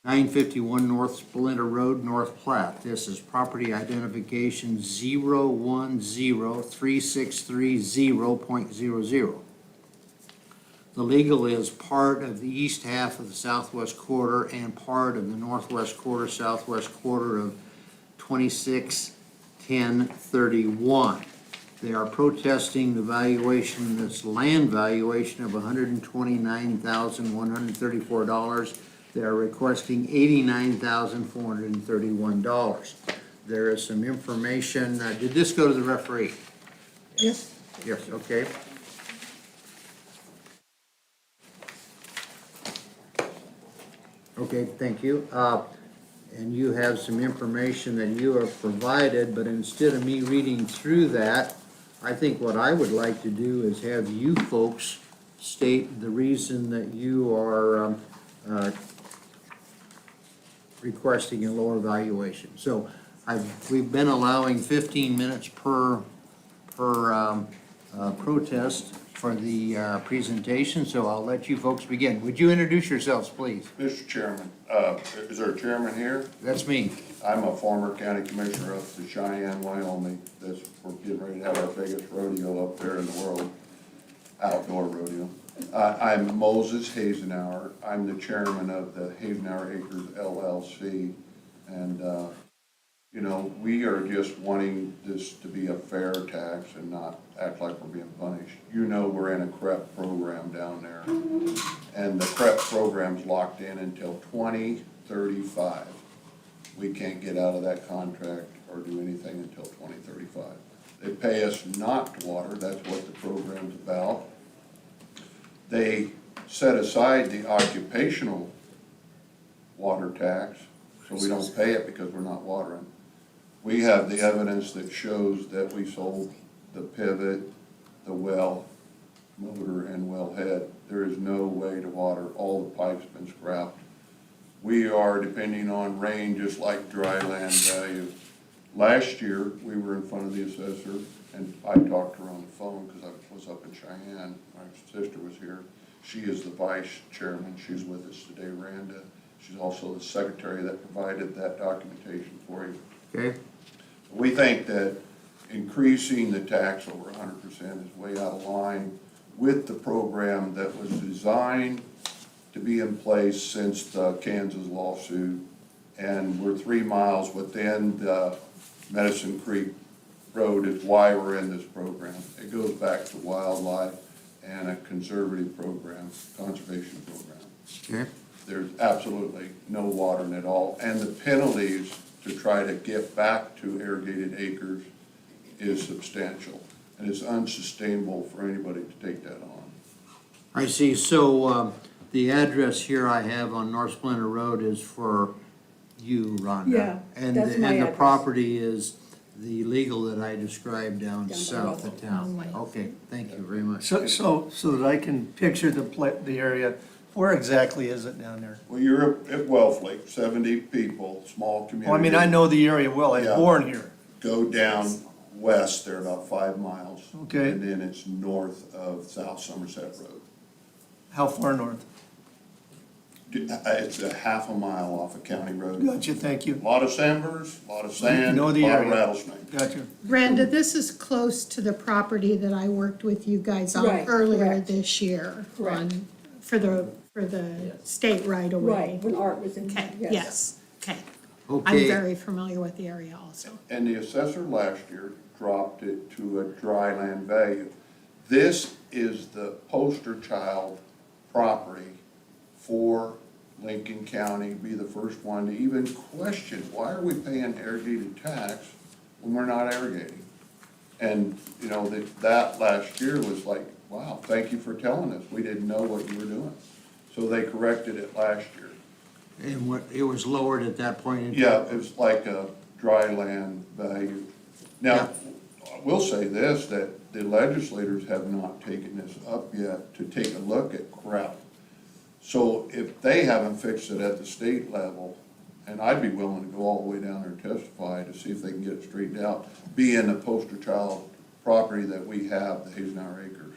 951 North Splinter Road, North Platte. This is property identification 010363.00. The legal is part of the east half of the southwest quarter and part of the northwest quarter, southwest quarter of 2610 10/31. They are protesting the valuation, this land valuation of $129,134. They are requesting $89,431. There is some information, did this go to the referee? Yes. Yes, okay. Okay, thank you. And you have some information that you have provided, but instead of me reading through that, I think what I would like to do is have you folks state the reason that you are requesting a lower valuation. So we've been allowing 15 minutes per protest for the presentation, so I'll let you folks begin. Would you introduce yourselves, please? Mr. Chairman, is there a chairman here? That's me. I'm a former county commissioner up to Cheyenne, Wyoming. We're getting ready to have our biggest rodeo up there in the world, outdoor rodeo. I'm Moses Hazenauer. I'm the chairman of the Hazenauer Acres LLC. And, you know, we are just wanting this to be a fair tax and not act like we're being punished. You know, we're in a CREP program down there. And the CREP program's locked in until 2035. We can't get out of that contract or do anything until 2035. They pay us not to water, that's what the program's about. They set aside the occupational water tax, so we don't pay it because we're not watering. We have the evidence that shows that we sold the pivot, the well motor, and well head. There is no way to water, all the pipes been scrapped. We are depending on rain, just like dry land value. Last year, we were in front of the assessor, and I talked to her on the phone because I was up in Cheyenne. My sister was here. She is the vice chairman. She's with us today, Randa. She's also the secretary that provided that documentation for you. Okay. We think that increasing the tax over 100% is way out of line with the program that was designed to be in place since the Kansas lawsuit. And we're 3 miles within the Medicine Creek Road is why we're in this program. It goes back to wildlife and a conservative program, conservation program. Okay. There's absolutely no watering at all. And the penalties to try to get back to irrigated acres is substantial. And it's unsustainable for anybody to take that on. I see, so the address here I have on North Splinter Road is for you, Rhonda. Yeah, And that's my and the address. property is the legal that I described down south of town. Way. Okay, thank you very much. So that I can picture the area, where exactly is it down there? Well, you're at Wellflake, 70 people, small community. Well, I mean, I know the area well, I was Yeah. born here. Go down west there about 5 miles. Okay. And then it's north of South Somerset Road. How far north? It's a half a mile off of County Road. Gotcha, thank you. A lot of sandbars, a lot of sand, a know the lot of area. rattlesnakes. Gotcha. Brenda, this is close to the property that I worked with you guys on Right, earlier correct. this year. Correct. For the state right away. Right, when Art was in, Okay, yes. yes, okay. I'm Okay, very familiar with the area also. And the assessor last year dropped it to a dry land value. This is the poster child property for Lincoln County, be the first one to even question, why are we paying irrigated tax when we're not irrigating? And, you know, that last year was like, wow, thank you for telling us, we didn't know what you were doing. So they corrected it last year. and what, it was lowered at that point in time? Yeah, it was like a dry land value. Now, I will say this, that the legislators have not taken this up yet to take a look at CREP. So if they haven't fixed it at the state level, and I'd be willing to go all the way down there and testify to see if they can get it straightened out, being the poster child property that we have, the Hazenauer Acres.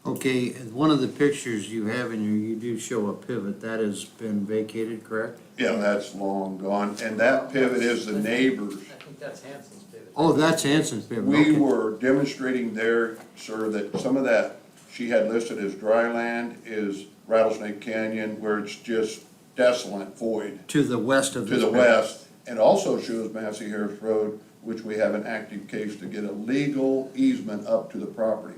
Okay, and one of the pictures you have in here, you do show a pivot, that has been vacated, correct? Yeah, that's long gone, and that pivot is the neighbors. I think that's Hanson's pivot. Oh, that's Hanson's pivot, We okay. were demonstrating there, sir, that some of that she had listed as dry land is Rattlesnake Canyon, where it's just desolate void To the west of to this. the west. And also shows Massey Harris Road, which we have an active case to get a legal easement up to the property.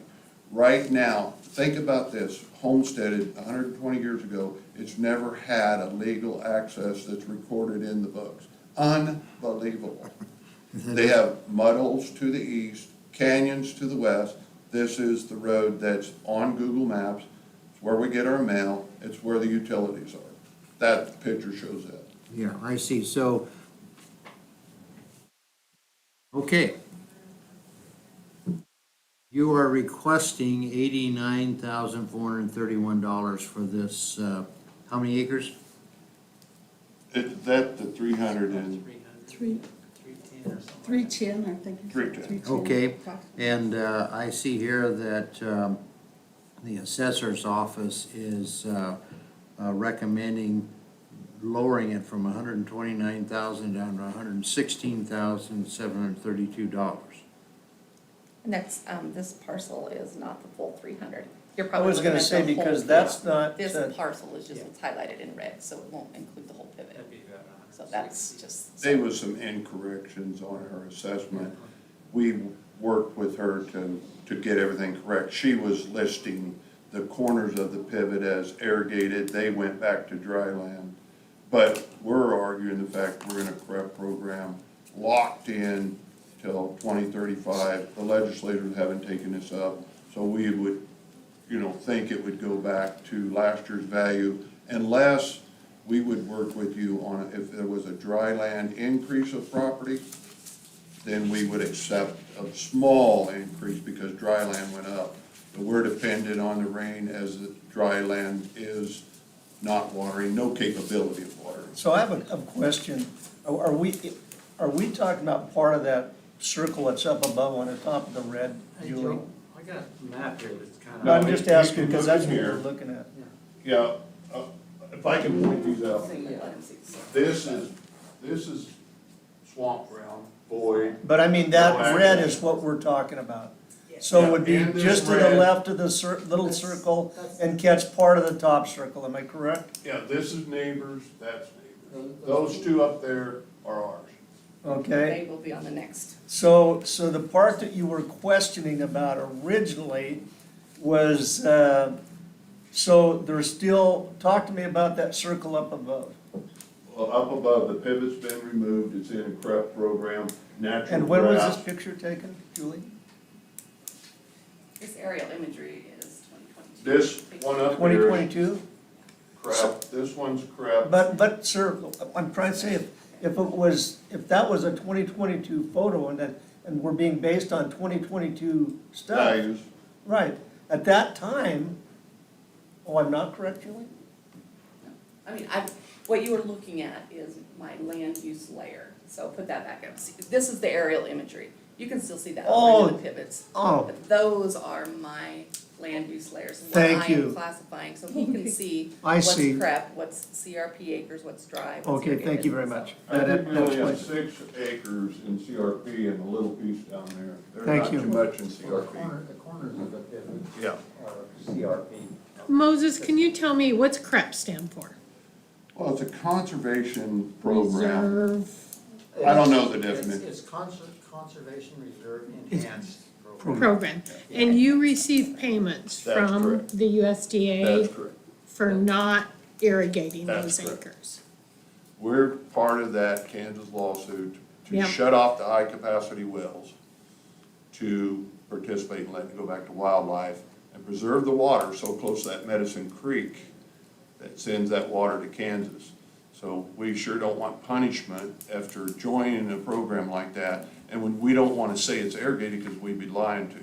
Right now, think about this, homesteaded 120 years ago, it's never had a legal access that's recorded in the books. Unbelievable. They have mud holes to the east, canyons to the west. This is the road that's on Google Maps. It's where we get our mail. It's where the utilities are. That picture shows that. Yeah, I see, so, okay. You are requesting $89,431 for this, how many acres? That the 300 and, 310, I think. 310. Okay, and I see here that the assessor's office is recommending lowering it from $129,000 down to $116,732. And that's, this parcel is not the full 300. You're I probably was looking gonna at say, the whole because thing. that's not, This parcel is just what's highlighted in red, so it won't include the whole pivot. So that's just. there was some incorrections on her assessment. We worked with her to get everything correct. She was listing the corners of the pivot as irrigated. They went back to dry land. But we're arguing the fact we're in a CREP program, locked in till 2035. The legislators haven't taken this up, so we would, think it would go back to last year's value unless we would work with you on, if there was a dry land increase of property, then we would accept a small increase because dry land went up. But we're dependent on the rain as the dry land is not watering, no capability of watering. so I have a question. Are we talking about part of that circle that's up above on the top of the red, Julie? I got a map here that's kind No, I'm just asking, because that's what Here. we're looking at. Yeah, if I can point these out. This is swamp ground, void. But I mean, that No red access. is what we're talking about. So it would be Yeah, and this just to the red- left of the little circle and catch part of the top circle, am I correct? Yeah, this is neighbors, that's neighbors. Those two up there are ours. Okay? They will be on the next. So the part that you were questioning about originally was, so there's still, talk to me about that circle up above. Well, up above, the pivot's been removed, it's in a CREP program, natural And when was grass. this picture taken, Julie? This aerial imagery is 2022. This one up Twenty here is twenty-two? CREP, this one's CREP. But sir, I'm trying to say, if that was a 2022 photo and we're being based on 2022 stuff. Values. Right, at that time, I'm not correct, Julie? I mean, what you were looking at is my land use layer, so put that back up. See, this is the aerial imagery. You can still see the outline of the pivots. Oh. But those are my land use layers. Thank What I you. am classifying, so he can see I what's see. CREP, what's CRP acres, what's dry, what's Okay, thank you very irrigated. much. I think That we only have explains- 6 acres in CRP and a little piece down there. There's Thank not you. too much in CRP. The corners of the pivot Yeah. are CRP. Moses, can you tell me what's CREP stand for? Well, it's a conservation program. Reserve. I don't know the definition. It's Conservation Reserve Enhanced Program. Program. And you receive payments That's from correct. the USDA That's correct. for not irrigating That's those correct. acres. We're part of that Kansas lawsuit to Yeah. shut off the high-capacity wells, to participate and let it go back to wildlife, and preserve the water so close to that Medicine Creek that sends that water to Kansas. So we sure don't want punishment after joining a program like that, and when we don't want to say it's irrigated because we'd be lying to you.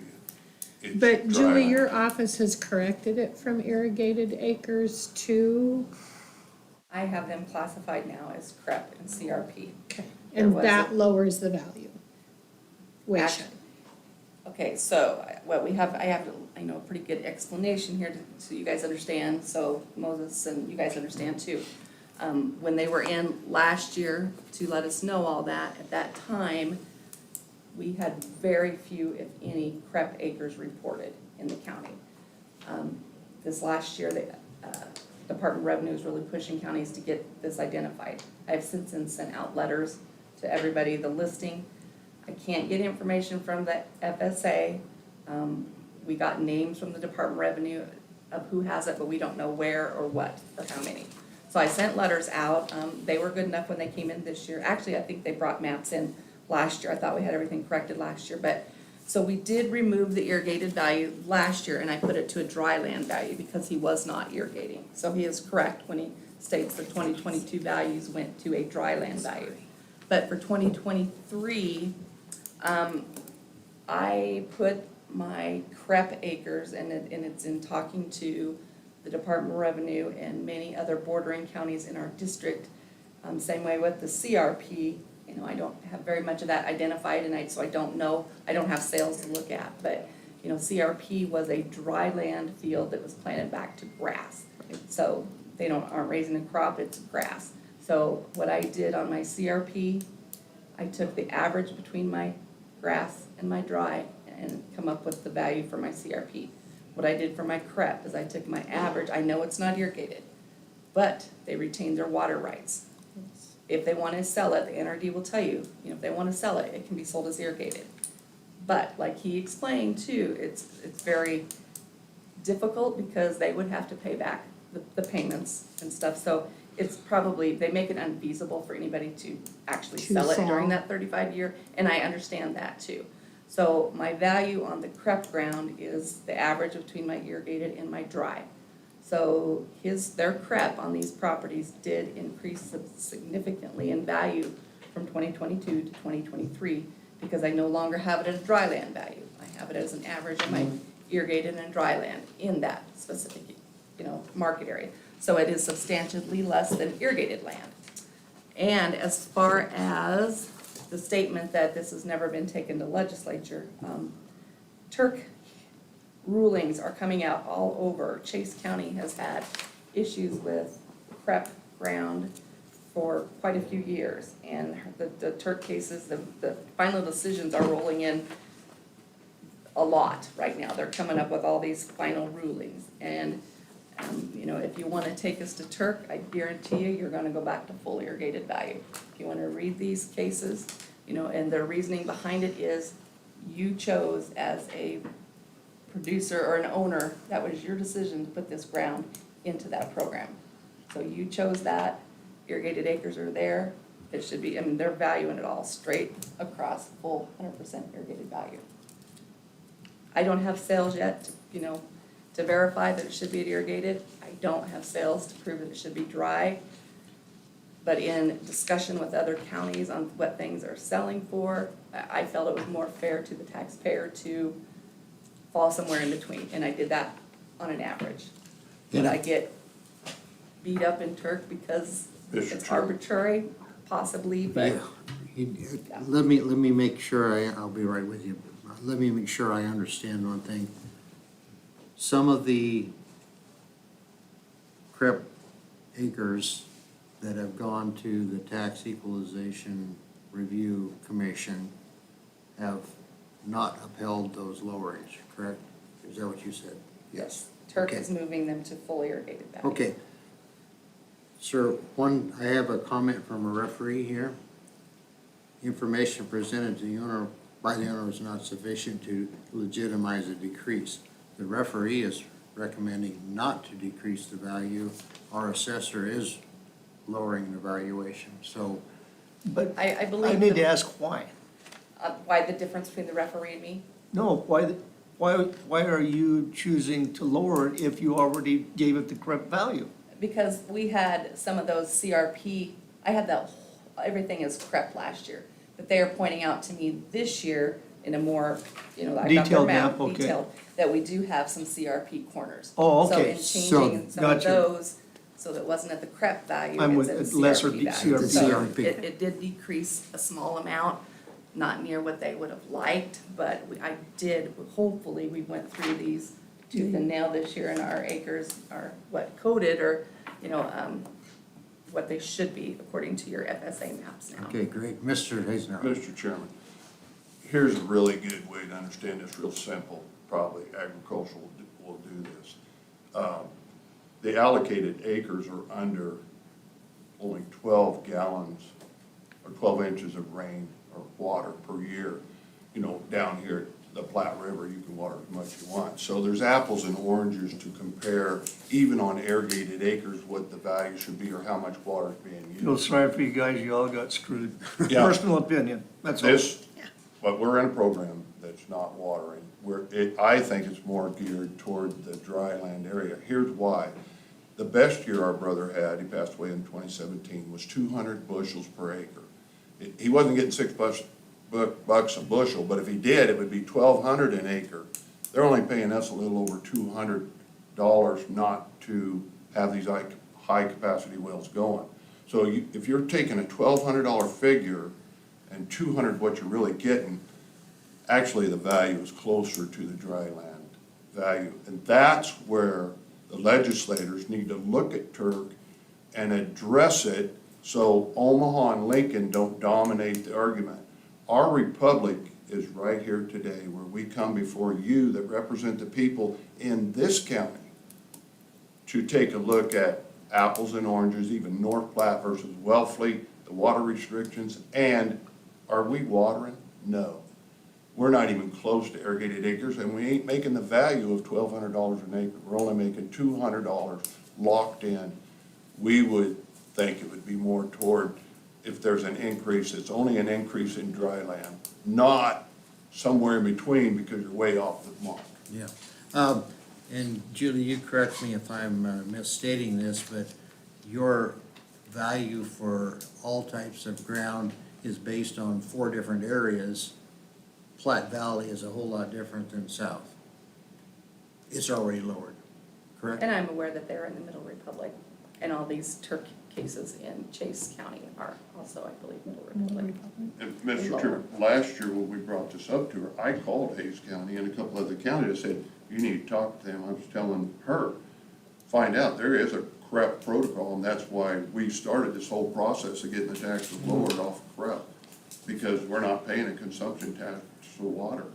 It's But dry Julie, land. your office has corrected it from irrigated acres to, I have them classified now as CREP and CRP. okay, There and was that a- lowers the value. Which, Act- Okay, so what we have, I have, a pretty good explanation here so you guys understand, so Moses and you guys understand too. When they were in last year to let us know all that, at that time, we had very few, if any, CREP acres reported in the county. This last year, the Department of Revenue is really pushing counties to get this identified. I have since then sent out letters to everybody, the listing. I can't get information from the FSA. We got names from the Department of Revenue of who has it, but we don't know where or what or how many. So I sent letters out. They were good enough when they came in this year. Actually, I think they brought maps in last year. I thought we had everything corrected last year, but, so we did remove the irrigated value last year, and I put it to a dry land value because he was not irrigating. So he is correct when he states the 2022 values went to a dry land value. But for 2023, I put my CREP acres, and it's in talking to the Department of Revenue and many other bordering counties in our district. Same way with the CRP, you know, I don't have very much of that identified, and so I don't know, I don't have sales to look at, but, you know, CRP was a dry land field that was planted back to grass. So they aren't raising a crop, it's grass. So what I did on my CRP, I took the average between my grass and my dry and come up with the value for my CRP. What I did for my CREP is I took my average, I know it's not irrigated, but they retained their water rights. If they want to sell it, the NRD will tell you, you know, if they want to sell it, it can be sold as irrigated. But like he explained too, it's very difficult because they would have to pay back the payments and stuff. So it's probably, they make it unfeasible for anybody to actually sell it during that 35-year, and I understand that too. So my value on the CREP ground is the average between my irrigated and my dry. So their CREP on these properties did increase significantly in value from 2022 to 2023 because I no longer have it at a dry land value. I have it as an average of my irrigated and dry land in that specific, you know, market area. So it is substantially less than irrigated land. And as far as the statement that this has never been taken to legislature, Turk rulings are coming out all over. Chase County has had issues with prep ground for quite a few years. And the Turk cases, the final decisions are rolling in a lot right now. They're coming up with all these final rulings. And, you know, if you want to take us to Turk, I guarantee you're going to go back to full irrigated value. If you want to read these cases, you know, and their reasoning behind it is you chose as a producer or an owner, that was your decision to put this ground into that program. So you chose that, irrigated acres are there, it should be, I mean, they're valuing it all straight across, full 100% irrigated value. I don't have sales yet, you know, to verify that it should be irrigated. I don't have sales to prove that it should be dry. But in discussion with other counties on what things are selling for, I felt it was more fair to the taxpayer to fall somewhere in between, and I did that on an average. Did I get beat up in Turk because it's arbitrary? Possibly, but. Yeah. Let me make sure I'll be right with you. Let me make sure I understand one thing. Some of the CREP acres that have gone to the Tax Equalization Review Commission have not upheld those lowerings, correct? Is that what you said? Yes, Turk Okay. is moving them to full irrigated value. Okay. Sir, I have a comment from a referee here. Information presented to the owner by the owner is not sufficient to legitimize a decrease. The referee is recommending not to decrease the value. Our assessor is lowering the valuation, so. But I believe I need the- to ask why. Why the difference between the referee and me? No, why are you choosing to lower it if you already gave it the correct value? Because we had some of those CRP, I had everything is CREP last year. But they are pointing out to me this year in a more, you know, I got their Detailed map, map, okay. detailed, that we do have some CRP corners. Oh, So okay. in So, changing some of gotcha. those, so that it wasn't at the CREP value, I'm it's with at the lesser CRP value. CRP. So CRP. it did decrease a small amount, not near what they would have liked, but I did, hopefully, we went through these tooth and nail this year, and our acres are coded, or, you know, what they should be according to your FSA maps now. Okay, great. Mr. Hazener. Mr. Chairman, here's a really good way to understand this real simple, probably agricultural will do this. The allocated acres are under only 12 gallons, or or 12 inches of rain or water per year. You know, down here at the Platte River, you can water as much as you want. So there's apples and oranges to compare, even on irrigated acres, what the value should be or how much water is being used. Feel sorry for you guys, you all got screwed. Yeah. Personal opinion, that's all. This, but we're in a program that's not watering. I think it's more geared toward the dry land area. Here's why. The best year our brother had, he passed away in 2017, was 200 bushels per acre. He wasn't getting $6 a bushel, but if he did, it would be 1,200 an acre. They're only paying us a little over $200 not to have these high-capacity wells going. So if you're taking a $1,200 figure and 200 what you're really getting, actually the value is closer to the dry land value. And that's where the legislators need to look at Turk and address it so Omaha and Lincoln don't dominate the argument. Our republic is right here today where we come before you that represent the people in this county to take a look at apples and oranges, even North Platte versus Wellfleet, the water restrictions, and are we watering? No. We're not even close to irrigated acres, and we ain't making the value of $1,200 an acre. We're only making $200 locked in. We would think it would be more toward, if there's an increase, it's only an increase in dry land, not somewhere in between because you're way off the mark. Yeah. And Julie, you correct me if I'm misstating this, but your value for all types of ground is based on 4 different areas. Platte Valley is a whole lot different than south. It's already lowered, correct? And I'm aware that they're in the Middle Republic, and all these Turk cases in Chase County are also, I believe, Middle Republic. And Mr. Chair, last year when we brought this up to her, I called Hayes County and a couple other counties. I said, you need to talk to them. I was telling her, find out, there is a CREP protocol, and that's why we started this whole process of getting the taxes lowered off of CREP, because we're not paying a consumption tax for water.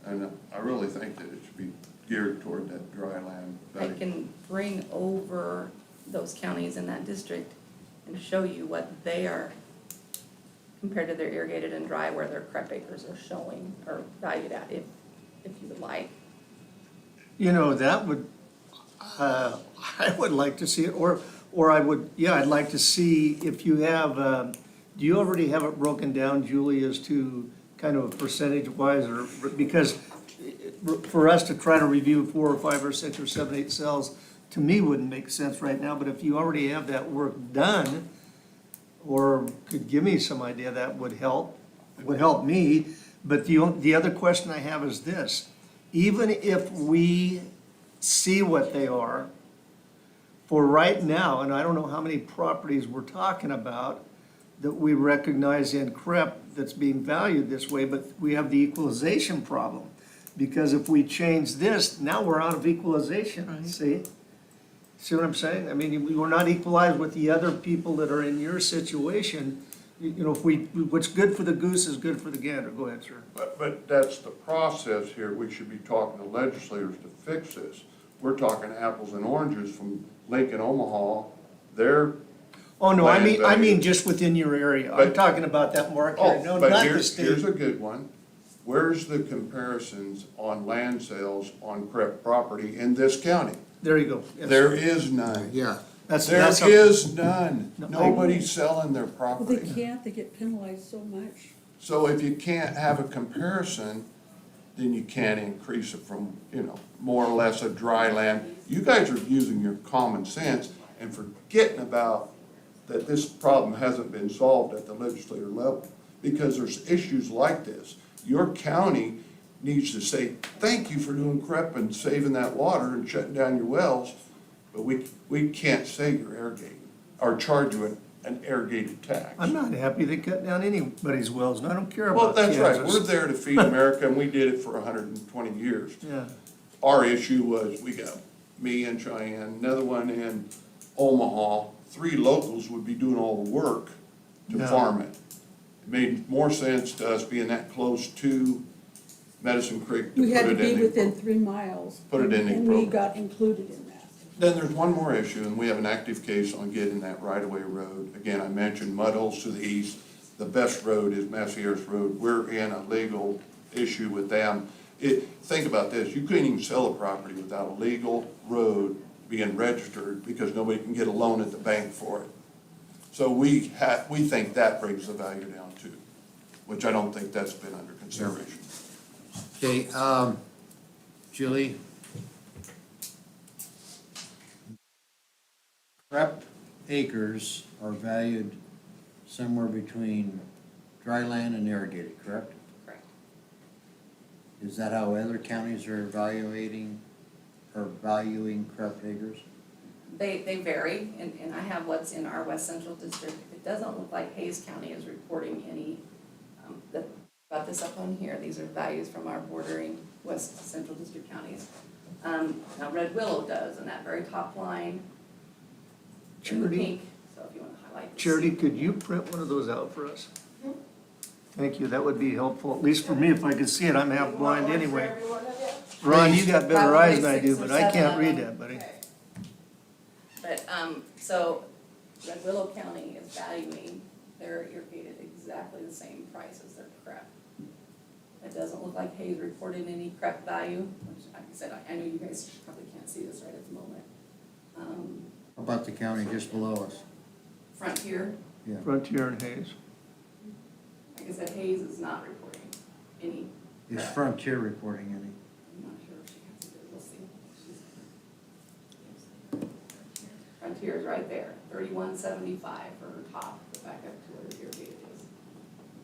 And I really think that it should be geared toward that dry land I value. can bring over those counties in that district and show you what they are compared to their irrigated and dry, where their CREP acres are showing or valued at, if you would like. You know, that would, I would like to see it, or I would, yeah, I'd like to see if you have, do you already have it broken down, Julie, as to kind of a percentage wise, or, because for us to try to review 4 or 5 or 6 or 7, 8 cells, to me wouldn't make sense right now, but if you already have that work done, or could give me some idea, that would help me. But the other question I have is this: even if we see what they are, for right now, and I don't know how many properties we're talking about that we recognize in CREP that's being valued this way, but we have the equalization problem. Because if we change this, now we're out of equalization, see? See what I'm saying? I mean, we're not equalized with the other people that are in your situation. You know, what's good for the goose is good for the gander. Go ahead, sir. But that's the process here. We should be talking to legislators to fix this. We're talking apples and oranges from Lincoln, Omaha. They're Oh, no, I land mean value. just within your area. I'm But- talking about that market area, no, but not the here's state. a good one. Where's the comparisons on land sales on CREP property in this county? There you go. Yes. There is none. Yeah. That's There is none. No, I- Nobody's selling their Well, they property. can't, they get penalized so much. So if you can't have a comparison, then you can't increase it from, more or less a dry land. You guys are using your common sense and forgetting about that this problem hasn't been solved at the legislature level, because there's issues like this. Your county needs to say, thank you for doing CREP and saving that water and shutting down your wells, but we can't say you're irrigating, or charge you an irrigated tax. I'm not happy they cut down anybody's wells, and I don't care Well, about that's right, Kansas. we're there to feed America, and we did it for 120 years. Yeah, Our issue was, we got me and Cheyenne, another one in Omaha, 3 locals would be doing all the work to Yeah. farm it. It made more sense to us being that close to Medicine Creek to We had put to it be in within the. 3 miles. Put it in the And we program. got included in that. Then there's one more issue, and we have an active case on getting that right-of-way road. Again, I mentioned mud holes to the east, the best road is Messier's Road. We're in a legal issue with them. Think about this, you couldn't even sell a property without a legal road being registered because nobody can get a loan at the bank for it. So we think that brings the value down too, which I don't think that's been under consideration. Okay, Julie? Prep acres are valued somewhere between dry land and irrigated, correct? Correct. Is that how other counties are evaluating or valuing prep acres? They vary, and I have what's in our West Central District. It doesn't look like Hayes County is reporting any, got this up on here, these are values from our bordering West Central District counties. Now Red Willow does, in that very top line, in the Charity? pink, so if you wanna highlight this. Charity, could you print one of those out for us? Thank you, that would be helpful, at least for me, if I could see it, I'm half blind anyway. Ron, you got better Probably eyes than I 6 do, or but I 7 can't of read them. that, buddy. But, so Red Willow County is valuing their irrigated exactly the same price as their crep. It doesn't look like Hayes reported any crep value, which, like I said, I know you guys probably can't see this right at the moment. How about the county just below us? Frontier, Yeah. Frontier and Hayes. like I said, Hayes is not reporting any. Is crep. Frontier reporting any? I'm not sure if she has it, we'll see. Frontier is right there, 3175 for her top, go back up to where the irrigated is.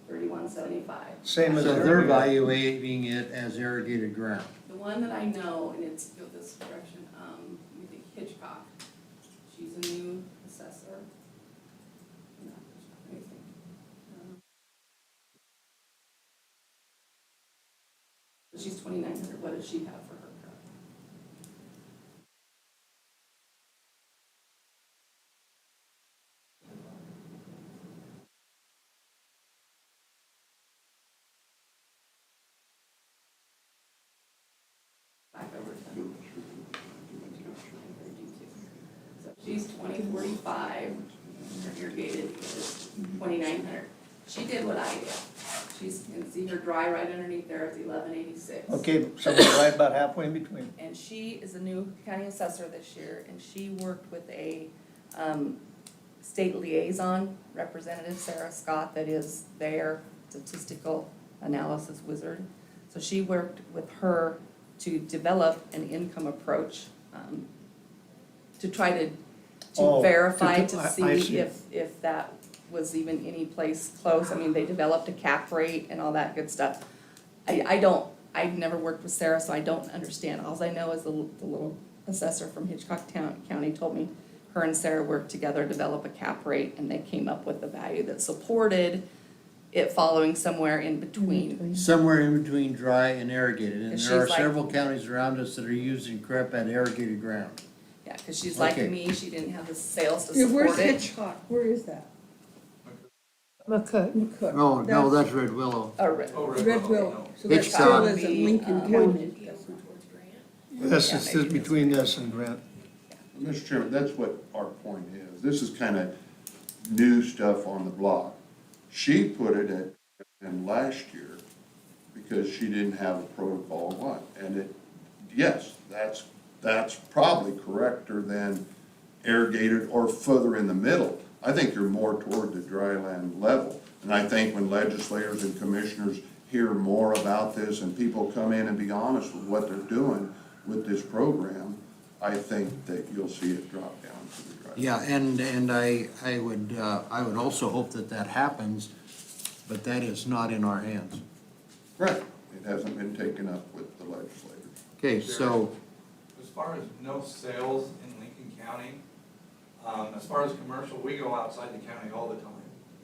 3175. Same as So they're irrigated. evaluating it as irrigated ground. The one that I know, and it's go this direction, we think Hitchcock, she's a new assessor. Not Hitchcock, let me think. She's 2,900, what does she have for her crop? Back over to. So she's 2045, her irrigated is 2,900. She did what I did. She's, you can see her dry right underneath there is 1186. Okay, so we're right about halfway in between. And she is a new county assessor this year, and she worked with a state liaison representative, Sarah Scott, that is their statistical analysis wizard. So she worked with her to develop an income approach, to try to Oh, verify, to- to I see see. if that was even any place close. I mean, they developed a cap rate and all that good stuff. I've never worked with Sarah, so I don't understand. All I know is the little assessor from Hitchcock County told me her and Sarah worked together to develop a cap rate, and they came up with a value that supported it following somewhere in between. Somewhere in between dry and irrigated, and And there are she's like- several counties around us that are using crep at irrigated ground. Yeah, cause she's like Okay. me, she didn't have the sales to Yeah, support where's it. Hitchcock? Where is that? McCook. McCook. Oh, no, that's Red Willow. Red Willow. So that Hitchcock. still isn't Lincoln County. This is between this and Grant. Mr. Chairman, that's what our point is. This is kind of new stuff on the block. She put it in last year because she didn't have a protocol one. And yes, that's probably correcter than irrigated or further in the middle. I think you're more toward the dry land level. And I think when legislators and commissioners hear more about this and people come in and be honest with what they're doing with this program, I think that you'll see it drop down to the dry land. Yeah, and I would also hope that that happens, but that is not in our hands. Right, it hasn't been taken up with the legislators. Okay, so, As far as no sales in Lincoln County, as far as commercial, we go outside the county all the time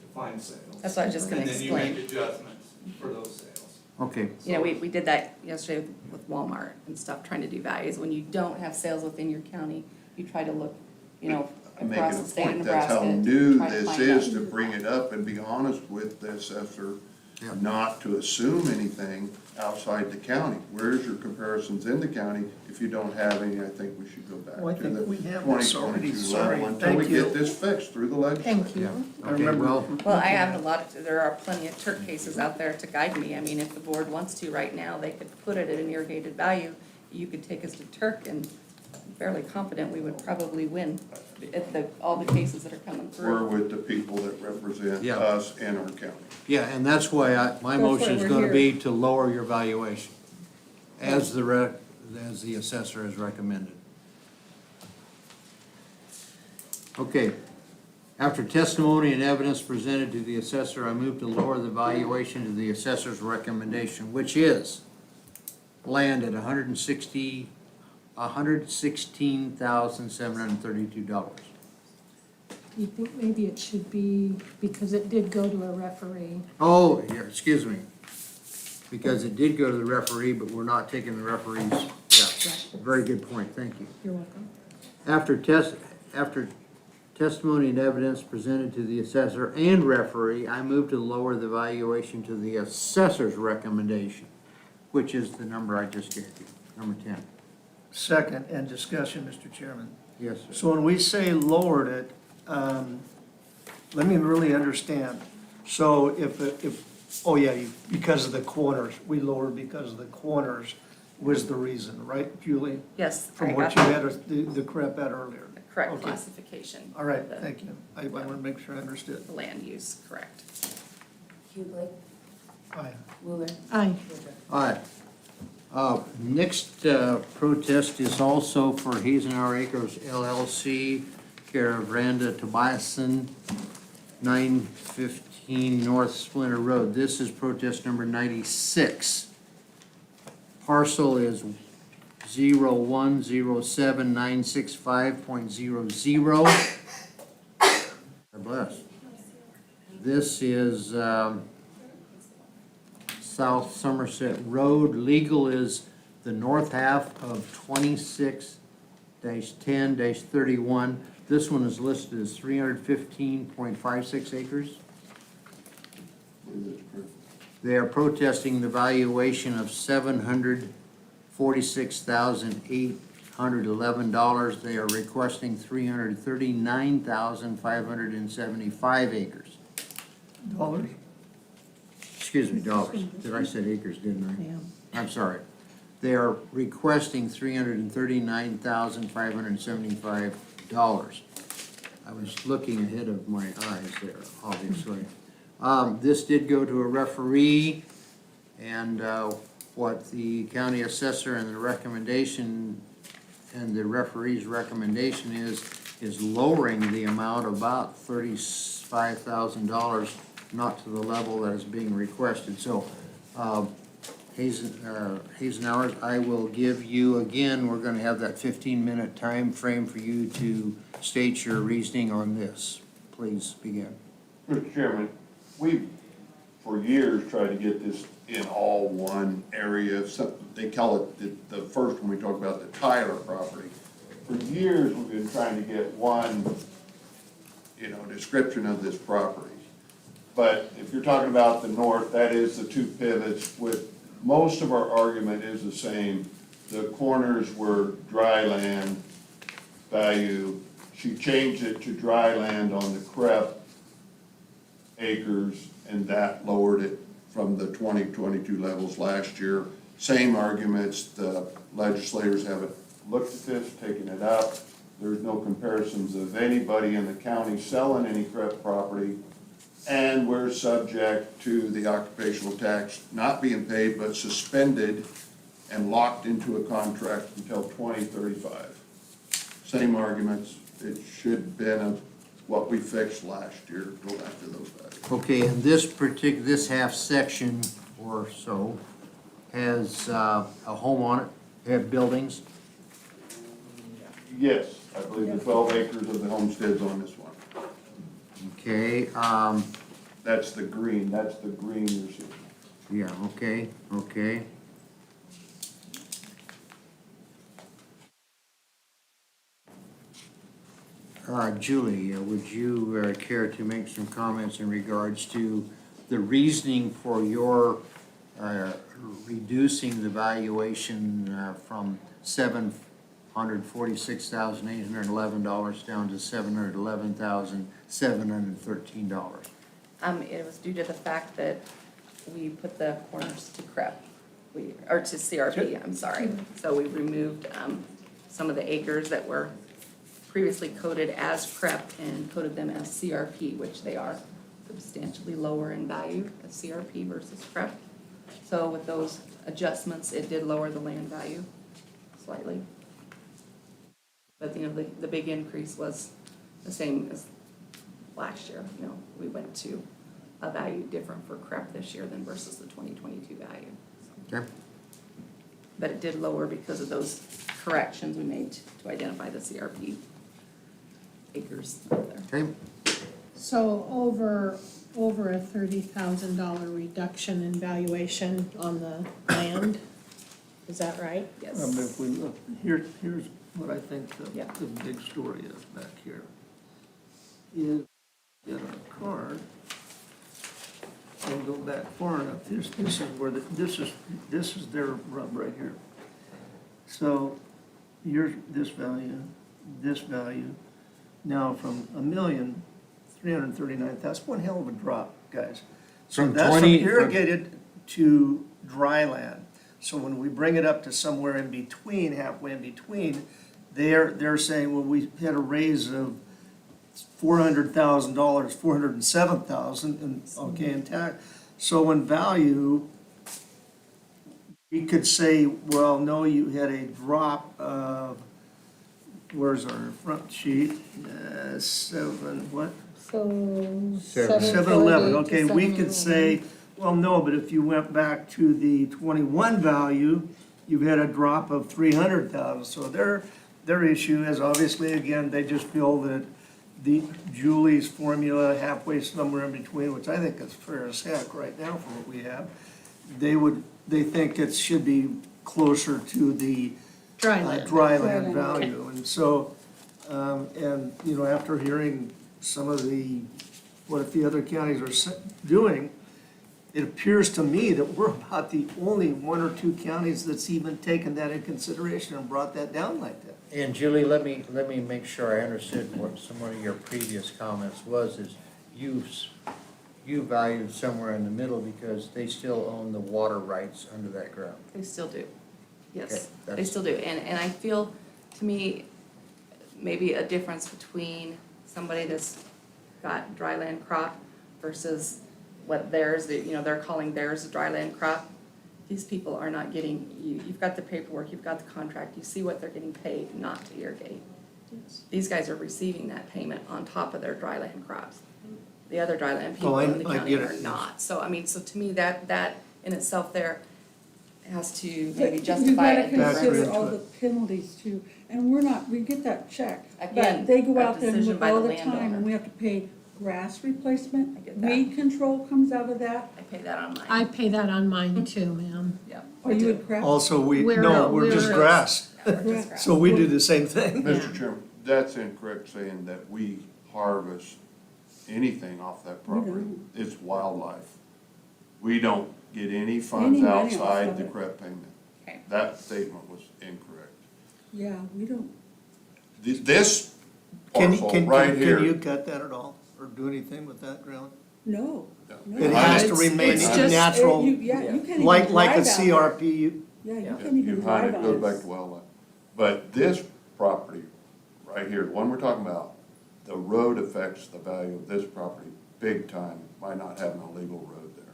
to find sales. That's what I was just gonna And then you explain. make adjustments for those sales. okay, You know, we did that yesterday with Walmart and stuff, trying to do values. When you don't have sales within your county, you try to look, you know, I'm across making the a state of point, that's Nebraska. how to new try to this find is, out. to bring it up and be honest with the assessor Yeah. not to assume anything outside the county. Where's your comparisons in the county? If you don't have any, I think we should go back Well, I to think the we have twenty this already. twenty-two Sorry. level until we Thank you. get this fixed through the legislature. Thank you. I Okay, remember. well, Well, I have a lot, there are plenty of Turk cases out there to guide me. I mean, if the board wants to right now, they could put it at an irrigated value. You could take us to Turk and I'm fairly confident we would probably win at all the cases that are coming We're through. with the people that represent Yeah. us and our county. yeah, and that's why my That's why motion is we're gonna here. be to lower your valuation as as the assessor has recommended. Okay, after testimony and evidence presented to the assessor, I move to lower the valuation to the assessor's recommendation, which is land at $116,732. You think maybe it should be, because it did go to a referee. Oh, yeah, excuse me. Because it did go to the referee, but we're not taking the referee's, yeah, very good point, thank you. You're welcome. After testimony and evidence presented to the assessor and referee, I move to lower the valuation to the assessor's recommendation, which is the number I just gave you, number 10. Second, and discussion, Mr. Chairman. Yes, sir. So when we say lowered it, let me really understand. So oh yeah, because of the corners, we lowered because of the corners was the reason, right, Julie? Yes, I From what got you had, the crap at earlier. the correct Okay. classification. All right, of the- thank you. I want to make sure I understood. The land use, correct. Hughley, Aye. Wheeler. Aye. All right. Next protest is also for Hazenauer Acres LLC, care of Randa Tobiasen, 915 North Splinter Road. This is protest number 96. Parcel is 0107965.00. God bless. This is South Somerset Road. Legal is the north half of 26-10-31. This one is listed as 315.56 acres. They are protesting the valuation of $746,811. They are requesting 339,575 acres. Dollars? Excuse me, dollars. Did I say acres, didn't I? Yeah. I'm sorry. They are requesting $339,575. I was looking ahead of my eyes there, obviously. This did go to a referee, and what the county assessor and the recommendation, and the referee's recommendation is lowering the amount about $35,000, not to the level that is being requested. So, Hazenauer, I will give you, again, we're gonna have that 15-minute time frame for you to state your reasoning on this. Please begin. Mr. Chairman, we've, for years, tried to get this in all one area. They call it, the first one we talk about, the Tyler property. For years, we've been trying to get one, description of this property. But if you're talking about the north, that is the two pivots. With most of our argument is the same. The corners were dry land value. She changed it to dry land on the CREP acres, and that lowered it from the 2022 levels last year. Same arguments, the legislators haven't looked at this, taken it up. There's no comparisons of anybody in the county selling any CREP property. And we're subject to the occupational tax not being paid, but suspended and locked into a contract until 2035. Same arguments. It should have been what we fixed last year, go back to those values. Okay, and this half section or so has a home on it, have buildings. Yes, I believe the 12 acres of the homestead's on this one. Okay, That's the green you're seeing. yeah, okay. Julie, would you care to make some comments in regards to the reasoning for your reducing the valuation from $746,811 down to $711,713. It was due to the fact that we put the corners to CREP, or to CRP, I'm sorry. So we removed, some of the acres that were previously coded as CREP and coded them as CRP, which they are substantially lower in value as CRP versus CREP. So with those adjustments, it did lower the land value slightly. But, the big increase was the same as last year. We went to a value different for CREP this year than versus the 2022 value. Okay. But it did lower because of those corrections we made to identify the CRP acres out there. Okay. So over a $30,000 reduction in valuation on the land, is that right? Yes. If we look, here's what I think Yeah. the big story is back here. Is get our card and go back far enough. This is where this is their rub right here. So here's this value. Now from 1,339,000. That's one hell of a drop, guys. So From that's from 20 irrigated to dry land. So when we bring it up to somewhere in between, halfway in between, they're saying, well, we had a raise of $400,000, $407,000, and okay, in tax. So in value, we could say, well, no, you had a drop of, where's our front sheet? What? So 711, okay, we could 711. say, well, no, but if you went back to the 21 value, you've had a drop of 300,000. So their issue is obviously, again, they just feel that the Julie's formula halfway somewhere in between, which I think is fair as heck right now for what we have. They think it should be closer to the Dry land. dry land value. And so, after hearing some of what the other counties are doing, it appears to me that we're about the only one or two counties that's even taken that in consideration and brought that down like that. And Julie, let me make sure I understood what some of your previous comments is you valued somewhere in the middle because they still own the water rights under that ground. They still do. Yes, Okay, they that's- still do. And I feel, to me, maybe a difference between somebody that's got dry land crop versus what theirs, they're calling theirs a dry land crop. These people are not getting, you've got the paperwork, you've got the contract, you see what they're getting paid not to irrigate. These guys are receiving that payment on top of their dry land crops. The other dry land people in the I county get are it. not. So to me, that in itself there has to maybe But justify a you gotta difference. consider all the penalties too, and we get that check. Again, But they go a out there and decision look by all the the time, landowner. and we have to pay grass replacement, I get that. weed control comes out of that. I pay that on mine. I pay that on mine too, ma'am. Yeah. Are you at crap? Also, We're just roads. grass. Yeah, we're just grass. So we do the same thing. Mr. Chairman, that's incorrect saying that we harvest anything off that property. don't. It's wildlife. We don't get any funds Any money off outside of the it. CREP payment. Okay. That statement was incorrect. Yeah, we don't. This Can parcel right you here. cut that at all, or do anything with that ground? No. No. no. It has to It's- remain it's in just- natural, Yeah, you can't even like a drive out there. CRP, Yeah, you Yeah, can't even you find drive it out goes there. back to wildlife. But this property right here, the one we're talking about, the road affects the value of this property big time by not having a legal road there.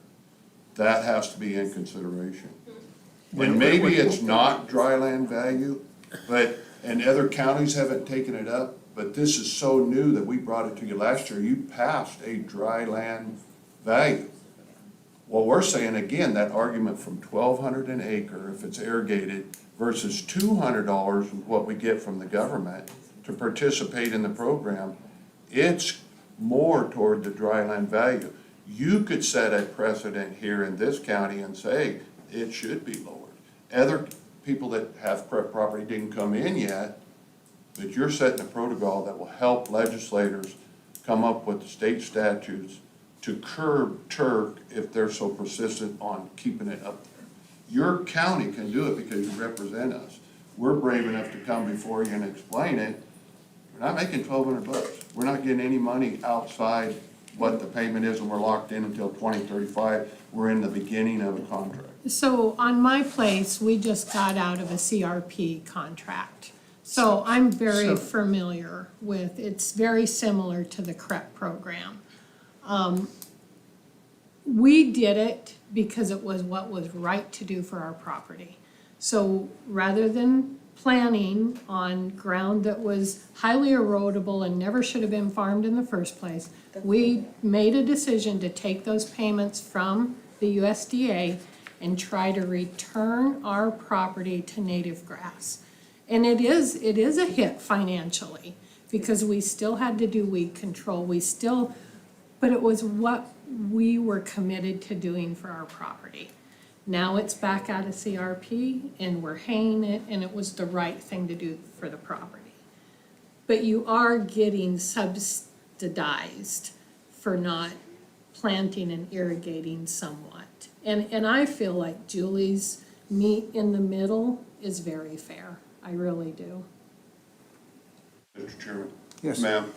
That has to be in consideration. And maybe it's not dry land value, and other counties haven't taken it up, but this is so new that we brought it to you last year. You passed a dry land value. Well, we're saying again, that argument from $1,200 an acre, if it's irrigated, versus $200 is what we get from the government to participate in the program, it's more toward the dry land value. You could set a precedent here in this county and say it should be lowered. Other people that have prep property didn't come in yet, but you're setting a protocol that will help legislators come up with the state statutes to curb Turk if they're so persistent on keeping it up. Your county can do it because you represent us. We're brave enough to come before you and explain it. We're not making $1,200. We're not getting any money outside what the payment is, and we're locked in until 2035. We're in the beginning of a contract. So on my place, we just got out of a CRP contract. So I'm very So- familiar with, it's very similar to the CREP program. We did it because it was what was right to do for our property. So rather than planning on ground that was highly erodible and never should have been farmed in the first place, we made a decision to take those payments from the USDA and try to return our property to native grass. And it is a hit financially, because we still had to do weed control, but it was what we were committed to doing for our property. Now it's back out of CRP and we're haying it, and it was the right thing to do for the property. But you are getting subsidized for not planting and irrigating somewhat. And I feel like Julie's meet in the middle is very fair. I really do. Mr. Chairman? Yes. Ma'am,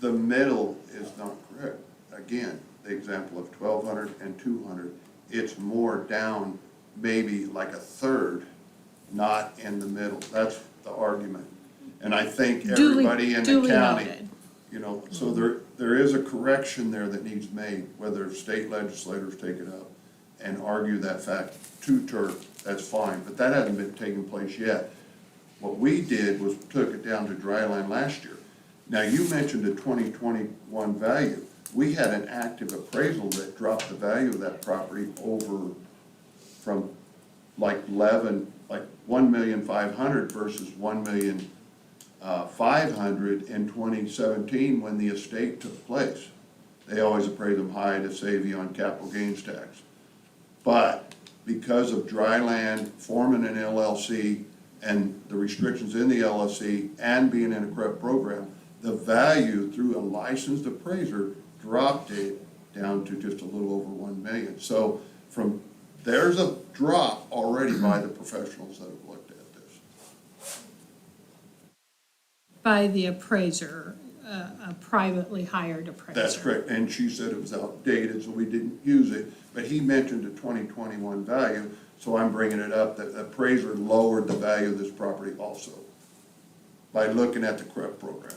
the middle is not correct. Again, the example of 1,200 and 200, it's more down, maybe like a third, not in the middle. That's the argument. And I think everybody in the Duly county, noted. you know, so there is a correction there that needs made, whether state legislators take it up and argue that fact to Turk, that's fine, but that hasn't been taking place yet. What we did was took it down to dry land last year. Now, you mentioned the 2021 value. We had an active appraisal that dropped the value of that property over from like 1,500,000 versus 1,500,000 in 2017 when the estate took place. They always appraise them high to save you on capital gains tax. But because of dry land, forming an LLC, and the restrictions in the LLC, and being in a CREP program, the value through a licensed appraiser dropped it down to just a little over 1 million. So there's a drop already by the professionals that have looked at this. By the appraiser, a privately hired appraiser. That's correct, and she said it was outdated, so we didn't use it, but he mentioned a 2021 value, so I'm bringing it up, that the appraiser lowered the value of this property also by looking at the CREP program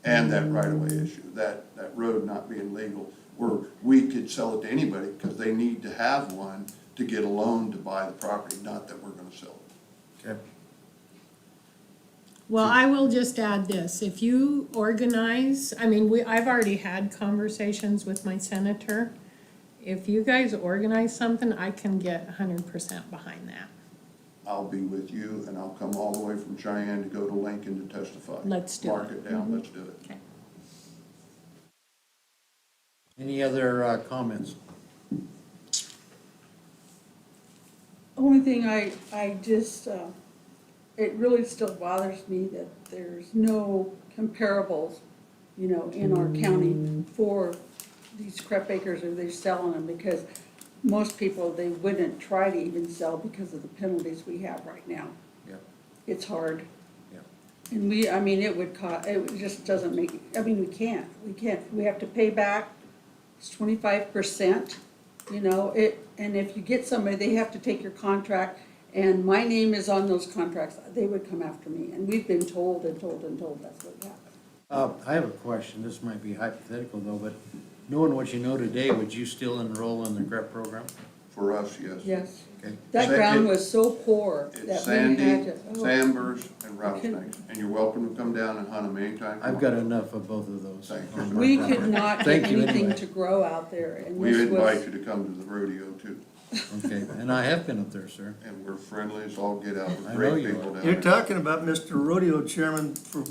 and that right-of-way issue, that road not being legal, where we could sell it to anybody because they need to have one to get a loan to buy the property, not that we're gonna sell it. Okay. Well, I will just add this, if you organize, I've already had conversations with my senator. If you guys organize something, I can get 100% behind that. I'll be with you, and I'll come all the way from Cheyenne to go to Lincoln to testify. Let's do it. Mark it down, let's do it. Okay. Any other comments? Only thing I just, it really still bothers me that there's no comparables, you know, in our county for these CREP acres, or they're selling them, because most people, they wouldn't try to even sell because of the penalties we have right now. Yep. It's hard. Yep. And it would cost, it just doesn't make, we can't, we have to pay back, it's 25%, you know, and if you get somebody, they have to take your contract, and my name is on those contracts, they would come after me, and we've been told and told and told that's what happened. I have a question, this might be hypothetical though, but knowing what you know today, would you still enroll in the GREP program? For us, yes. Yes. Okay. That ground was so poor It's that we sandy, had to. sandburs, and Okay. rattlesnakes, and you're welcome to come down and hunt them anytime. I've got enough of both of those. Thank you. We could not get Thank you anything anyway. to grow out there, and We this invite was, you to come to the rodeo too, Okay, and I have been up there, sir. and we're friendly as all get out, I we're know great you people are. down You're there. talking about Mr. Rodeo Chairman for,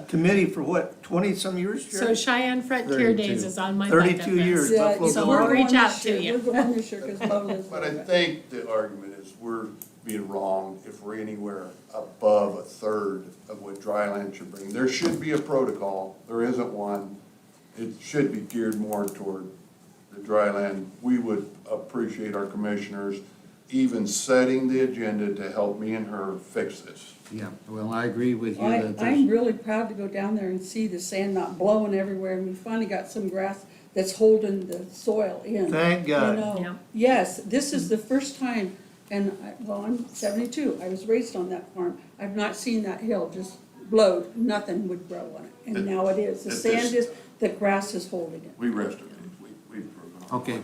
committee for what, 20-some years, So Jerry? Cheyenne Frontier 32. Days is on my bucket list. 32 years. yeah, Buffalo So Bill. we'll we're reach going out this to year, you. we're going this year, because Mo lives But I there. think the argument is we're being wrong if we're anywhere above a third of what dry land should bring. There should be a protocol, there isn't one, it should be geared more toward the dry land. We would appreciate our commissioners even setting the agenda to help me and her fix this. Yeah, well, I agree with you that I'm there's, really proud to go down there and see the sand not blowing everywhere, and we finally got some grass that's holding the soil in. Thank God. You know, Yeah. yes, this is the first time, and well, I'm 72, I was raised on that farm. I've not seen that hill just blowed, nothing would grow on it, and now it is. The sand is, the grass is holding it. We rested it, we've proven it. okay.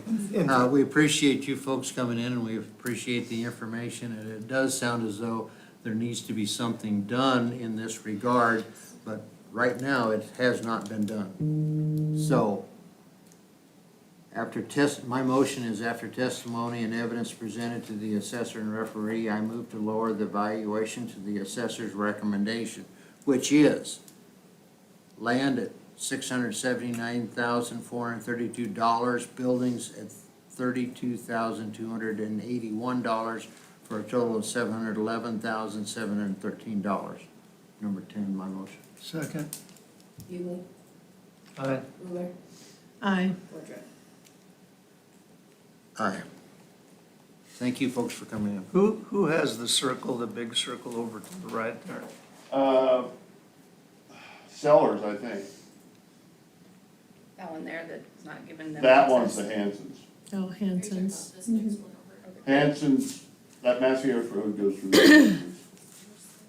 We appreciate you folks coming in, and we appreciate the information, and it does sound as though there needs to be something done in this regard, but right now, it has not been done. So, my motion is after testimony and evidence presented to the assessor and referee, I move to lower the valuation to the assessor's recommendation, which is land at $679,432, buildings at $32,281, for a total of $711,713. Number 10, my motion. Second. Hughley, Aye. Ruler, Aye. Woodruff. Aye. Thank you, folks, for coming in. Who has the circle, the big circle over to the right there? Sellers, I think. That one there that's not giving them. That one's access. the Hansons. Oh, Hanson's. This next one over. Hansons, that Massey Road goes through the Hansons.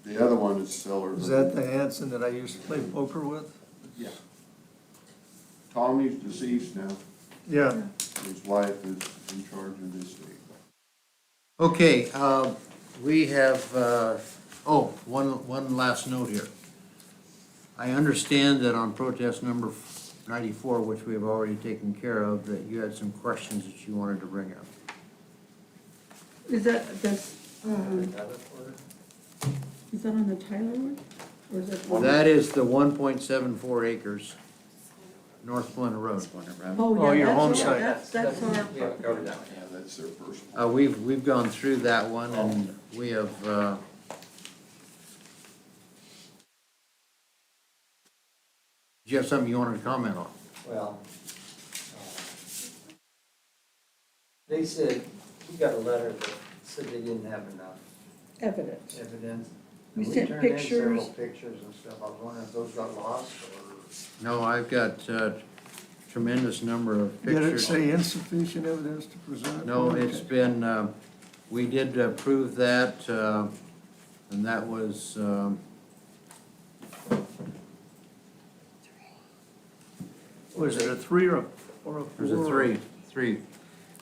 The other one is Sellers. Is that the Hanson that I used to play poker with? Yeah. Tommy's deceased now. Yeah. His wife is in charge of this estate. Okay, we have, one last note here. I understand that on protest number 94, which we have already taken care of, that you had some questions that you wanted to bring up. Is that on the Tyler one? Or is that? That is the 1.74 acres, North Glen Road. Oh, your yeah, home that's, site. that's our. Yeah, that's their first one. We've gone through that one, and we have, do you have something you wanted to comment on? Well, they said, we got a letter that said they didn't have enough Evidence. evidence. We And sent turned in pictures. several pictures and stuff. I was wondering if those got lost or. No, I've got tremendous number of Did it pictures. say insufficient evidence to present? No, Okay. it's been, we did approve that, and that was, Was it a 3 or a 4? it was a three.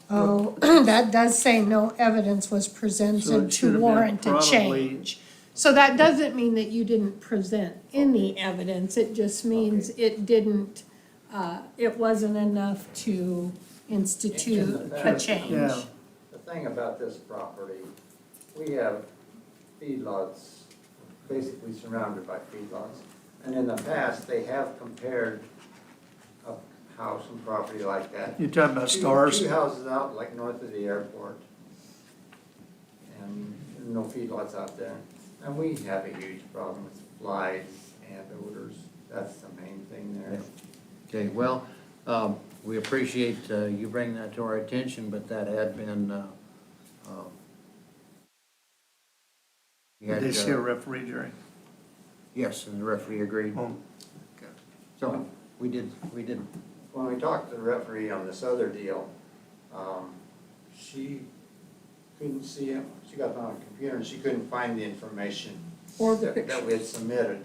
Oh, that does say no evidence was So it presented should to have been warrant a probably- change. So that doesn't mean that you didn't present any evidence, it just means it didn't, it wasn't enough to institute a change. Yeah. The thing about this property, we have feedlots, basically surrounded by feedlots. And in the past, they have compared a house and property like that. You're talking about stars? Two houses out, like north of the airport. And no feedlots out there. And we have a huge problem with flies and odors. That's the main thing there. Okay, well, we appreciate you bringing that to our attention, but that had been, we Did had, they see a referee, Jerry? yes, and the referee agreed. Oh. So, we did. When we talked to the referee on this other deal, she couldn't see it. She got it on a computer and she couldn't find the information Or the that we had submitted.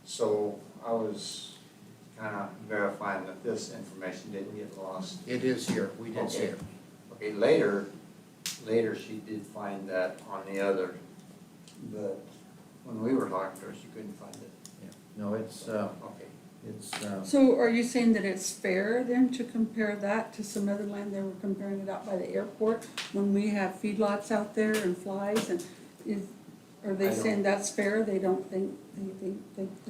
So I was kind of verifying that this information didn't get lost. It is here, we did see it. Okay, later she did find that on the other, but when we were talking to her, she couldn't find it. Yeah. No, it's, Okay. it's, So are you saying that it's fair then to compare that to some other land? They were comparing it out by the airport when we have feedlots out there and flies and are they I don't- saying that's fair? They don't think, they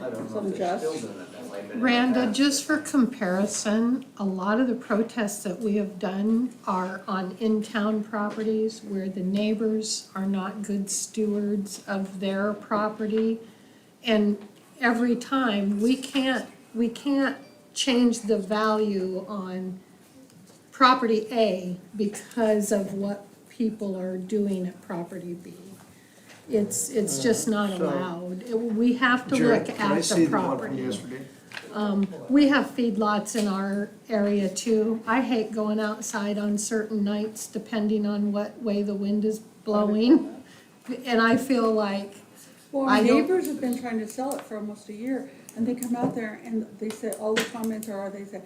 I don't it's know if they're unjust? still doing it that way, but in the Randa, past- just for comparison, a lot of the protests that we have done are on in-town properties where the neighbors are not good stewards of their property. And every time, we can't change the value on property A because of what people are doing at property B. It's just not So- allowed. We have to Jared, look can I at see the the one from property. yesterday? We have feedlots in our area too. I hate going outside on certain nights depending on what way the wind is blowing. And I feel like, Well, I our don't- neighbors have been trying to sell it for almost a year, and they come out there and they say, all the comments are, they say,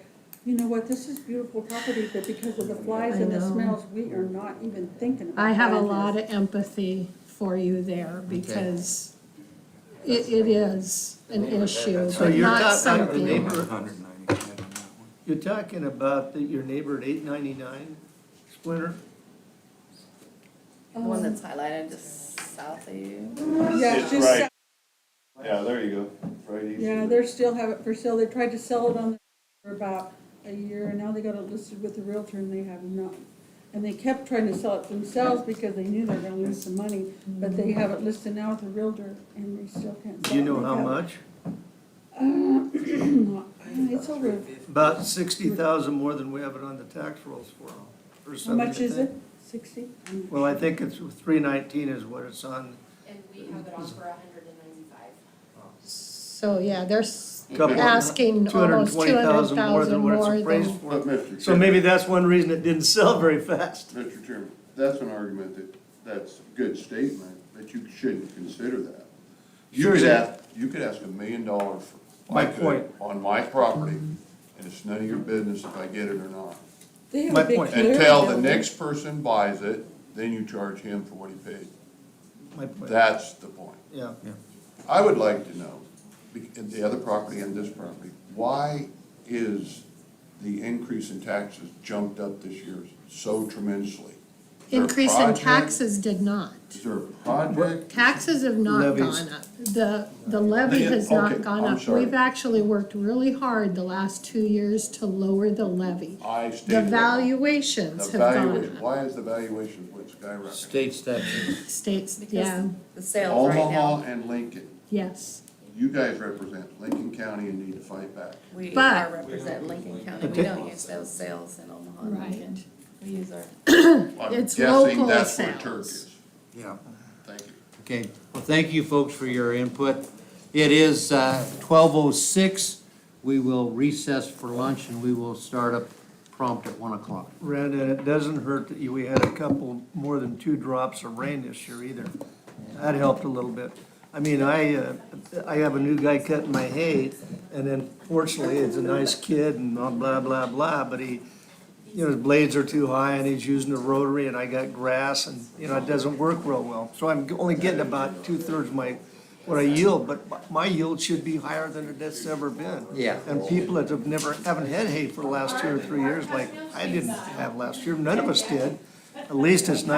you know what, this is beautiful property, but because of the flies and the I know. smells, we are not even thinking about I have a buying lot this. of empathy for you there because it is an issue, So but you're not talking the something. neighbor, you're talking about your neighbor at 899 Splinter? The one that's highlighted just south of you. Yeah, It's just, right. Yeah, there you go. Right east yeah, of they still have it for sale. They tried to sell it on for about a year, and now they got it listed with the realtor, and they have not. And they kept trying to sell it themselves because they knew they were gonna lose some money, but they have it listed now with the realtor, and they still can't Do sell you it. know They how have- much? It's over, About 60,000 more than we have it on the tax rolls for. Or how something, much I is think. it? 60? Well, I think it's 319 is what it's on. And we have it on for 195. So, yeah, they're Couple- asking almost 220,000 more than what it's more appraised than. for. But Mr. So Chairman- maybe that's one reason it didn't sell very fast. Mr. Chairman, that's an argument that's a good statement, but you shouldn't consider that. Sure is. You could ask $1 million for. My I could, point. On my property, and it's none of your business if I get it or not. They have My a big point. clearing Until the building. next person buys it, then you charge him for what he paid. My point. That's the point. Yeah. I would like to know, in the other property and this property, why is the increase in taxes jumped up this year so tremendously? Is there a Increase in project? taxes did not. Is there a project? Taxes have not Levies. gone up. The levy has not Okay, gone I'm up. sorry. We've actually worked really hard the last 2 years to lower the levy. I The state that. valuations The have gone valuation, up. why is the valuation went skyrocketing? State statute. States, Because yeah, the sales right Omaha now, and Lincoln, yes. you guys represent Lincoln County and need to fight back. we But- are representing Lincoln County. We don't use those sales in Omaha and Right. Lincoln. We use our, I'm It's guessing local that's where Turk sales. is. Yeah. Thank you. Okay, well, thank you folks for your input. It is 12:06. We will recess for lunch and we will start up prompt at 1 o'clock. Brandon, it doesn't hurt that we had a couple, more than 2 drops of rain this year either. That helped a little bit. I mean, I have a new guy cutting my hay, and then fortunately, it's a nice kid and blah, blah, blah, but he, you know, his blades are too high and he's using a rotary and I got grass and, you know, it doesn't work real well. So I'm only getting about 2/3 what I yield, but my yield should be higher than it's ever been. Yeah. And people that haven't had hay for the last 2 or 3 years, like I didn't have last year, none of us did. At least it's nice